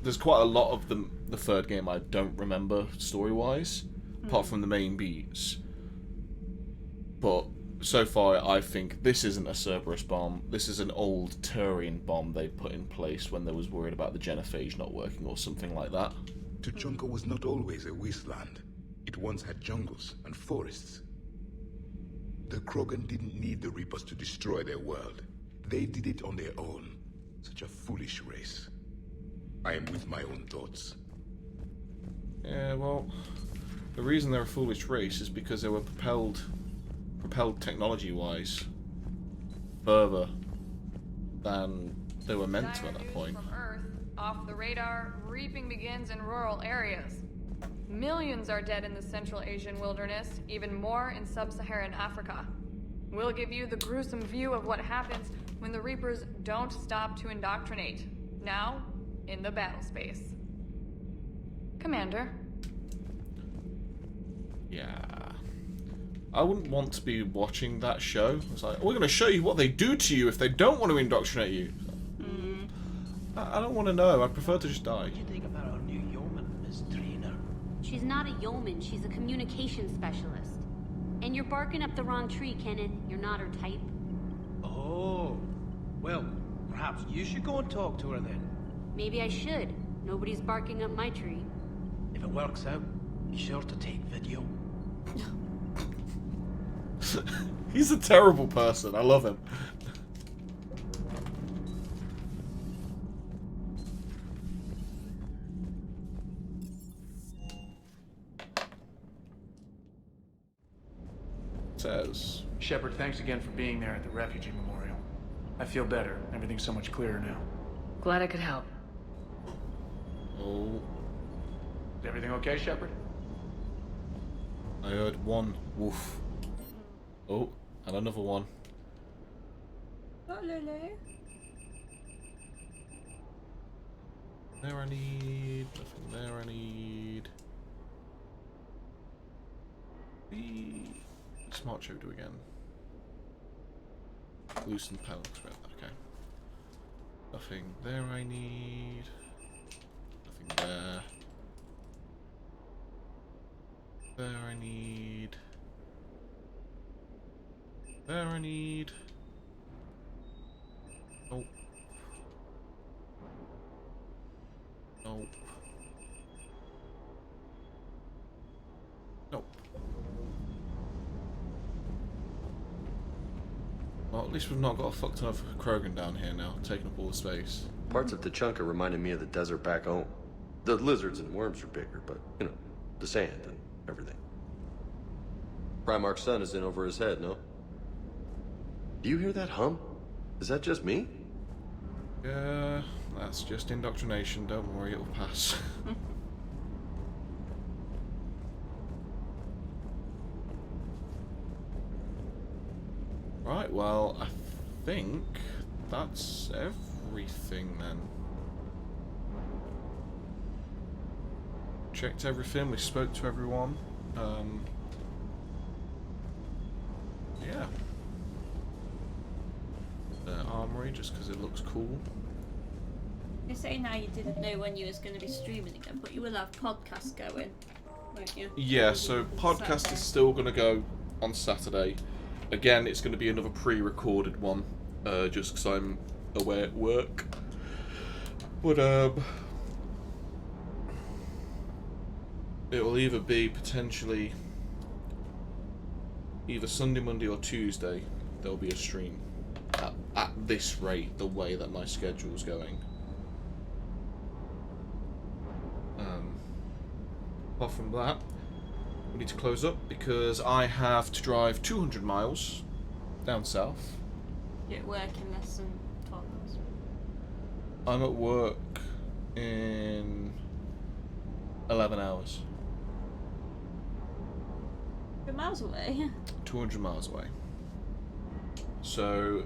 there's quite a lot of the third game I don't remember story-wise, apart from the main beats. But so far, I think this isn't a Cerberus bomb. This is an old Turian bomb they put in place when they was worried about the genophage not working or something like that. Tuchanka was not always a wasteland. It once had jungles and forests. The Krogan didn't need the Reapers to destroy their world. They did it on their own. Such a foolish race. I am with my own thoughts. Yeah, well, the reason they're a foolish race is because they were propelled technology-wise further than they were meant to at that point. From Earth, off the radar, reaping begins in rural areas. Millions are dead in the Central Asian wilderness, even more in sub-Saharan Africa. We'll give you the gruesome view of what happens when the Reapers don't stop to indoctrinate. Now, in the battle space. Commander. Yeah. I wouldn't want to be watching that show. It's like, we're going to show you what they do to you if they don't want to indoctrinate you. I don't want to know. I prefer to just die. What do you think about our new yeoman, Miss Trainer? She's not a yeoman. She's a communication specialist. And you're barking up the wrong tree, Kenan. You're not her type. Oh. Well, perhaps you should go and talk to her then. Maybe I should. Nobody's barking up my tree. If it works out, be sure to take video. He's a terrible person. I love him. Says Shepard, thanks again for being there at the refugee memorial. I feel better. Everything's so much clearer now. Glad I could help. Oh. Is everything okay, Shepard? I heard one woof. Oh, and another one. Not Lulu. There I need. Nothing there I need. The smart choke do again. Loosen panel. Okay. Nothing there I need. Nothing there. There I need. There I need. Nope. Nope. Nope. Well, at least we've not got a fuck ton of Krogan down here now, taking up all the space. Parts of Tuchanka reminded me of the desert back home. The lizards and worms are bigger, but, you know, the sand and everything. Primarch's son is in over his head, no? Do you hear that hum? Is that just me? Yeah, that's just indoctrination. Don't worry, it'll pass. Right, well, I think that's everything then. Checked everything, we spoke to everyone. Yeah. The armory, just because it looks cool. You say now you didn't know when you was going to be streaming again, but you will have podcasts going, won't you? Yeah, so podcast is still going to go on Saturday. Again, it's going to be another pre-recorded one, just because I'm away at work. But it will either be potentially either Sunday, Monday, or Tuesday. There'll be a stream at this rate, the way that my schedule's going. Apart from that, we need to close up because I have to drive 200 miles down south. You're at work in less than 12 hours. I'm at work in 11 hours. You're miles away. 200 miles away. So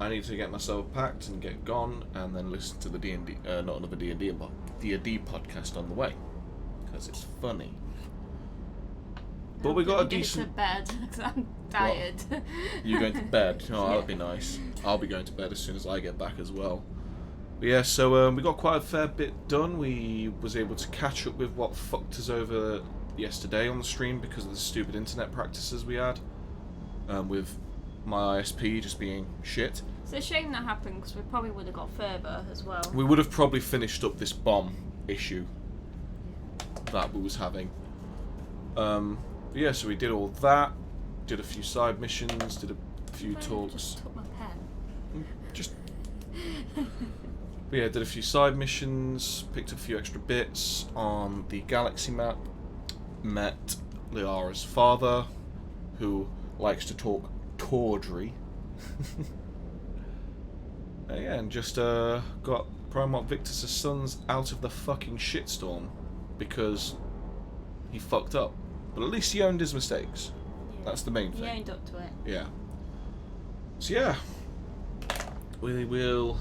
I need to get myself packed and get gone, and then listen to the D&D, not another D&D, but D&D podcast on the way, because it's funny. But we got a decent. Go to bed because I'm tired. What? You going to bed? Oh, that'd be nice. I'll be going to bed as soon as I get back as well. But yeah, so we got quite a fair bit done. We was able to catch up with what fucked us over yesterday on the stream because of the stupid internet practices we had, with my ISP just being shit. It's a shame that happened because we probably would have got further as well. We would have probably finished up this bomb issue that we was having. Yeah, so we did all that, did a few side missions, did a few talks. Just took my pen. Just. But yeah, did a few side missions, picked up a few extra bits on the galaxy map, met Liara's father, who likes to talk tawdry. Yeah, and just got Primarch Victus' sons out of the fucking shitstorm because he fucked up. But at least he owned his mistakes. Yeah. That's the main thing. He owned up to it. Yeah. So yeah, we will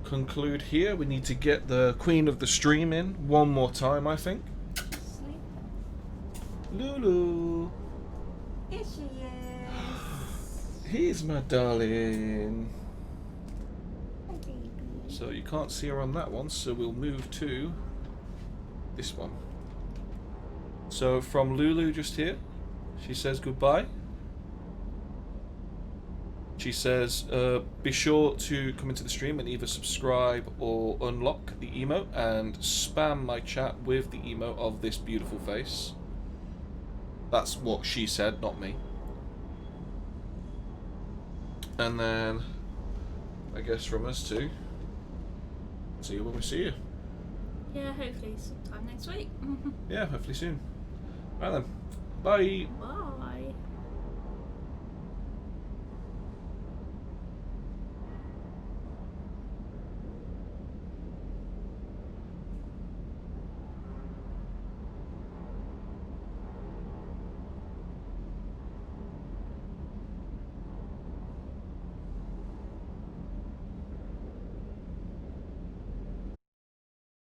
conclude here. We need to get the Queen of the Stream in one more time, I think. Sleep. Lulu. Here she is. Here's my darling. So you can't see her on that one, so we'll move to this one. So from Lulu just here, she says goodbye. She says, be sure to come into the stream and either subscribe or unlock the emote and spam my chat with the emote of this beautiful face. That's what she said, not me. And then, I guess from us too, see you when we see you. Yeah, hopefully sometime next week. Yeah, hopefully soon. Right then, bye. Bye.